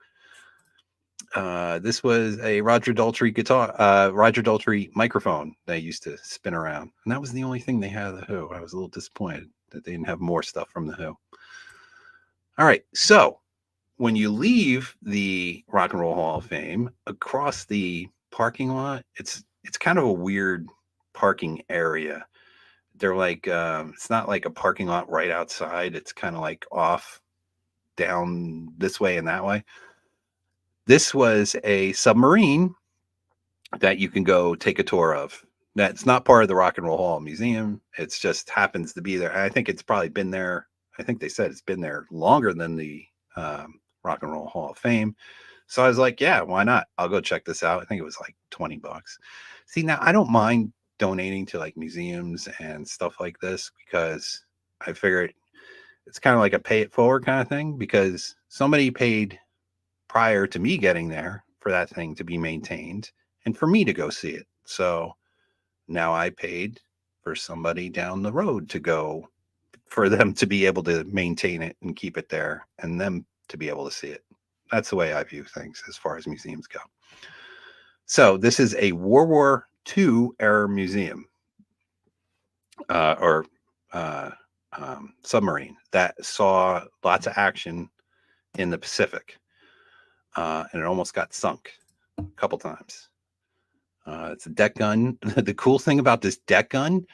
This was a Roger Daltrey guitar, Roger Daltrey microphone they used to spin around. And that was the only thing they had of the Who. I was a little disappointed that they didn't have more stuff from the Who. All right. So when you leave the Rock and Roll Hall of Fame, across the parking lot, it's kind of a weird parking area. They're like, it's not like a parking lot right outside. It's kind of like off down this way and that way. This was a submarine that you can go take a tour of. That's not part of the Rock and Roll Hall Museum. It just happens to be there. I think it's probably been there. I think they said it's been there longer than the Rock and Roll Hall of Fame. So I was like, yeah, why not? I'll go check this out. I think it was like $20. See, now I don't mind donating to like museums and stuff like this because I figured it's kind of like a pay it forward kind of thing, because somebody paid prior to me getting there for that thing to be maintained and for me to go see it. So now I paid for somebody down the road to go, for them to be able to maintain it and keep it there, and them to be able to see it. That's the way I view things as far as museums go. So this is a World War II era museum, or submarine that saw lots of action in the Pacific. And it almost got sunk a couple times. It's a deck gun. The cool thing about this deck gun,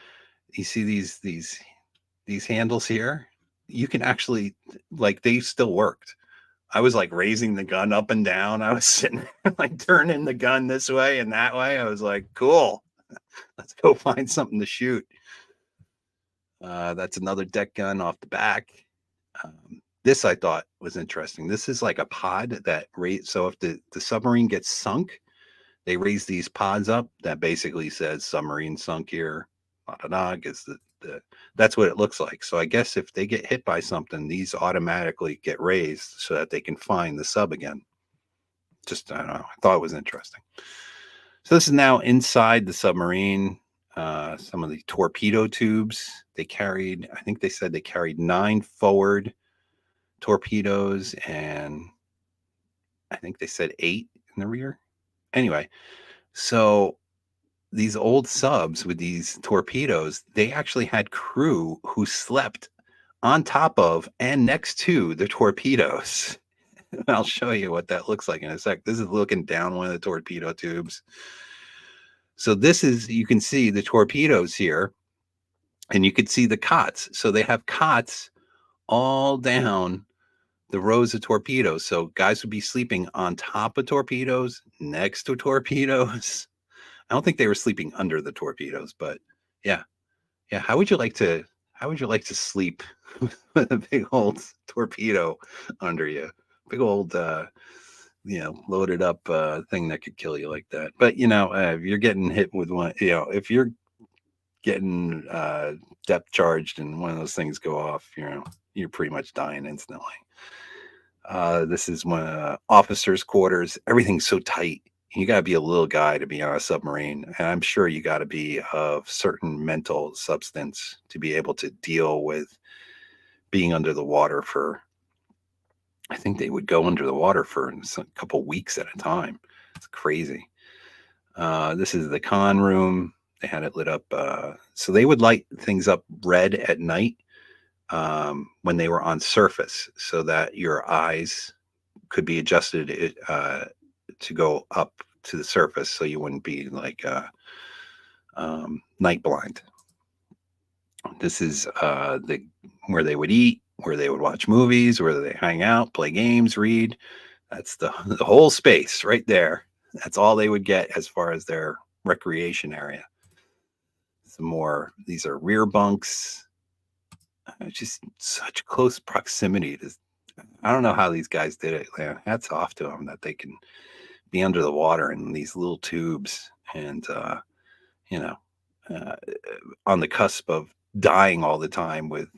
you see these handles here, you can actually, like, they still worked. I was like raising the gun up and down. I was sitting like turning the gun this way and that way. I was like, cool, let's go find something to shoot. That's another deck gun off the back. This I thought was interesting. This is like a pod that so if the submarine gets sunk, they raise these pods up that basically says submarine sunk here. Because that's what it looks like. So I guess if they get hit by something, these automatically get raised so that they can find the sub again. Just, I don't know. I thought it was interesting. So this is now inside the submarine. Some of the torpedo tubes they carried. I think they said they carried 9 forward torpedoes, and I think they said 8 in the rear. Anyway, so these old subs with these torpedoes, they actually had crew who slept on top of and next to the torpedoes. I'll show you what that looks like in a sec. This is looking down one of the torpedo tubes. So this is, you can see the torpedoes here, and you can see the cots. So they have cots all down the rows of torpedoes. So guys would be sleeping on top of torpedoes, next to torpedoes. I don't think they were sleeping under the torpedoes, but yeah. How would you like to sleep with a big old torpedo under you? big old loaded up thing that could kill you like that. But if you're getting hit with one, if you're getting depth charged and one of those things go off, you're pretty much dying instantly. This is one officers' quarters. Everything's so tight. You got to be a little guy to be on a submarine, and I'm sure you got to be of certain mental substance to be able to deal with being under the water for. I think they would go under the water for a couple weeks at a time. It's crazy. This is the con room. They had it lit up. So they would light things up red at night when they were on surface so that your eyes could be adjusted to go up to the surface so you wouldn't be like night blind. This is where they would eat, where they would watch movies, where they hang out, play games, read. That's the whole space right there. That's all they would get as far as their recreation area. Some more. These are rear bunks. Just such close proximity to. I don't know how these guys did it. Hats off to them that they can be under the water in these little tubes and on the cusp of dying all the time with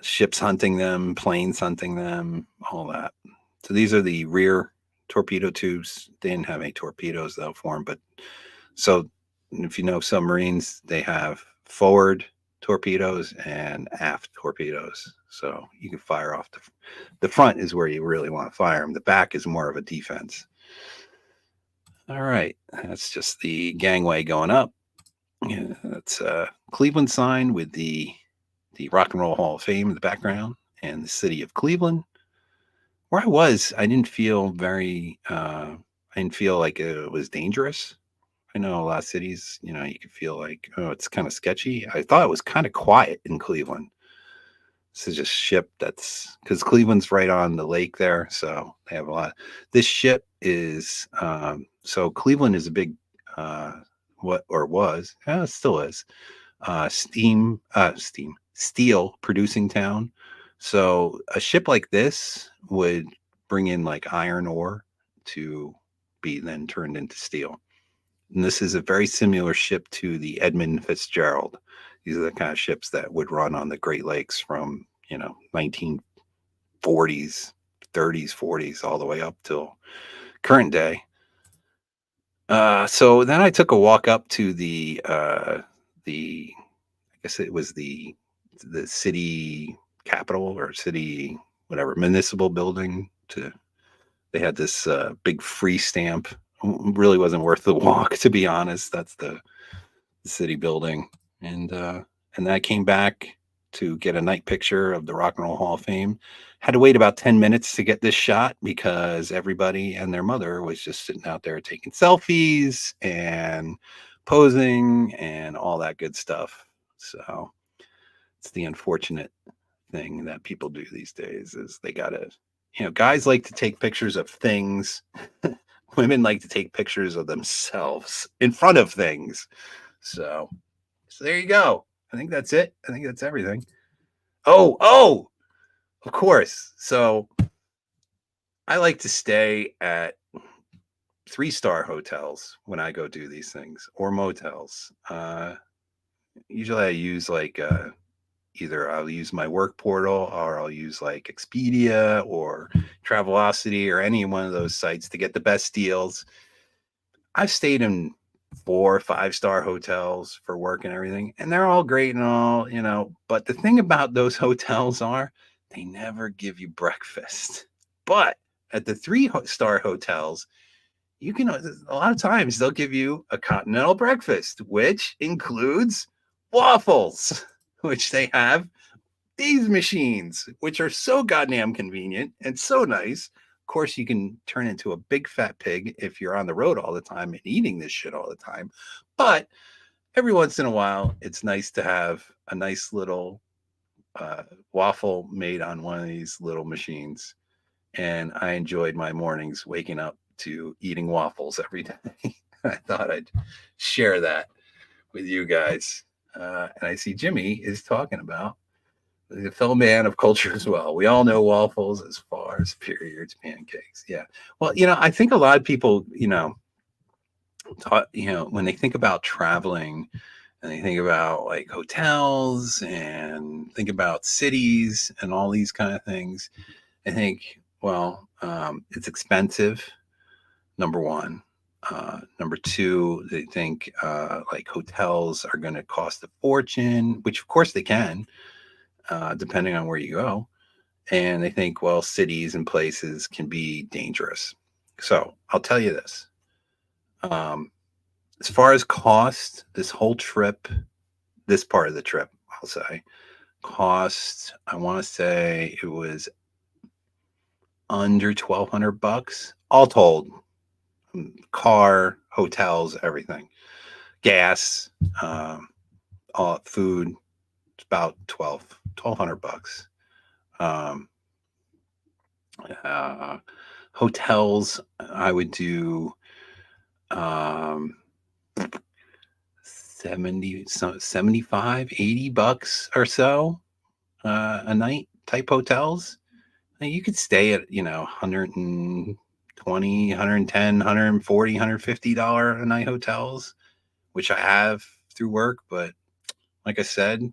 ships hunting them, planes hunting them, all that. So these are the rear torpedo tubes. They didn't have any torpedoes though for them, but so if you know submarines, they have forward torpedoes and aft torpedoes. So you can fire off the front is where you really want to fire them. The back is more of a defense. All right, that's just the gangway going up. Yeah, that's a Cleveland sign with the Rock and Roll Hall of Fame in the background and the city of Cleveland. Where I didn't feel I didn't feel like it was dangerous. I know a lot of cities, you could feel like, oh, it's kind of sketchy. I thought it was kind of quiet in Cleveland. This is just ship because Cleveland's right on the lake there. So they have a lot. This ship is, so Cleveland is a big, it still is, steel producing town. So a ship like this would bring in like iron ore to be then turned into steel. And this is a very similar ship to the Edmund Fitzgerald. These are the kind of ships that would run on the Great Lakes from, 1940s, 30s, 40s, all the way up till current day. So then I took a walk up to I guess it was the city capitol or city, whatever, municipal building. They had this big free stamp. Really wasn't worth the walk, to be honest. That's the city building. And then I came back to get a night picture of the Rock and Roll Hall of Fame. Had to wait about 10 minutes to get this shot because everybody and their mother was just sitting out there taking selfies and posing and all that good stuff. So it's the unfortunate thing that people do these days is they gotta, guys like to take pictures of things. Women like to take pictures of themselves in front of things. So there you go. I think that's it. I think that's everything. Oh, of course. So I like to stay at 3-star hotels when I go do these things or motels. Usually I use like either I'll use my work portal or I'll use like Expedia or Travelocity or any one of those sites to get the best deals. I've stayed in 4 or 5-star hotels for work and everything, and they're all great and all, but the thing about those hotels are they never give you breakfast. But at the 3-star hotels, you can, a lot of times they'll give you a continental breakfast, which includes waffles, which they have these machines, which are so goddamn convenient and so nice. Of course, you can turn into a big fat pig if you're on the road all the time and eating this shit all the time. But every once in a while, it's nice to have a nice little waffle made on one of these little machines. And I enjoyed my mornings waking up to eating waffles every day. I thought I'd share that with you guys. And I see Jimmy is talking about The fellow man of culture as well. We all know waffles as far superior to pancakes. Yeah. Well, I think a lot of people, when they think about traveling and they think about like hotels and think about cities and all these kind of things, I think, well, it's expensive, number one. Number two, they think like hotels are going to cost a fortune, which of course they can, depending on where you go. And they think, well, cities and places can be dangerous. So I'll tell you this. As far as cost, this whole trip, this part of the trip, I'll say, cost, I want to say it was under $1,200, all told. Car, hotels, everything, gas, all food. It's about 1,200 bucks. Um, Hotels, I would do 75, 80 bucks or so a night type hotels. You could stay at, 120, 110, 140, $150 a night hotels, which I have through work. But like I said,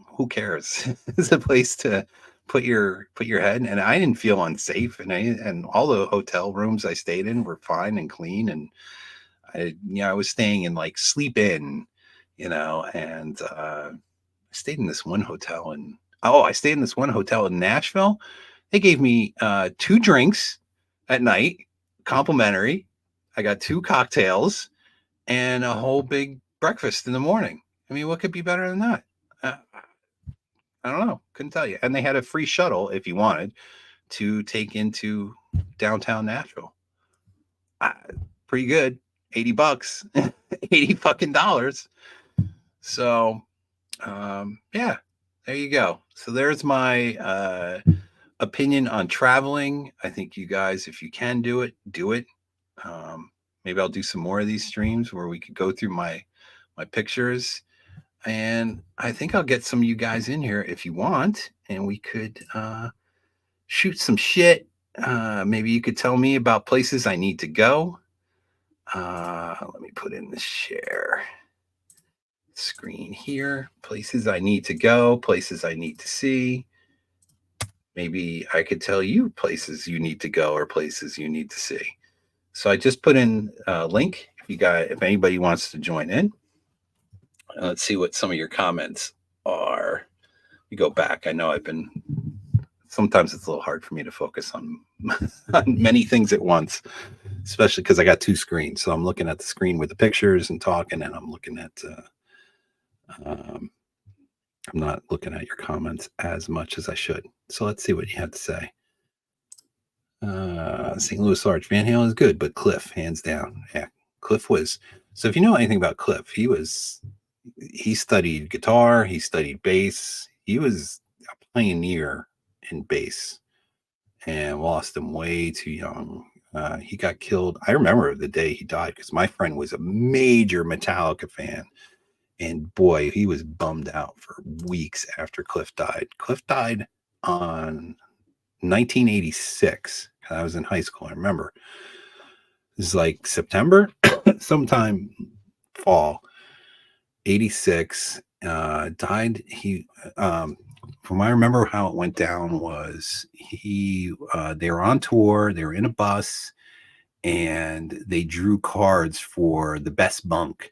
who cares? It's a place to put your head. And I didn't feel unsafe. And all the hotel rooms I stayed in were fine and clean. And I was staying in like sleep in, and I stayed in this one hotel I stayed in this one hotel in Nashville. They gave me 2 drinks at night, complimentary. I got 2 cocktails and a whole big breakfast in the morning. I mean, what could be better than that? I don't know. Couldn't tell you. And they had a free shuttle if you wanted to take into downtown Nashville. Pretty good. 80 bucks, 80 fucking dollars. So, yeah, there you go. So there's my opinion on traveling. I think you guys, if you can do it, do it. Maybe I'll do some more of these streams where we could go through my pictures, and I think I'll get some of you guys in here if you want, and we could shoot some shit. Maybe you could tell me about places I need to go. Let me put in the share screen here. Places I need to go, places I need to see. Maybe I could tell you places you need to go or places you need to see. So I just put in a link if anybody wants to join in. Let's see what some of your comments are. We go back. I know sometimes it's a little hard for me to focus on many things at once, especially because I got 2 screens. So I'm looking at the screen with the pictures and talking, and I'm looking at, I'm not looking at your comments as much as I should. So let's see what you have to say. St. Louis Arch, Van Halen is good, but Cliff, hands down. Yeah, Cliff was. So if you know anything about Cliff, he studied guitar, he studied bass. He was a pioneer in bass, and lost him way too young. He got killed. I remember the day he died because my friend was a major Metallica fan. And boy, he was bummed out for weeks after Cliff died. Cliff died on 1986. I was in high school. I remember. It was like September, sometime fall, 86. Died. From what I remember how it went down was they were on tour, they were in a bus, and they drew cards for the best bunk.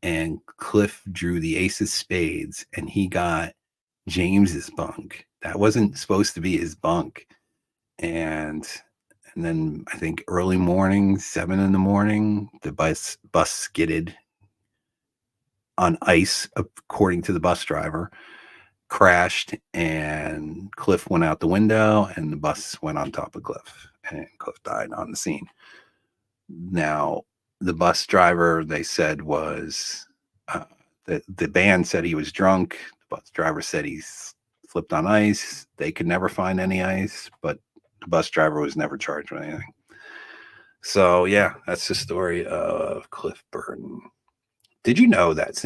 And Cliff drew the ace of spades, and he got James's bunk. That wasn't supposed to be his bunk. And then I think early morning, 7 a.m, the bus skidded on ice, according to the bus driver, crashed, and Cliff went out the window, and the bus went on top of Cliff, and Cliff died on the scene. Now, the bus driver, they said, was the band said he was drunk. The bus driver said he slipped on ice. They could never find any ice, but the bus driver was never charged with anything. So yeah, that's the story of Cliff Burton. Did you know that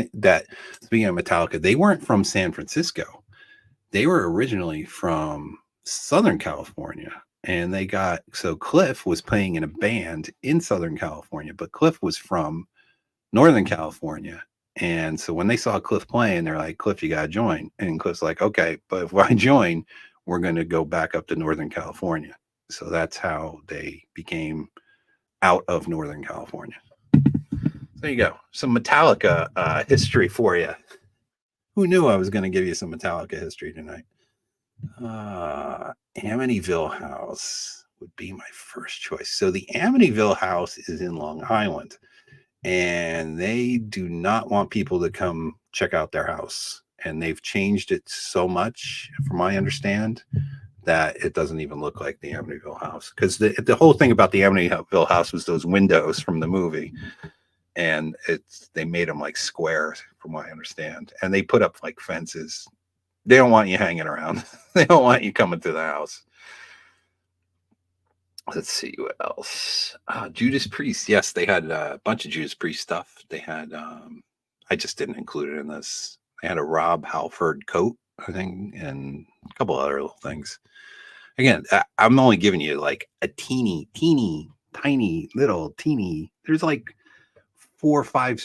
speaking of Metallica, they weren't from San Francisco? They were originally from Southern California, and Cliff was playing in a band in Southern California, but Cliff was from Northern California. And so when they saw Cliff playing, they're like, Cliff, you got to join. And Cliff's like, okay, but if I join, we're going to go back up to Northern California. So that's how they became out of Northern California. There you go. Some Metallica history for you. Who knew I was going to give you some Metallica history tonight? Amityville House would be my first choice. So the Amityville House is in Long Island, and they do not want people to come check out their house. And they've changed it so much, from my understand, that it doesn't even look like the Amityville House. Because the whole thing about the Amityville House was those windows from the movie, and they made them like square, from what I understand, and they put up like fences. They don't want you hanging around. They don't want you coming to the house. Let's see what else. Judas Priest. Yes, they had a bunch of Judas Priest stuff. They had. I just didn't include it in this. They had a Rob Halford coat, I think, and a couple other little things. Again, I'm only giving you like a teeny, tiny, little teeny. There's like 5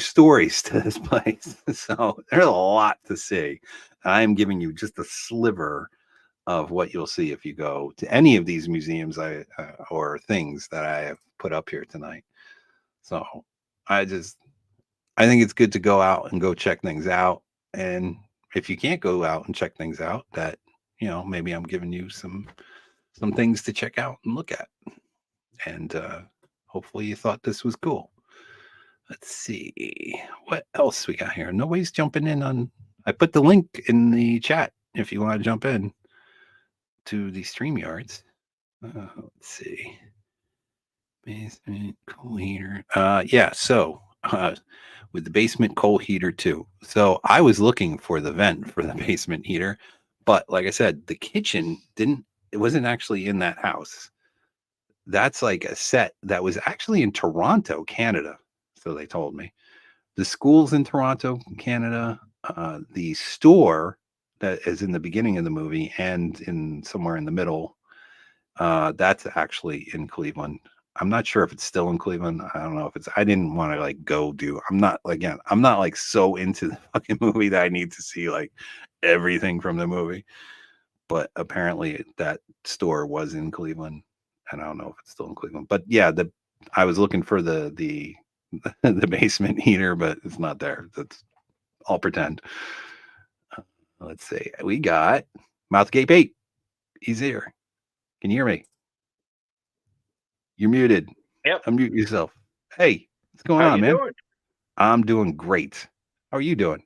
stories to this place. So there's a lot to see. I'm giving you just a sliver of what you'll see if you go to any of these museums or things that I have put up here tonight. So I think it's good to go out and go check things out. And if you can't go out and check things out, that, maybe I'm giving you some things to check out and look at. And hopefully you thought this was cool. Let's see what else we got here. Nobody's jumping in on. I put the link in the chat if you want to jump in to the StreamYards. Let's see. Basement coal heater. Yeah. So with the basement coal heater too. So I was looking for the vent for the basement heater, but like I said, the kitchen it wasn't actually in that house. That's like a set that was actually in Toronto, Canada. So they told me. The school's in Toronto, Canada. The store that is in the beginning of the movie and in somewhere in the middle, that's actually in Cleveland. I'm not sure if it's still in Cleveland. I don't know if it's. I didn't want to like go do. I'm not like so into the fucking movie that I need to see like everything from the movie. But apparently that store was in Cleveland, and I don't know if it's still in Cleveland. But yeah, I was looking for the the basement heater, but it's not there. That's all pretend. Let's see. We got Mouthgate 8. He's here. Can you hear me? You're muted. Yep. Unmute yourself. Hey, what's going How on, you man? doing? I'm doing great. How are you doing?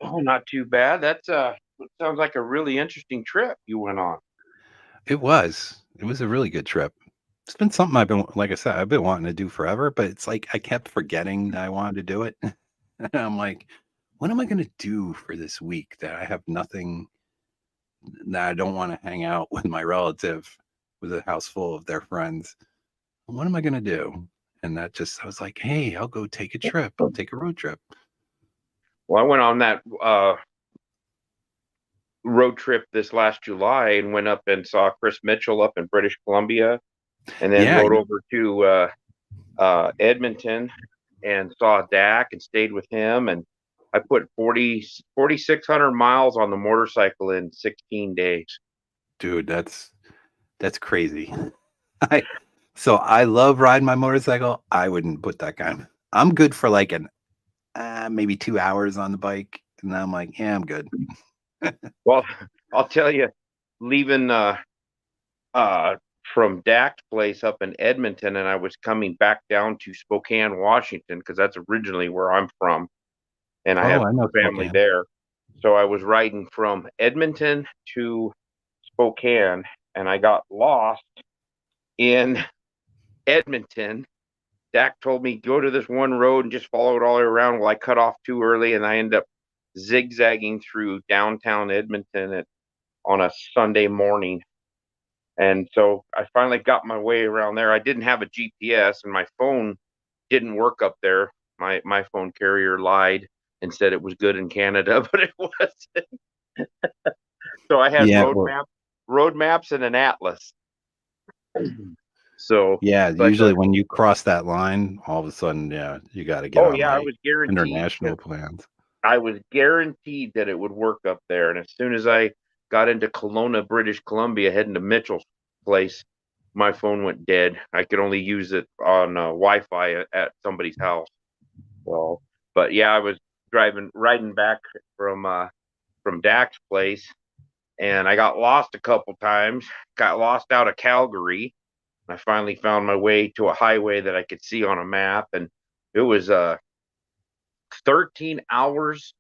Oh, not too bad. Sounds like a really interesting trip you went on. It was. It was a really good trip. It's been something like I said, I've been wanting to do forever, but it's like I kept forgetting that I wanted to do it. And I'm like, what am I going to do for this week that I have nothing, that I don't want to hang out with my relative with a house full of their friends? What am I going to do? And I was like, hey, I'll go take a trip. I'll take a road trip. Well, I went on that road trip this last July and went up and saw Chris Mitchell up in British Columbia, and then Yeah. rode over to Edmonton and saw Dak and stayed with him. And I put 4,600 miles on the motorcycle in 16 days. Dude, that's crazy. So I love riding my motorcycle. I wouldn't put that kind. I'm good for like maybe 2 hours on the bike, and I'm like, yeah, I'm good. Well, I'll tell you, leaving from Dak's place up in Edmonton, and I was coming back down to Spokane, Washington, because that's originally where I'm from, and I have I know family Spokane. there. So I was riding from Edmonton to Spokane, and I got lost in Edmonton. Dak told me go to this one road and just follow it all the way around. Well, I cut off too early, and I ended up zigzagging through downtown Edmonton on a Sunday morning. And so I finally got my way around there. I didn't have a GPS, and my phone didn't work up there. My phone carrier lied and said it was good in Canada, but it wasn't. So I had Yeah, road maps and an atlas. So, yeah. but Usually when you cross that line, all of a sudden, yeah, you got to get oh on yeah, I like was guaranteed international plans. I was guaranteed that it would work up there. And as soon as I got into Kelowna, British Columbia, heading to Mitchell's place, my phone went dead. I could only use it on Wi-Fi at somebody's house. So, but yeah, I was riding back from Dak's place, and I got lost a couple times. Got lost out of Calgary. I finally found my way to a highway that I could see on a map, and it was 13 hours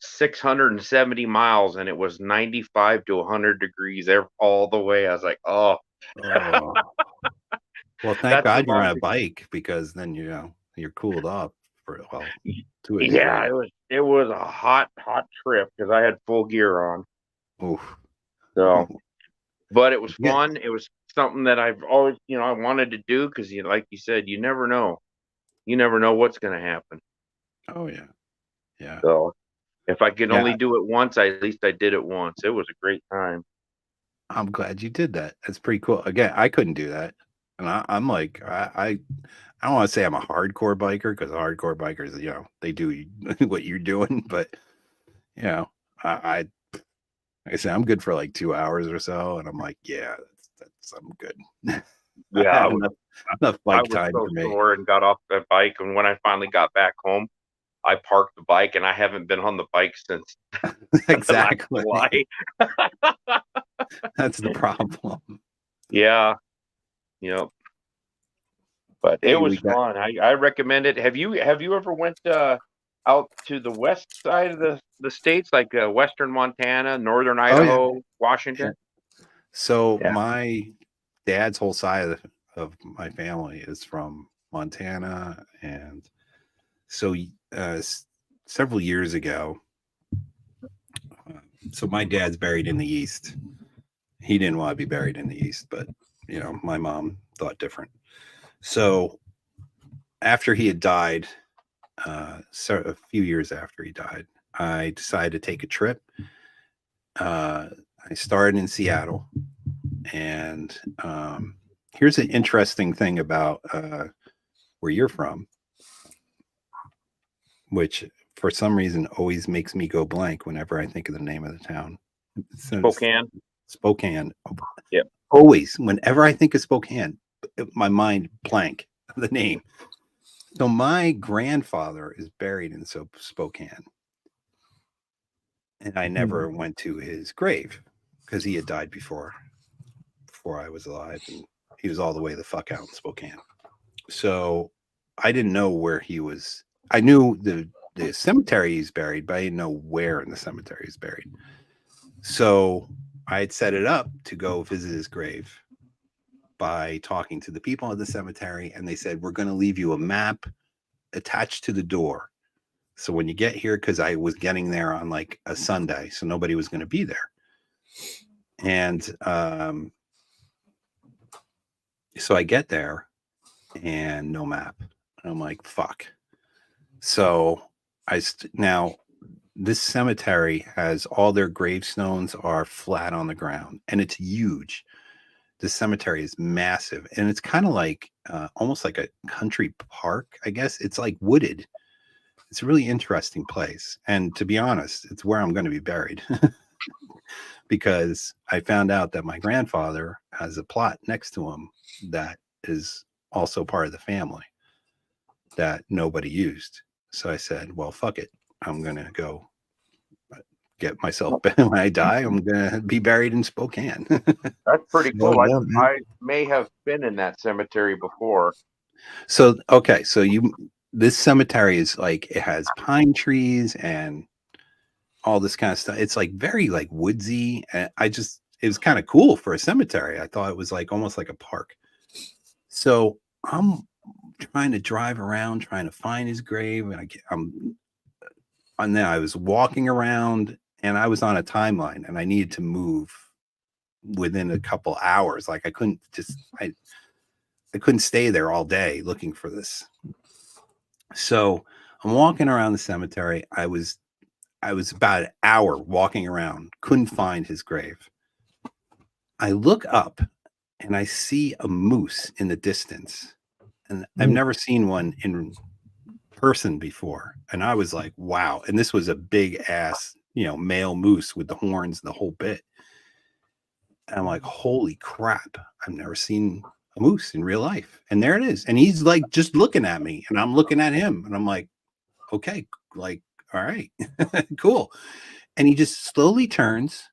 670 miles, and it was 95 to 100 degrees all the way. I was like, oh, Oh, well, thank that's the God you're on long. a bike because then you're cooled off for to a Yeah, degree. it was a hot trip because I had full gear on. Oof. So, but it was Yeah. fun. It was something that I've always, I wanted to do because, like you said, you never know. You never know what's going to happen. Oh yeah. Yeah. So, if I could Yeah. only do it once, at least I did it once. It was a great time. I'm glad you did that. That's pretty cool. Again, I couldn't do that. And I'm like, I don't want to say I'm a hardcore biker because hardcore bikers, they do what you're doing, but you know, I like I say I'm good for like 2 hours or so, and I'm like, yeah, I'm good. I Yeah, have enough I bike was time so for me. sore and got off that bike. And when I finally got back home, I parked the bike, and I haven't been on the bike since last Exactly. July. That's the problem. Yeah, yep. But it Hey, was we got fun. I recommend it. Have you ever went out to the west side of the states, like western Montana, northern oh yeah. Idaho, Yeah. Washington? So Yeah. my dad's whole side of my family is from Montana, and so several years ago, so my dad's buried in the East. He didn't want to be buried in the East, but my mom thought different. So after he had died, so a few years after he died, I decided to take a trip. I started in Seattle, and here's an interesting thing about where you're from, which for some reason always makes me go blank whenever I think of the name of the town. So Spokane. Spokane. Yep. Always, whenever I think of Spokane, my mind blank the name. So my grandfather is buried in Spokane, and I never went to his grave because he had died before I was alive, and he was all the way the fuck out in Spokane. So I didn't know where he was. I knew the cemetery he's buried, but I didn't know where in the cemetery he's buried. So I had set it up to go visit his grave by talking to the people at the cemetery, and they said, we're going to leave you a map attached to the door. So when you get here, because I was getting there on like a Sunday, so nobody was going to be there. And so I get there and no map. And I'm like, fuck. So now this cemetery has all their gravestones are flat on the ground, and it's huge. The cemetery is massive, and it's kind of like almost like a country park, I guess. It's like wooded. It's a really interesting place, and to be honest, it's where I'm going to be buried. Because I found out that my grandfather has a plot next to him that is also part of the family that nobody used. So I said, well, fuck it. I'm going to go get myself, when I die, I'm going to be buried in Spokane. That's pretty Oh cool. yeah, man. I may have been in that cemetery before. So, okay. So this cemetery is like, it has pine trees and all this kind of stuff. It's like very like woodsy. And it was kind of cool for a cemetery. I thought it was like almost like a park. So I'm trying to drive around, trying to find his grave, and then I was walking around, and I was on a timeline, and I needed to move within a couple hours. Like I couldn't stay there all day looking for this. So I'm walking around the cemetery. I was about an hour walking around, couldn't find his grave. I look up and I see a moose in the distance. And I've never seen one in person before. And I was like, wow. And this was a big ass, male moose with the horns and the whole bit. And I'm like, holy crap. I've never seen a moose in real life. And there it is. And he's like just looking at me and I'm looking at him. And I'm like, okay, like, all right, cool. And he just slowly turns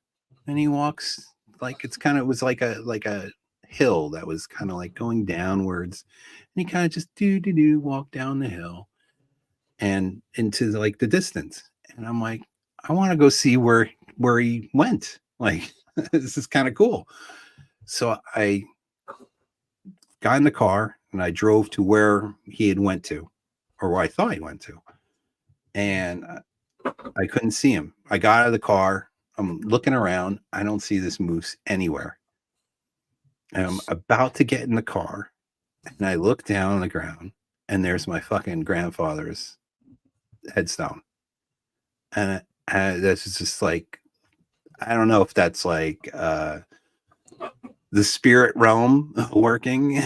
and he walks like it was like a hill that was kind of like going downwards. And he kind of just walk down the hill and into like the distance. And I'm like, I want to go see where he went. Like, this is kind of cool. So I got in the car and I drove to where he had went to, or where I thought he went to. And I couldn't see him. I got out of the car. I'm looking around. I don't see this moose anywhere. And I'm about to get in the car. And I look down on the ground. And there's my fucking grandfather's headstone. And that's just like, I don't know if that's like the spirit realm working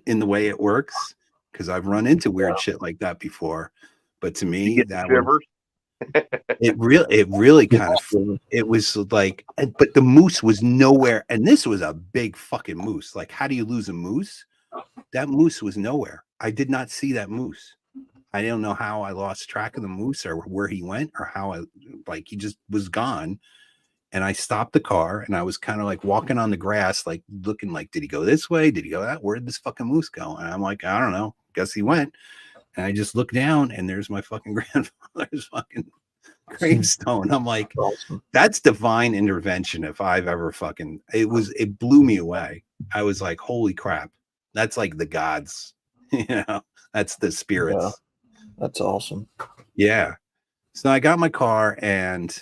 in the way it works. Because I've run into weird shit like that before. But to me, that was... it really kind of, it was like, but the moose was nowhere. And this was a big fucking moose. Like, how do you lose a moose? That moose was nowhere. I did not see that moose. I don't know how I lost track of the moose or where he went or how he just was gone. And I stopped the car and I was kind of like walking on the grass, like looking like, did he go this way? Did he go that? Where did this fucking moose go? And I'm like, I don't know. Guess he went. And I just looked down and there's my fucking grandfather's fucking gravestone. I'm like, that's divine intervention. If I've ever it blew me away. I was like, holy crap. That's like the gods, that's the spirits. Yeah, that's awesome. Yeah. So I got my car and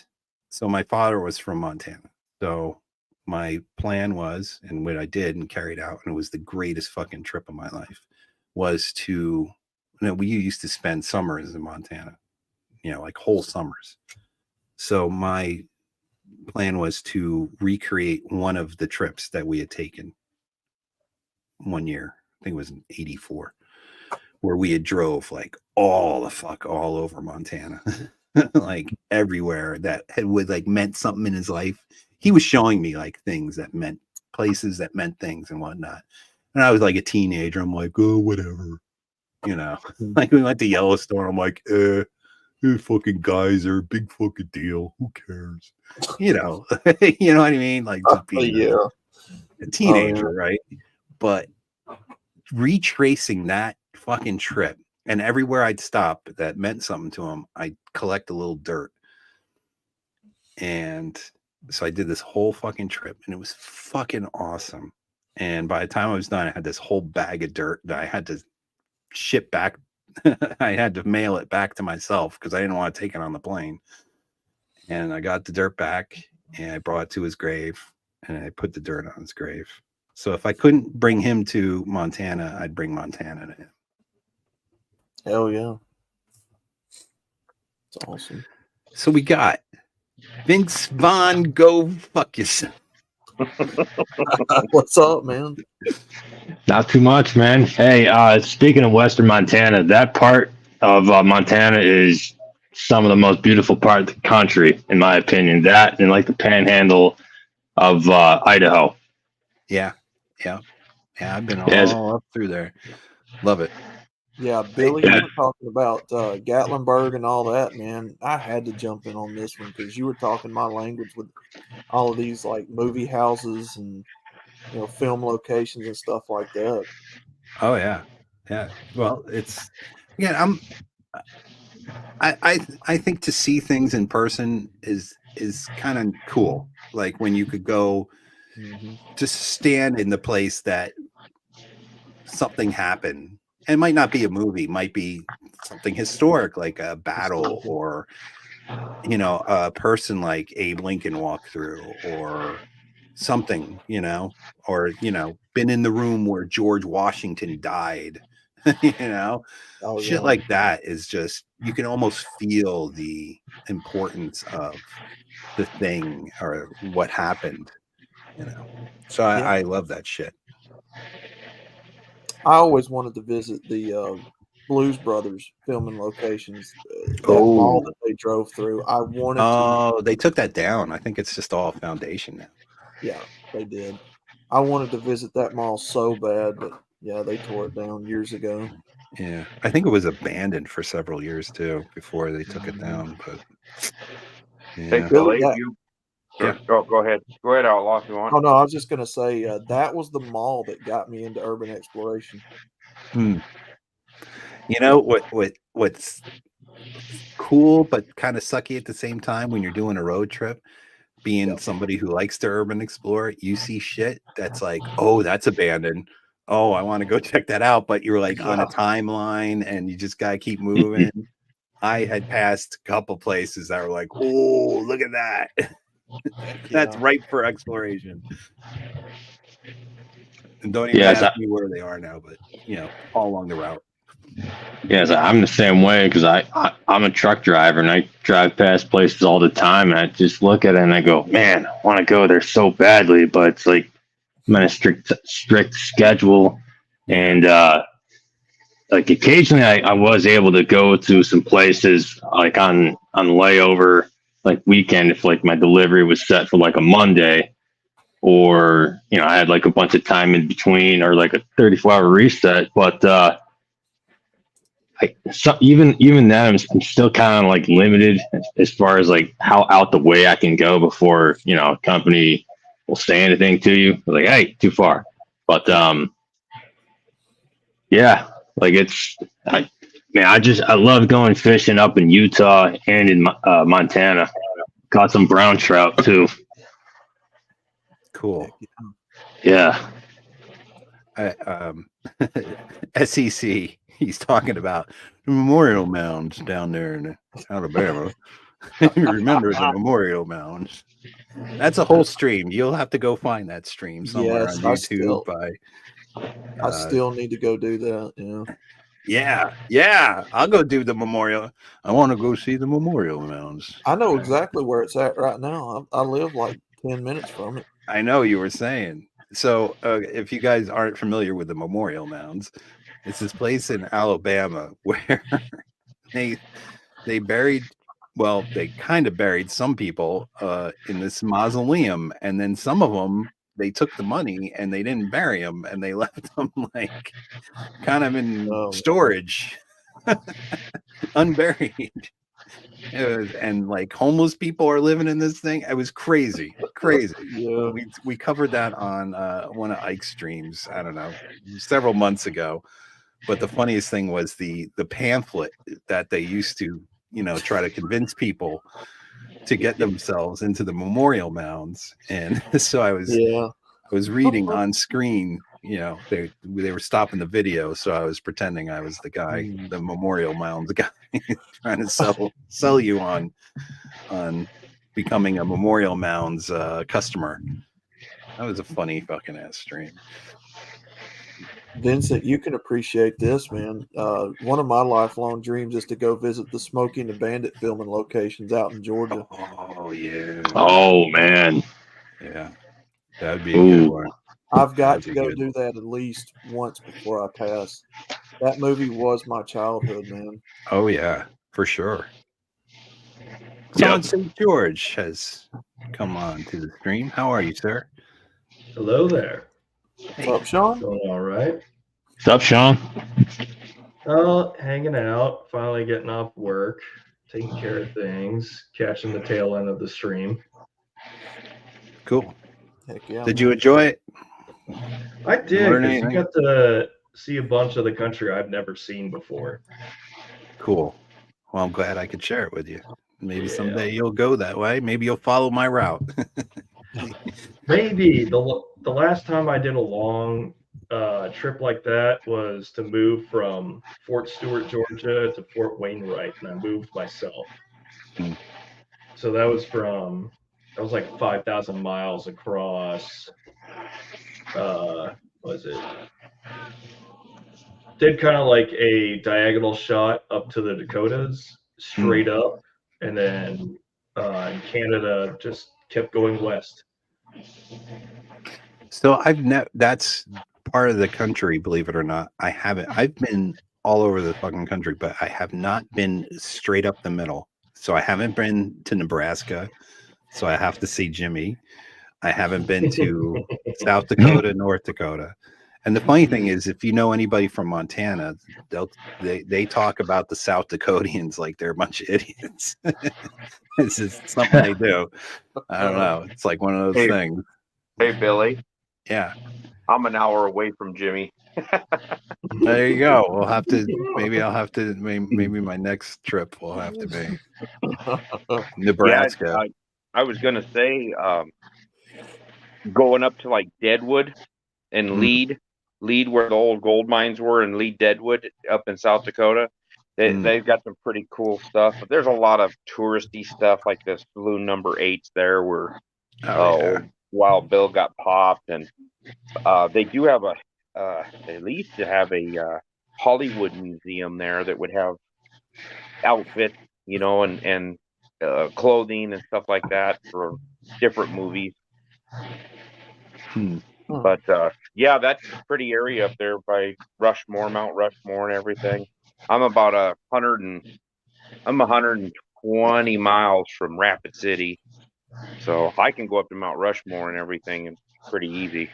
so my father was from Montana. So my plan was, and what I did and carried out, and it was the greatest fucking trip of my life, was to, we used to spend summers in Montana, like whole summers. So my plan was to recreate one of the trips that we had taken one year. I think it was in 84, where we had drove like all over Montana, like everywhere that would like meant something in his life. He was showing me like things that meant places that meant things and whatnot. And I was like a teenager. I'm like, oh, whatever, like we went to Yellowstone. I'm like, fucking geyser, big fucking deal. Who cares? You know what I mean? Like just being a teenager, right? But retracing that fucking trip, and everywhere I'd stop that meant something to him, I'd collect a little dirt. And so I did this whole fucking trip, and it was fucking awesome. And by the time I was done, I had this whole bag of dirt that I had to ship back. I had to mail it back to myself because I didn't want to take it on the plane. And I got the dirt back and I brought it to his grave and I put the dirt on his grave. So if I couldn't bring him to Montana, I'd bring Montana to him. Hell yeah. It's awesome. So we got Vince Vaughn, go fuck yourself. What's up, man? Not too much, man. Hey, speaking of Western Montana, that part of Montana is some of the most beautiful part of the country, in my opinion. That and like the panhandle of Idaho. Yeah. I've been all up through there. Love it. Yeah, Billy, you were talking about Gatlinburg and all that, man. I had to jump in on this one because you were talking my language with all of these like movie houses and film locations and stuff like that. Oh yeah. Well, it's I think to see things in person is kind of cool. Like when you could go just stand in the place that something happened. It might not be a movie, it might be something historic like a battle or a person like Abe Lincoln walked through or something, or been in the room where George Washington died. you know, Oh, shit yeah. like that is just, you can almost feel the importance of the thing or what happened, you know. So Yeah. I love that shit. I always wanted to visit the Blues Brothers filming locations. That mall Oh, that they drove through, I wanted to. oh, they took that down. I think it's just all foundation now. Yeah, they did. I wanted to visit that mall so bad, but yeah, they tore it down years ago. Yeah, I think it was abandoned for several years too before they took it down. But Hey, yeah, Billy, That you. yeah. Oh, go ahead. Go ahead, Outlaw, if you want. Oh, no, I was just gonna say, that was the mall that got me into urban exploration. Hmm. You know what's cool but kind of sucky at the same time when you're doing a road trip, being Yep. somebody who likes to urban explore, you see shit that's like, oh, that's abandoned. Oh, I want to go check that out, but you're like on a Yeah. timeline and you just gotta keep moving. I had passed a couple places that were like, oh, look at that. That's Yeah. ripe for exploration. And don't even Yes, ask me where they are now, but you know, all along the route. yes, I'm the same way because I'm a truck driver and I drive past places all the time and I just look at it and I go, man, I want to go there so badly, but it's like I'm on a strict schedule, and like occasionally I was able to go to some places like on layover like weekend if like my delivery was set for like a Monday, or you know I had like a bunch of time in between or like a 34-hour reset, but even then I'm still kind of like limited as far as like how out the way I can go before you know a company will say anything to you like, hey, too far. But yeah, like I love going fishing up in Utah and in Montana. Caught some brown trout too. Cool. Yeah. SEC, he's talking about the memorial mounds down there in Alabama. Remember the memorial mounds. That's a whole stream. You'll have to go find that stream somewhere on Yes, YouTube. I still need to go do that. Yeah, I'll go do the memorial. I want to go see the memorial mounds. I know exactly where it's at right now. I live like 10 minutes from it. I know you were saying. So, if you guys aren't familiar with the memorial mounds, it's this place in Alabama where they buried, well, they kind of buried some people in this mausoleum, and then some of them they took the money and they didn't bury them, and they left them like kind of in storage, unburied. And like homeless people are living in this thing. It was crazy. Yeah. We covered that on one of Ike's streams, I don't know, several months ago. But the funniest thing was the pamphlet that they used to, you know, try to convince people to get themselves into the memorial mounds. And so I was reading on screen, you know, they were stopping the video, so I was pretending I was the guy, the memorial mounds guy, trying to sell you on becoming a memorial mounds customer. That was a funny fucking ass stream. Vincent, you can appreciate this, man. One of my lifelong dreams is to go visit the Smokey and the Bandit filming locations out in Georgia. Oh yeah. Oh man. Yeah, that would be a good one. I've got to go do that at least once before I pass. That movie was my childhood, man. Oh yeah, for sure. John St. George has come on to the stream. How are you, sir? Hello there. What's up, Sean? Doing all right. What's up, Sean? Hanging out, finally getting off work, taking care of things, catching the tail end of the stream. Cool. Heck yeah. Did you enjoy it? I did, because you got to see a bunch of the country I've never seen before. Cool. Well, I'm glad I could share it with you. Maybe someday you'll go that way. Maybe you'll follow my route. Maybe. The last time I did a long trip like that was to move from Fort Stewart, Georgia to Fort Wainwright, and I moved myself. So that was like 5,000 miles across, was it did kind of like a diagonal shot up to the Dakotas, straight up, and then in Canada just kept going west. So that's part of the country, believe it or not. I've been all over the fucking country, but I have not been straight up the middle. So I haven't been to Nebraska, so I have to see Jimmy. I haven't been to South Dakota, North Dakota. And the funny thing is, if you know anybody from Montana, they talk about the South Dakotans like they're a bunch of idiots. It's just something they do. I don't know. It's like one of those things. Hey, Billy. Yeah. I'm an hour away from Jimmy. There you go. We'll have to. Maybe I'll have to. Maybe my next trip will have to be Nebraska. Yeah, I was gonna say, going up to like Deadwood and Lead where the old gold mines were, and Lead Deadwood up in South Dakota. They've got some pretty cool stuff, but there's a lot of touristy stuff like the saloon number 8s there where old Wild Bill got popped, and they do have they used to have a Hollywood museum there that would have outfits, and clothing and stuff like that for different movies. But yeah, that's a pretty area up there by Rushmore, Mount Rushmore, and everything. I'm about 120 miles from Rapid City, so I can go up to Mount Rushmore and everything, and it's pretty easy.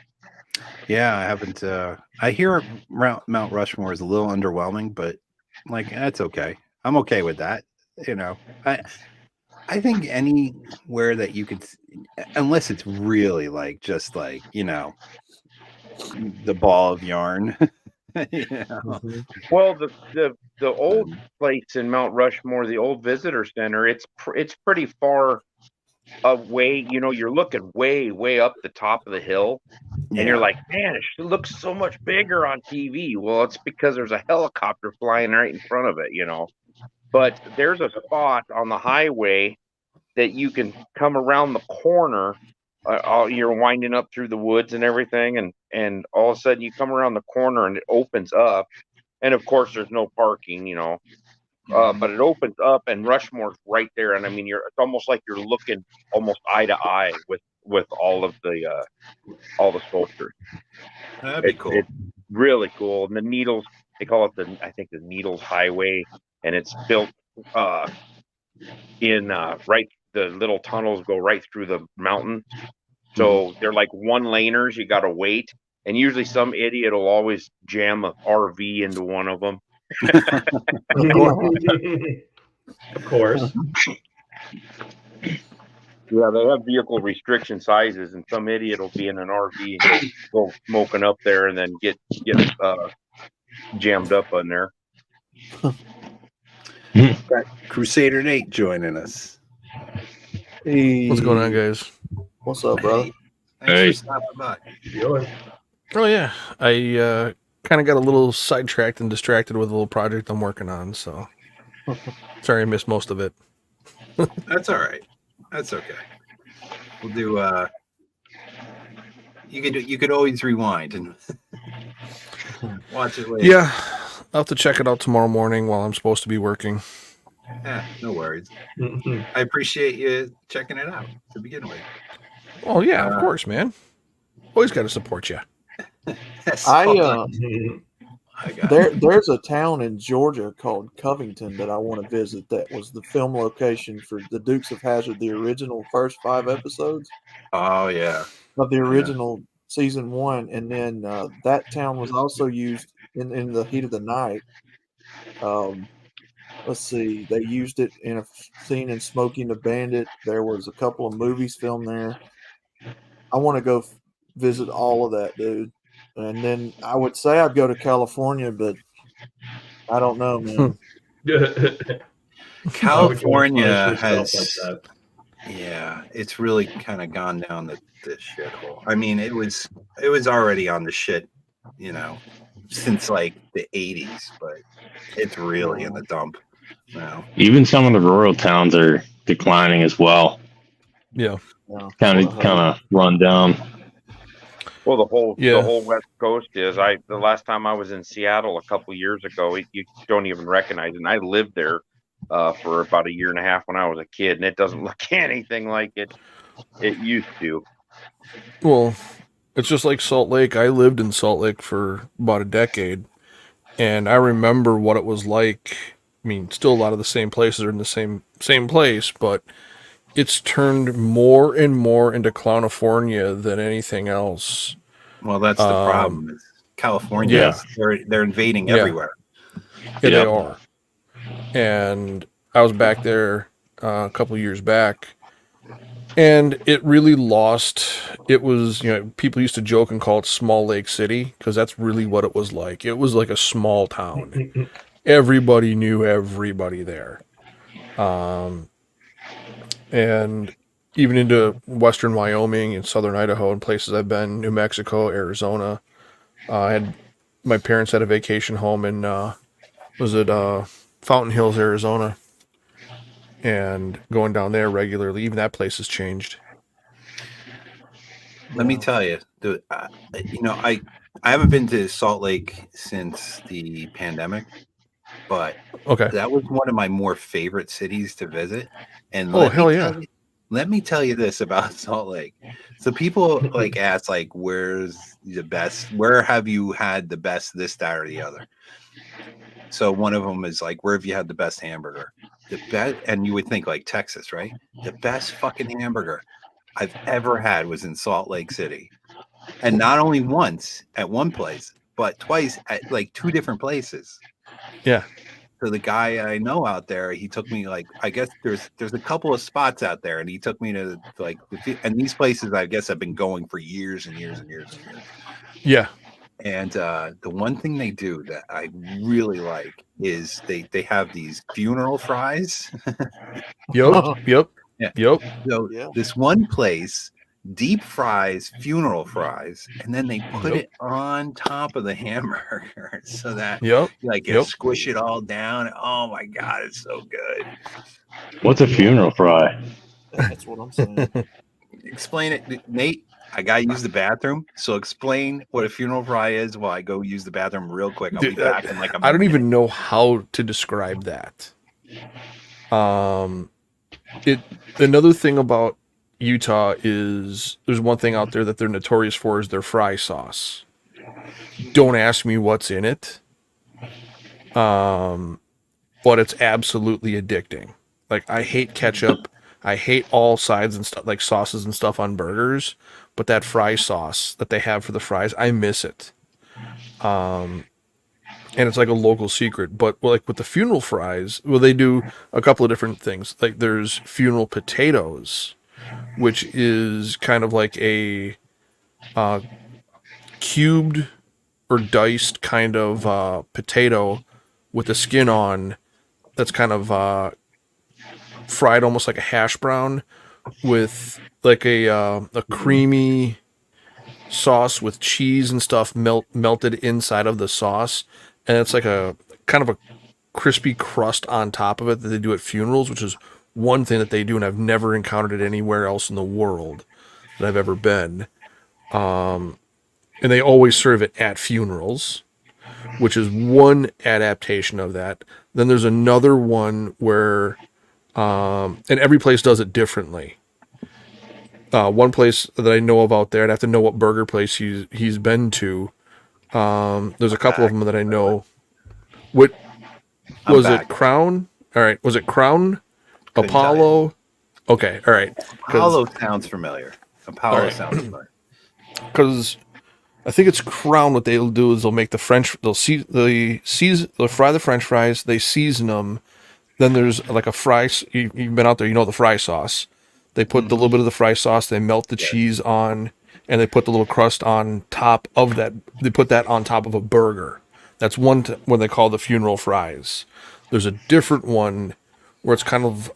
Yeah, I haven't. I hear Mount Rushmore is a little underwhelming, but like that's okay. I'm okay with that. I think anywhere that you could, unless it's really like just like the ball of yarn. Well, the old place in Mount Rushmore, the old visitor center, it's pretty far away. You're looking way up the top of the hill, and you're like, man, it looks so much bigger on TV. Well, it's because there's a helicopter flying right in front of it, But there's a spot on the highway that you can come around the corner. You're winding up through the woods and everything, and all of a sudden you come around the corner and it opens up, and of course there's no parking, but it opens up and Rushmore's right there, and I mean it's almost like you're looking almost eye to eye with all of the sculptures. That'd be cool. It's really cool. And the Needles, they call it the Needles Highway, and it's built in right. The little tunnels go right through the mountain. So they're like one laners. You got to wait. And usually some idiot will always jam a RV into one of them. Of course. Yeah, they have vehicle restriction sizes, and some idiot will be in an RV and go smoking up there and then get jammed up on there. Got Crusader Nate joining us. Hey, What's going on, guys? what's up, brother? Thanks for stopping by. Oh yeah, I kind of got a little sidetracked and distracted with a little project I'm working on. So sorry I missed most of it. That's all right. That's okay. We'll do. You could always rewind and watch it later. Yeah, I'll have to check it out tomorrow morning while I'm supposed to be working. Yeah, no worries. I appreciate you checking it out to begin with. Oh yeah, of course, man. Always got to support you. There's a town in Georgia called Covington that I want to visit. That was the film location for the Dukes of Hazzard, the original first 5 episodes. Oh yeah, of the original season 1, and then that town was also used in the heat of the night. Let's see, they used it in a scene in Smokey and the Bandit. There was a couple of movies filmed there. I want to go visit all of that, dude. And then I would say I'd go to California, but I don't know, man. California has, yeah, it's really kind of gone down the shithole. I mean, it was already on the shit, since like the 80s, but it's really in the dump now. Even some of the rural towns are declining as well. Yeah. Kind of run down. Well, the Yeah. whole West Coast is. The last time I was in Seattle a couple years ago, you don't even recognize it. And I lived there for about a year and a half when I was a kid, and it doesn't look anything like it used to. Well, it's just like Salt Lake. I lived in Salt Lake for about a decade, and I remember what it was like. I mean, still a lot of the same places are in the same place, but it's turned more and more into California than anything else. Well, that's the problem. Is California Yeah, is they're invading yeah, everywhere. yeah, they Yep. are. And I was back there a couple years back, and it really lost. It was, people used to joke and call it Small Lake City because that's really what it was like. It was like a small town. Everybody knew everybody there. And even into western Wyoming and southern Idaho and places I've been, New Mexico, Arizona. I had my parents had a vacation home in was it Fountain Hills, Arizona, and going down there regularly. Even that place has changed. Let me tell you, dude. I haven't been to Salt Lake since the pandemic, but Okay. that was one of my more favorite cities to visit. And Oh hell yeah. let me tell you this about Salt Lake. So people like ask like, where's the best? Where have you had the best this, that, or the other? So one of them is like, where have you had the best hamburger? The best, and you would think like Texas, right? The best fucking hamburger I've ever had was in Salt Lake City. And not only once at one place, but twice at like two different places. Yeah. So the guy I know out there, he took me like, I guess there's a couple of spots out there, and he took me to like and these places I guess I've been going for years and years and years and years. Yeah. And the one thing they do that I really like is they have these funeral fries. Yep. Yep. Yeah. Yep. So Yeah. this one place deep fries funeral fries, and then they put Yep. it on top of the hamburger so that Yep. like you Yep. squish it all down. Oh my god, it's so good. What's a funeral fry? That's what I'm saying. Explain it, Nate. I gotta use the bathroom, so explain what a funeral fry is while I go use the bathroom real quick. I'll be Dude, back in like a I don't minute. even know how to describe that. Another thing about Utah is there's one thing out there that they're notorious for is their fry sauce. Don't ask me what's in it. But it's absolutely addicting. Like I hate ketchup. I hate all sides and stuff like sauces and stuff on burgers, but that fry sauce that they have for the fries, I miss it. And it's like a local secret. But like with the funeral fries, well, they do a couple of different things. Like there's funeral potatoes, which is kind of like a cubed or diced kind of potato with the skin on. That's kind of fried almost like a hash brown with like a creamy sauce with cheese and stuff melted inside of the sauce, and it's like a kind of a crispy crust on top of it that they do at funerals, which is one thing that they do, and I've never encountered it anywhere else in the world that I've ever been. And they always serve it at funerals, which is one adaptation of that. Then there's another one where, and every place does it differently. One place that I know of out there, I'd have to know what burger place he's been to. There's a couple of them that I know. What I'm was back. it? Crown? All right. Was it Crown? Couldn't tell you. Apollo? Okay. All right. Apollo sounds familiar. Apollo All right. sounds familiar. Because I think it's Crown. What they'll do is they'll make they'll fry the French fries. They season them. Then there's like a fry. You've been out there, you know the fry sauce. They put the little bit of the fry sauce. They melt the cheese on, and they put the little crust on top of that. They put that on top of a burger. That's one they call the funeral fries. There's a different one where it's kind of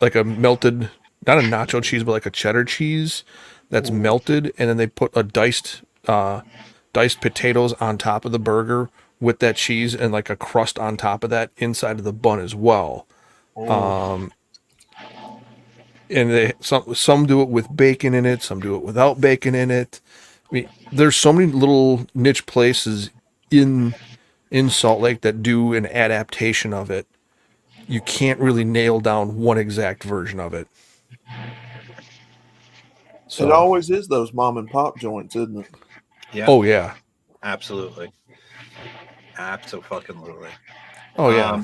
like a melted, not a nacho cheese, but like a cheddar cheese that's melted, and then they put a diced potatoes on top of the burger with that cheese and like a crust on top of that inside of the bun as well. And some do it with bacon in it, some do it without bacon in it. mean, there's so many little niche places in Salt Lake that do an adaptation of it. You can't really nail down one exact version of it. So, It always is those mom and pop joints, isn't it? Yeah. oh yeah, Absolutely. Absolutely. oh yeah.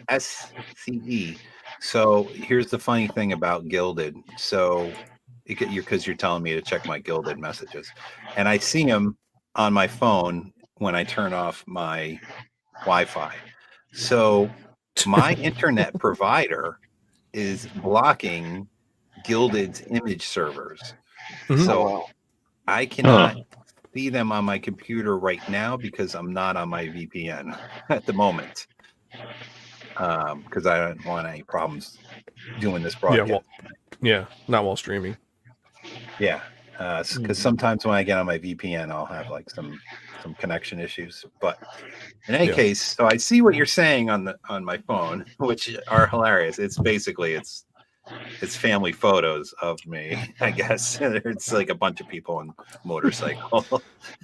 SCE. So here's the funny thing about Gilded. So because you're telling me to check my Gilded messages, and I see them on my phone when I turn off my Wi-Fi. So my internet provider is blocking Gilded's image servers. Mhm. So Oh, wow. I cannot see them on my computer right now because I'm not on my VPN at the moment. Because I don't want any problems doing this broadcast. Not while streaming. Yeah, because sometimes when I get on my VPN, I'll have like some connection issues. But in any case, so I see what you're saying on my phone, which are hilarious. It's basically it's family photos of me, I guess. It's like a bunch of people in motorcycle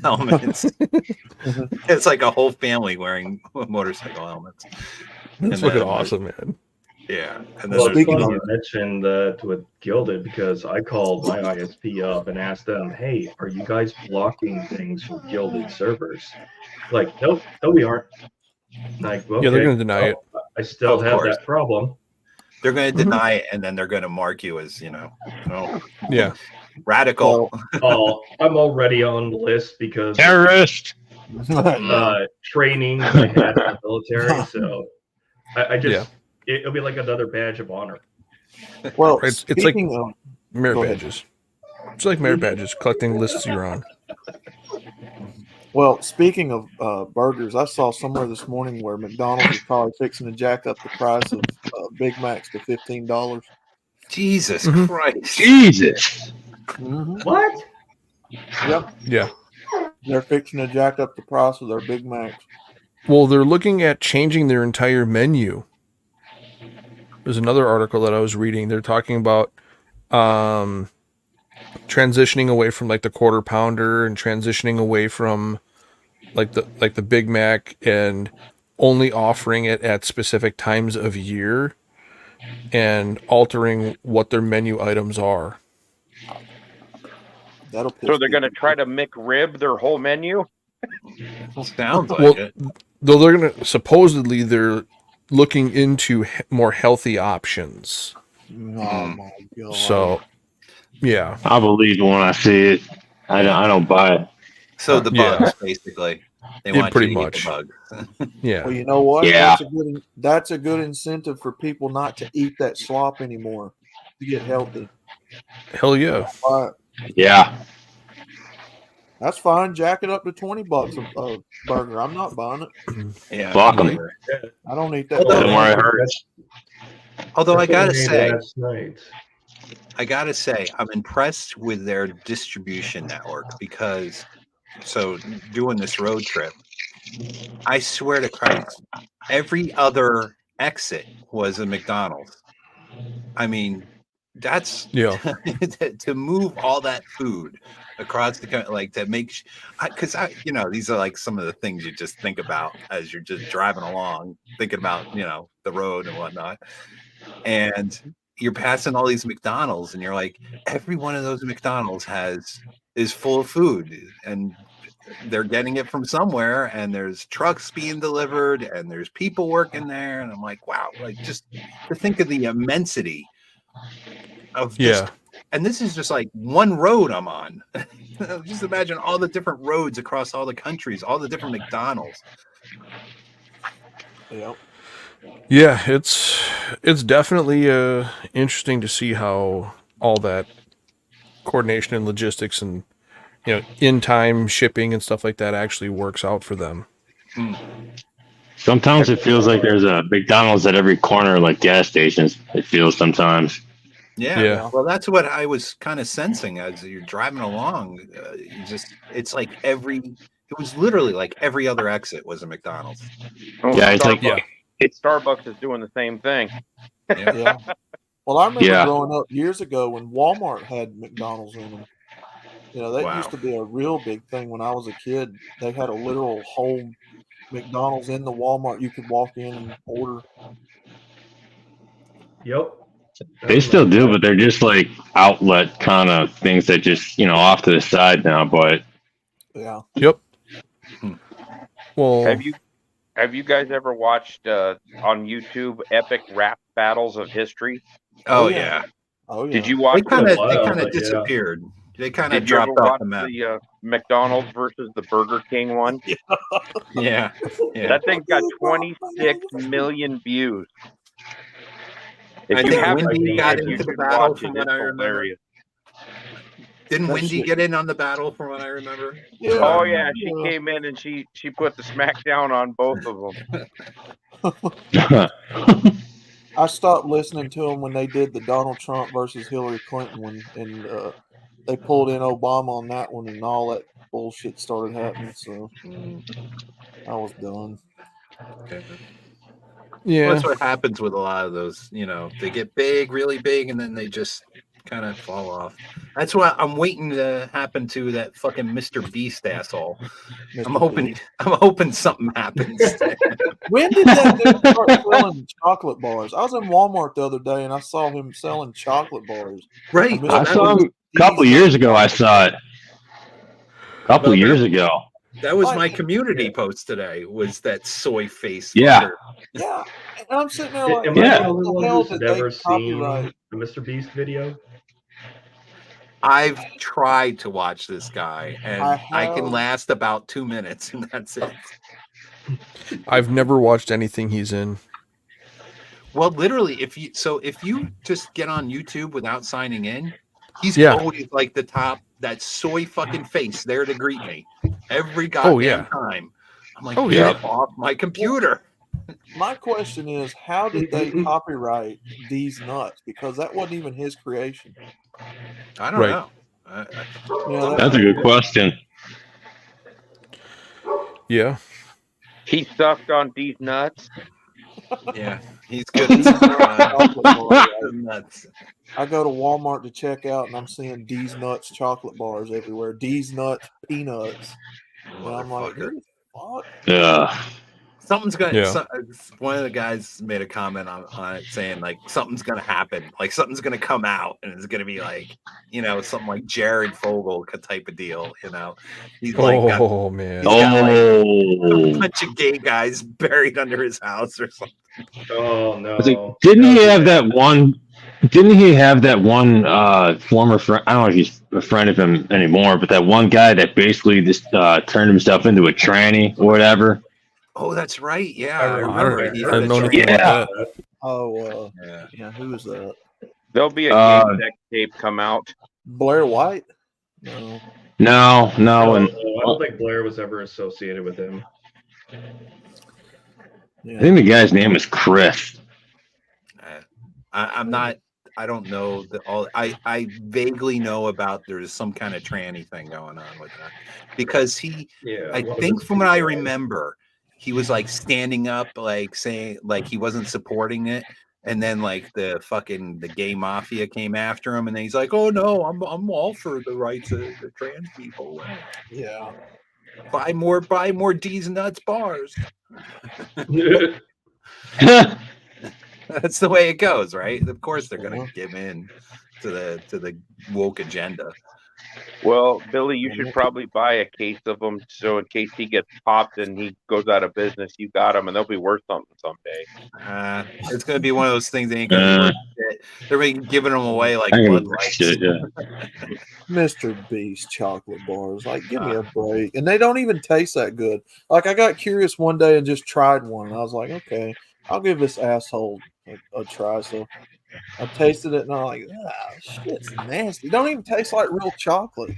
helmets. It's like a whole family wearing motorcycle helmets. That's looking awesome, man. Yeah. And then Well, it's Speaking funny of- you mentioned that with Gilded because I called my ISP up and asked them, "Hey, are you guys blocking things from Gilded servers?" Like, nope, no, we aren't. Like, okay, Yeah, they're going to deny it. I still Of have course. that problem. They're going to deny it, and then they're going to mark you as, Yeah. radical. Oh, I'm already on the list because Terrorist. training I had in the military. So I just it'll be like another badge of honor. Well, It's like speaking of merit go ahead. badges. It's like merit badges, collecting lists you're on. Well, speaking of burgers, I saw somewhere this morning where McDonald's is probably fixing to jack up the price of Big Macs to $15. Jesus Mhm. Christ. Jesus. What? Yep, Yeah. they're fixing to jack up the price of their Big Macs. Well, they're looking at changing their entire menu. There's another article that I was reading. They're talking about transitioning away from like the quarter pounder and transitioning away from like the Big Mac and only offering it at specific times of year and altering what their menu items are. That'll piss So they're going to people try off. to McRib their whole menu. Sounds like Well, it. though they're looking into more healthy options. Oh my god! So, yeah. I believe it when I see it. I don't buy it. So the Yeah. bugs, basically. They Yeah, want pretty you to much. eat the bugs. Yeah. Well, you know what? Yeah. That's a good incentive for people not to eat that slop anymore to get healthy. Hell yeah. All right, Yeah. that's fine. Jack it up to $20 a burger. I'm not buying it. Yeah. Fuck 'em. whatever. I don't eat that. Although- Tell them where it hurts. Although I That's what gotta made say, last night. I'm impressed with their distribution network because doing this road trip, I swear to Christ, every other exit was a McDonald's. I mean, that's Yeah. to move all that food across the country, like to make, because these are like some of the things you just think about as you're just driving along, thinking about the road and whatnot, and you're passing all these McDonald's, and you're like, every one of those McDonald's is full of food, and they're getting it from somewhere, and there's trucks being delivered, and there's people working there, and I'm like, wow, like just to think of the immensity of just, and this is just like one road I'm on. Just imagine all the different roads across all the countries, all the different McDonald's. Yep. Yeah, it's definitely interesting to see how all that coordination and logistics and in-time shipping and stuff like that actually works out for them. Sometimes it feels like there's a McDonald's at every corner, like gas stations. It feels sometimes. Yeah. Well, that's what I was kind of sensing as you're driving along. It's like it was literally like every other exit was a McDonald's. Oh, Yeah, it's Starbucks, like Starbucks is doing the same thing. Yeah. Well, I remember Yeah. growing up years ago when Walmart had McDonald's in them. You know, that Wow. used to be a real big thing when I was a kid. They had a literal whole McDonald's in the Walmart you could walk in and order. Yep. They still do, but they're just like outlet kind of things that just, off to the side now. But Yeah. Yep. Hmm. Well, Have you guys ever watched on YouTube epic rap battles of history? Oh, yeah. yeah. Oh yeah. Did you watch? They kind a of while, but yeah. disappeared. They kind of Did you ever dropped off watch the map. the McDonald's versus the Burger King one? Yeah. Yeah. That thing's got 26 million views. If I you think haven't Wendy seen got it, you into the should battle watch from it. what It's I remember. hilarious. Didn't That Wendy shit- get in on the battle from what I remember? Yeah. Oh yeah, she Yeah. came in and she put the smack down on both of them. I stopped listening to them when they did the Donald Trump versus Hillary Clinton one, and they pulled in Obama on that one, and all that bullshit started happening. So I was done. Okay. yeah. Well, that's what happens with a lot of those. They get big, really big, and then they just kind of fall off. That's what I'm waiting to happen to that fucking Mr. Beast asshole. I'm hoping something happens. When did that dude start selling chocolate bars? I was in Walmart the other day and I saw him selling chocolate bars. Right. I saw him a couple years ago. I saw it a couple years ago. That was my community post today. Was that soy face? Yeah. Fucker. Yeah, and I'm sitting there like, Am I Yeah. the only what the one hell who's did they never seen copyright? the Mr. Beast video? I've tried to watch this guy, and I can have. last about 2 minutes, and that's it. I've never watched anything he's in. Well, literally, if you just get on YouTube without signing in, he's Yeah. always like the top, that soy fucking face there to greet me every goddamn time. I'm like, get off my computer. My question is, how did they copyright these nuts? Because that wasn't even his creation. I don't know. Yeah, That's a good question. Yeah. He sucked on these nuts. Yeah, he's good at nuts. I go to Walmart to check out, and I'm seeing D's Nuts chocolate bars everywhere. D's Nuts peanuts, and I'm like, who the fuck? Yeah. Something's gonna. Yeah. One of the guys made a comment on it saying like something's gonna happen, like something's gonna come out, and it's gonna be like something like Jared Fogle type of deal. He's like, man, he's got like a bunch of gay guys buried under his house or something. Oh no! Didn't he have that one? Didn't he have that one former friend? I don't know if he's a friend of him anymore, but that one guy that basically just turned himself into a tranny or whatever. Oh, that's right. Yeah, I remember. I didn't know anything about that. Oh, yeah. Who was that? There'll be a gay sex tape come out. Blair White? No. I And don't think Blair was ever associated with him. Yeah. I think the guy's name is Chris. I'm not. I don't know that all. I vaguely know about there's some kind of tranny thing going on with that because he. Yeah. I think from what I remember, he was like standing up, like saying like he wasn't supporting it, and then like the gay mafia came after him, and then he's like, "Oh no, I'm all for the rights of the trans people." Yeah. Buy more D's Nuts bars. That's the way it goes, right? Of course they're gonna give in to the woke agenda. Well, Billy, you should probably buy a case of them so in case he gets popped and he goes out of business, you got them, and they'll be worth something someday. It's gonna be one of those things that ain't gonna be worth shit. They're giving them away like Bud Lights. Mr. Beast chocolate bars. Like, give me a break. And they don't even taste that good. Like, I got curious one day and just tried one. And I was like, okay, I'll give this asshole a try. So I tasted it and I'm like, shit's nasty. It don't even taste like real chocolate.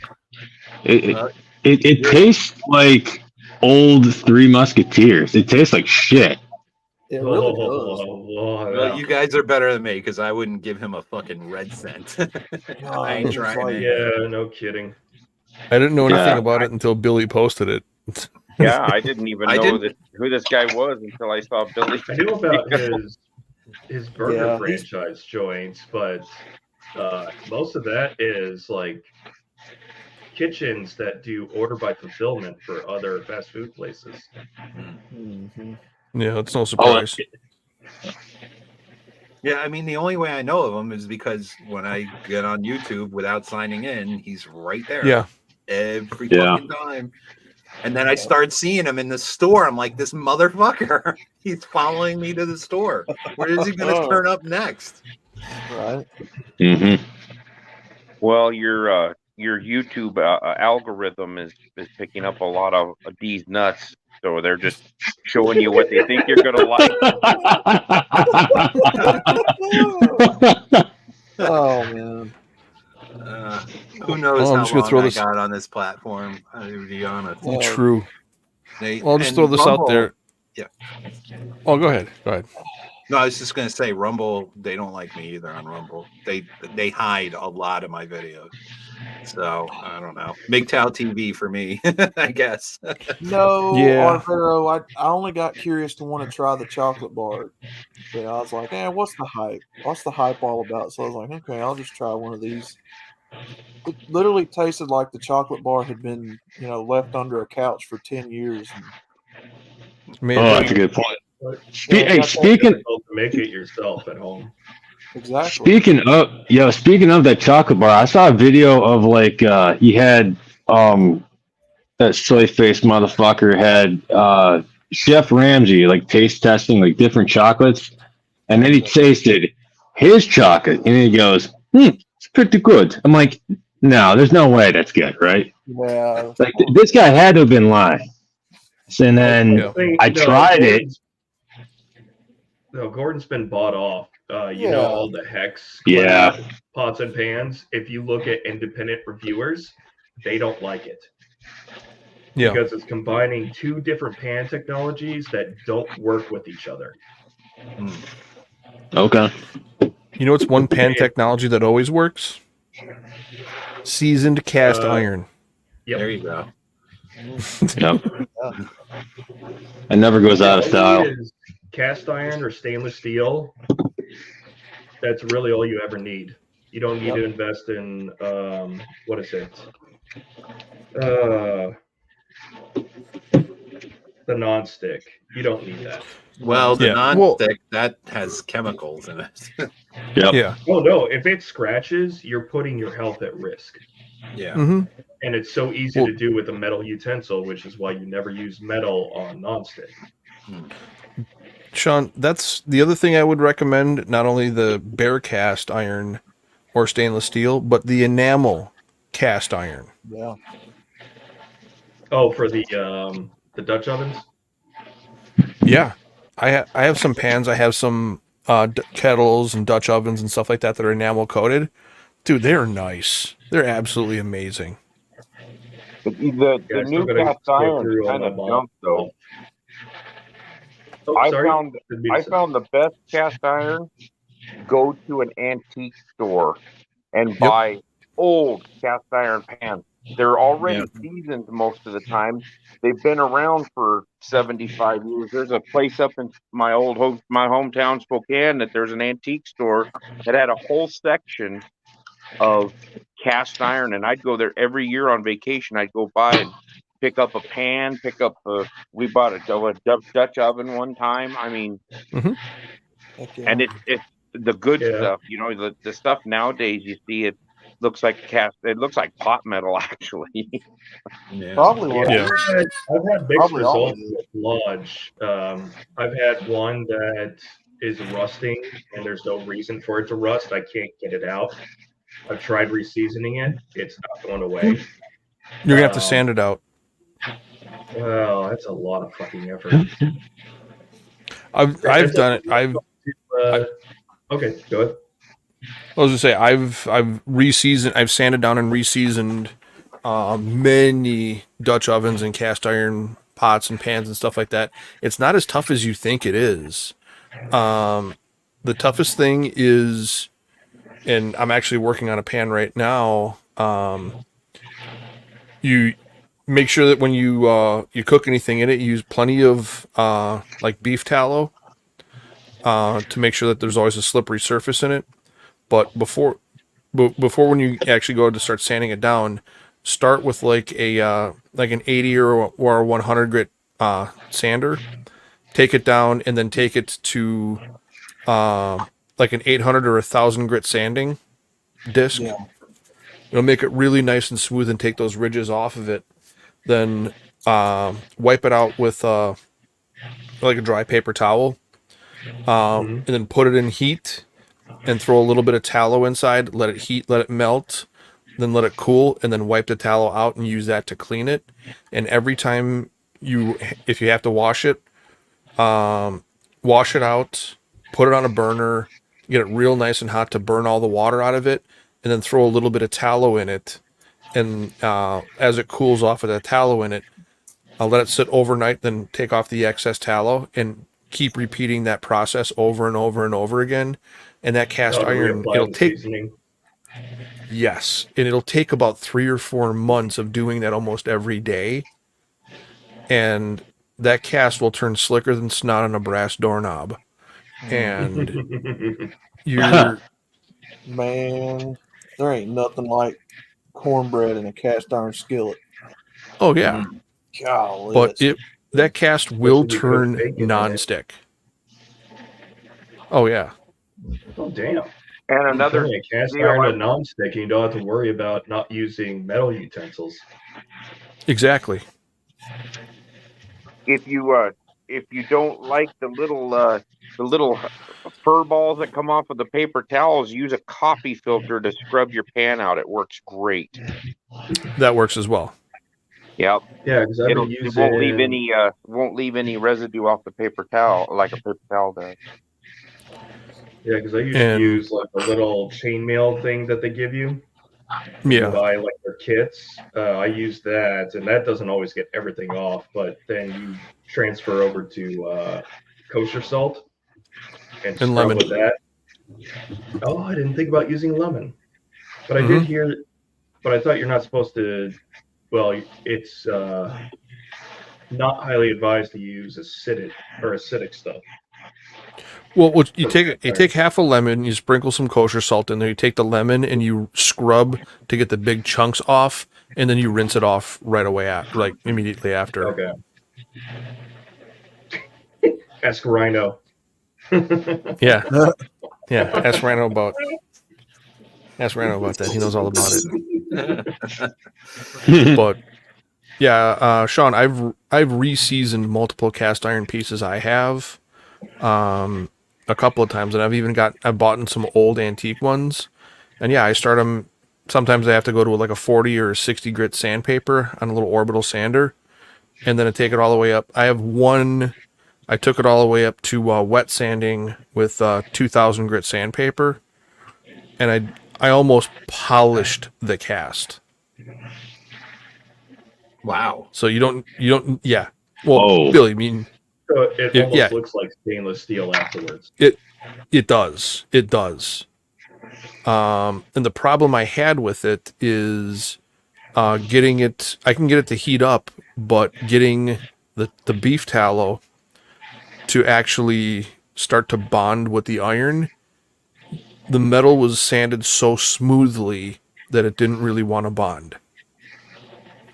It tastes like old Three Musketeers. It tastes like shit. It really does. Well, you guys are better than me because I wouldn't give him a fucking red cent. I ain't trying it. Yeah, no kidding. I didn't know anything about it until Billy posted it. Yeah, I didn't even know who this guy was until I saw Billy. I knew about his burger franchise joints, but most of that is like kitchens that do order by fulfillment for other fast food places. Mm-hmm. Yeah, that's no surprise. Yeah, I mean, the only way I know of him is because when I get on YouTube without signing in, he's right there. Yeah. Every Yeah. fucking time. And then I start seeing him in the store. I'm like, this motherfucker, he's following me to the store. Where is he going to turn up next? Right. Mm-hmm. Well, your YouTube algorithm is picking up a lot of these nuts, so they're just showing you what they think you're gonna like. Oh man. Who knows I'm how just gonna long throw I this- got on this platform, to be honest. Yeah. True. They, Well, I'll just and throw this out Rumble- there. Yeah. Oh, go ahead. Go ahead. No, I was just gonna say Rumble. They don't like me either on Rumble. They hide a lot of my videos. So I don't know. MGTOW TV for me, I guess. No, Yeah. Arvero, I only got curious to want to try the chocolate bar. Yeah, I was like, what's the hype? What's the hype all about? So I was like, okay, I'll just try one of these. It literally tasted like the chocolate bar had been, left under a couch for 10 years. Man, Oh, that's a good point. Yeah, Hey, got that speaking Difficult to make it yourself at home. Exactly. speaking of that chocolate bar, I saw a video of like he had that soy faced motherfucker had Chef Ramsay like taste testing like different chocolates, and then he tasted his chocolate and he goes, it's pretty good. I'm like, no, there's no way that's good, right? Yeah. Like this guy had to have been lying. And then Yeah. I tried it. No, Gordon's been bought off. You Yeah. know, all the hex Yeah. pots and pans. If you look at independent reviewers, they don't like it. Yeah. Because it's combining two different pan technologies that don't work with each other. Okay. You know what's one pan technology that always works? Seasoned cast iron. Yep. There you go. Yep. It never goes out of All you style. need is cast iron or stainless steel. That's really all you ever need. You don't need to invest in what is it? The non-stick. You don't need that. Well, the Yeah. non-stick that has chemicals in it. Yep. Yeah. Oh no! If it scratches, you're putting your health at risk. Yeah. Mm-hmm. And it's so easy to do with a metal utensil, which is why you never use metal on non-stick. Sean, that's the other thing I would recommend. Not only the bare cast iron or stainless steel, but the enamel cast iron. Yeah. Oh, for the Dutch ovens. Yeah, I have some pans. I have some kettles and Dutch ovens and stuff like that that are enamel coated. Dude, they're nice. They're absolutely amazing. The Yeah, I new still gotta cast go iron through all kind my of junk though. Oh, I sorry. found the best cast iron. Go to an antique store and buy old cast iron pans. They're already seasoned most of the time. They've been around for 75 years. There's a place up in my hometown, Spokane, that there's an antique store that had a whole section of cast iron, and I'd go there every year on vacation. I'd go by and pick up a pan, we bought a Dutch oven one time. I mean, Heck yeah. and it's the good Yeah. stuff. You know, the stuff nowadays you see it looks like pot metal actually. Yeah. Probably what Yeah, it is. I've had mixed Probably all results of it. with Lodge. I've had one that is rusting, and there's no reason for it to rust. I can't get it out. I've tried reseasoning it; it's not going away. You're gonna have to sand it out. Well, that's a lot of fucking effort. I've done it. Okay, go ahead. I was gonna say I've reseasoned. I've sanded down and reseasoned many Dutch ovens and cast iron pots and pans and stuff like that. It's not as tough as you think it is. The toughest thing is, and I'm actually working on a pan right now. You make sure that when you cook anything in it, you use plenty of like beef tallow to make sure that there's always a slippery surface in it. But before when you actually go to start sanding it down, start with like an 80 or a 100 grit sander, take it down, and then take it to like an 800 or 1,000 grit sanding disc. Yeah. It'll make it really nice and smooth and take those ridges off of it. Then wipe it out with like a dry paper towel, and then put it in heat and throw a little bit of tallow inside. Let it heat, let it melt, then let it cool, and then wipe the tallow out and use that to clean it. And every time if you have to wash it out, put it on a burner, get it real nice and hot to burn all the water out of it, and then throw a little bit of tallow in it. And as it cools off with that tallow in it, I'll let it sit overnight, then take off the excess tallow and keep repeating that process over and over and over again. And that cast iron, it'll take, yes, and it'll take about 3 or 4 months of doing that almost every day. And that cast will turn slicker than snot on a brass doorknob. And you're, Man, there ain't nothing like cornbread in a cast iron skillet. oh yeah, Golly, but that's- that cast will Especially if you put turn bacon in it. nonstick. Oh yeah. Oh damn! And another Turning a cast deal iron I- to non-stick, and you don't have to worry about not using metal utensils. Exactly. if you don't like the little fur balls that come off of the paper towels, use a coffee filter to scrub your pan out. It works great. That works as well. Yep. Yeah, because I've been It using. won't leave any residue off the paper towel like a paper towel does. Yeah, because I used And- to use like a little chainmail thing that they give you. You Yeah. buy like their kits. I use that, and that doesn't always get everything off. But then you transfer over to kosher salt and scrub lemon. with that. Oh, I didn't think about using lemon, but I did hear. But I thought you're not supposed to. Well, it's not highly advised to use acidic stuff. Well, you take half a lemon, you sprinkle some kosher salt in there. You take the lemon and you scrub to get the big chunks off, and then you rinse it off right away, like immediately after. Okay. Ask Rhino. Yeah, yeah. Ask Rhino about that. He knows all about it. But yeah, Sean, I've re-seasoned multiple cast iron pieces. I have. A couple of times, and I've bought in some old antique ones, and yeah, I start them. Sometimes I have to go to like a 40 or 60 grit sandpaper on a little orbital sander, and then I take it all the way up. I took it all the way up to wet sanding with 2,000 grit sandpaper, and I almost polished the cast. Wow. So you don't, yeah. Well, Oh. Billy, I mean, So it almost yeah. looks like stainless steel afterwards. It does. And the problem I had with it is getting it. I can get it to heat up, but getting the beef tallow to actually start to bond with the iron, the metal was sanded so smoothly that it didn't really want to bond.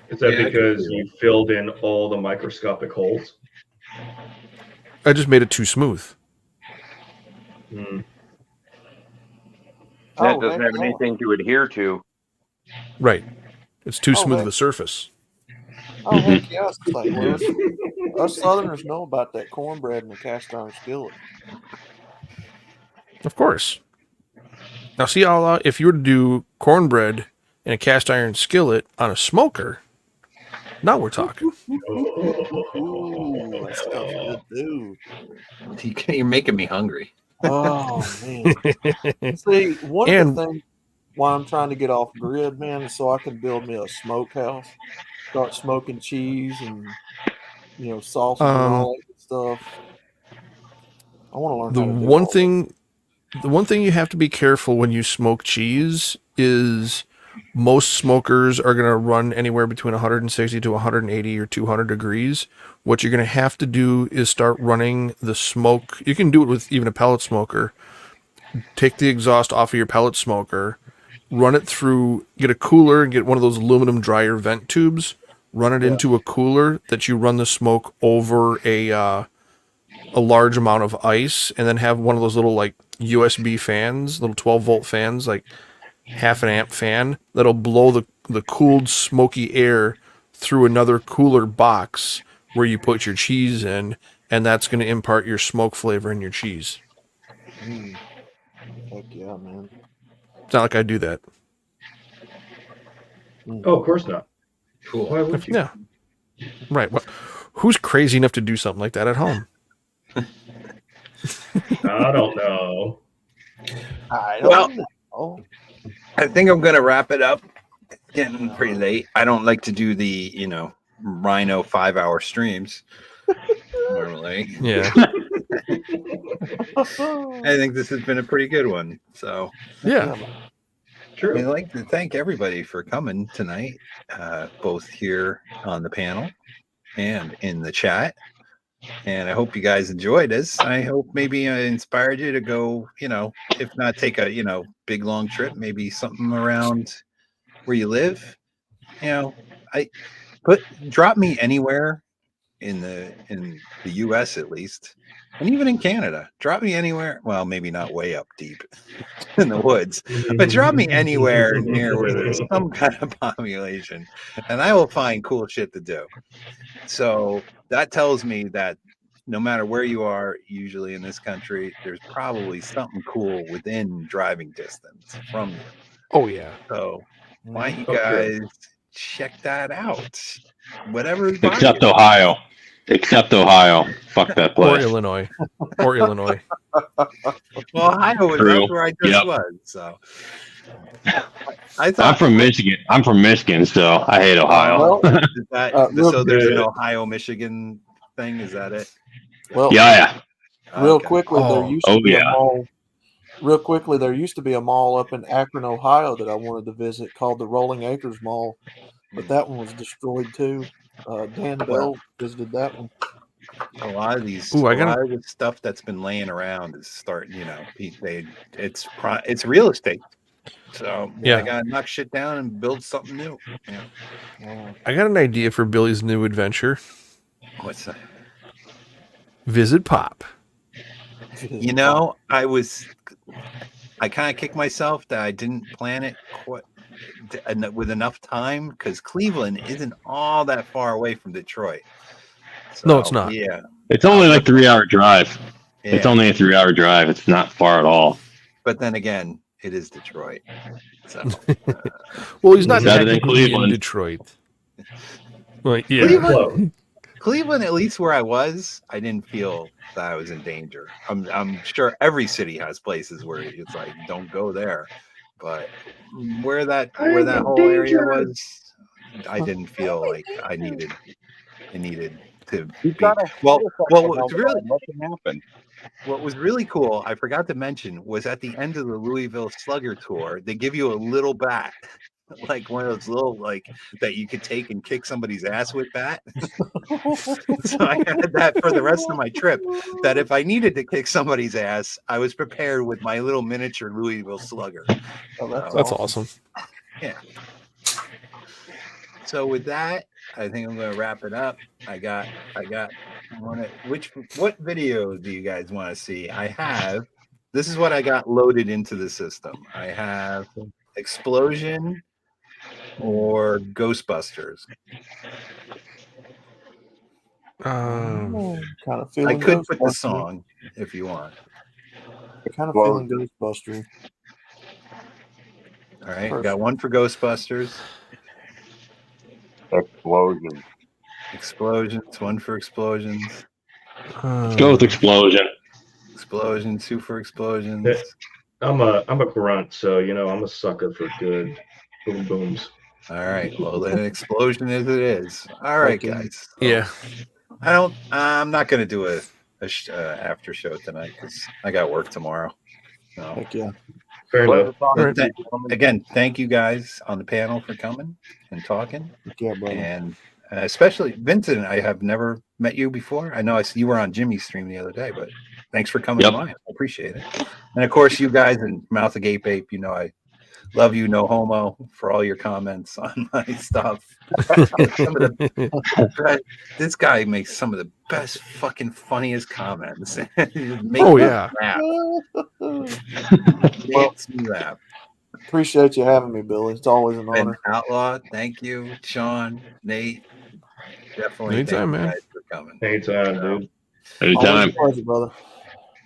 Is that Yeah, I can because feel you filled in all the microscopic holes? I just made it too smooth. Hmm. That Oh, doesn't heck have yeah. anything to adhere to. Right. It's too Oh, smooth heck. of a surface. Oh, heck yeah, it's St. Louis. Us Southerners know about that cornbread in the cast iron skillet. Of course. Now, see how if you were to do cornbread in a cast iron skillet on a smoker, now we're talking. Ooh, that sounds good too. You're making me hungry. Oh man. See, one And- of the things why I'm trying to get off grid, man, is so I can build me a smokehouse, start smoking cheese and sausage and all that good stuff. I want to learn The how to do one all thing, the one thing you have to be careful when you smoke cheese is most smokers are going to run anywhere between 160 to 180 or 200 degrees. What you're going to have to do is start running the smoke. You can do it with even a pellet smoker. Take the exhaust off of your pellet smoker run it through, get a cooler, get one of those aluminum dryer vent tubes, run it into a cooler that you run the smoke over a large amount of ice, and then have one of those little like USB fans, little 12-volt fans, like half an amp fan that'll blow the cooled smoky air through another cooler box where you put your cheese in, and that's going to impart your smoke flavor in your cheese. Heck yeah, man. It's not like I do that. Oh, of course not. Cool. Why would you? Yeah. Right. What? Who's crazy enough to do something like that at home? I don't know. I Well- don't know. I think I'm gonna wrap it up. It's getting pretty late. I don't like to do the, Rhino 5-hour streams normally. Yeah. I think this has been a pretty good one. So Yeah. True. I'd like to thank everybody for coming tonight, both here on the panel and in the chat. And I hope you guys enjoyed this. I hope maybe I inspired you to go, if not take a, big long trip, maybe something around where you live. Drop me anywhere in the US at least, and even in Canada. Drop me anywhere. Well, maybe not way up deep in the woods, but drop me anywhere near where there's some kind of population, and I will find cool shit to do. So that tells me that no matter where you are, usually in this country, there's probably something cool within driving distance from you. Oh yeah. So why don't you Okay. guys check that out? Whatever. Except Ohio. Fuck that Or place. Illinois. Or Illinois. Well, Ohio is True. that's where I just Yep. was. So I I'm thought from Michigan, so I hate Ohio. Well, is that real so. There's an good. Ohio Michigan thing. Is that it? well, yeah. real Okay. quickly, there Oh. used to Oh, be a yeah. mall. Real quickly, there used to be a mall up in Akron, Ohio, that I wanted to visit called the Rolling Acres Mall, but that one was destroyed too. Dan Bell visited that one. A lot of these, Ooh, a lot of the stuff that's been laying around is starting. It's real estate. So Yeah. I gotta knock shit down and build something new. I got an idea for Billy's new adventure. What's that? Visit Pop. I kind of kicked myself that I didn't plan it quite with enough time, because Cleveland isn't all that far away from Detroit. No, it's not. Yeah, It's only like 3-hour drive. yeah. It's only a 3-hour drive. It's not far at all. But then again, it is Detroit. So Well, he's not Better than technically in Cleveland. Detroit. Well, yeah. Cleveland, Cleveland, at least where I was, I didn't feel that I was in danger. I'm sure every city has places where it's like, don't go there. But where that whole area was, I didn't feel like I needed to be. Well, what's really Nothing happened. what was really cool, I forgot to mention, was at the end of the Louisville Slugger tour, they give you a little bat, like one of those little, like, that you could take and kick somebody's ass with bat. So I had that for the rest of my trip, that if I needed to kick somebody's ass, I was prepared with my little miniature Louisville Slugger. Oh, That's awesome. So with that, I think I'm going to wrap it up. What video do you guys want to see? This is what I got loaded into the system. I have Explosion or Ghostbusters. Kind of I feeling could put the Ghostbuster. song if you want. Kind of feeling Ghostbuster. All right, got one for Ghostbusters. Explosions, one for Explosions. Let's go with Explosion. Explosion, two for Explosions. Yeah. I'm a grunt, so I'm a sucker for good boom booms. All right, well then Explosion as it is. All right, guys. So Yeah. I'm not going to do a after show tonight because I got work tomorrow. So, Heck yeah. Fair enough. again, thank you guys on the panel for coming and talking. Heck yeah, brother. And especially Vincent, I have never met you before. I know you were on Jimmy's stream the other day, but thanks for coming Yep. by. I appreciate it. And of course, you guys and Mouth of Gape Ape, I Love you, no homo, for all your comments on my stuff. This guy makes some of the best fucking funniest comments. Oh, yeah. Makes me laugh. Appreciate you having me, Billy. It's always an And honor. Outlaw, thank you. Sean, Nate, definitely Anytime, thank you man. guys for coming. Anytime, dude. Always Anytime. a pleasure, brother.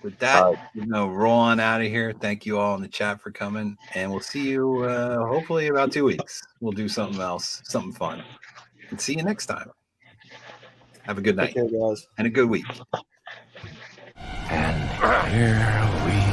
With that, All right. roll on out of here. Thank you all in the chat for coming, and we'll see you hopefully about 2 weeks. We'll do something else, something fun, and see you next time. Have a good night Take care, guys. and a good week. And here we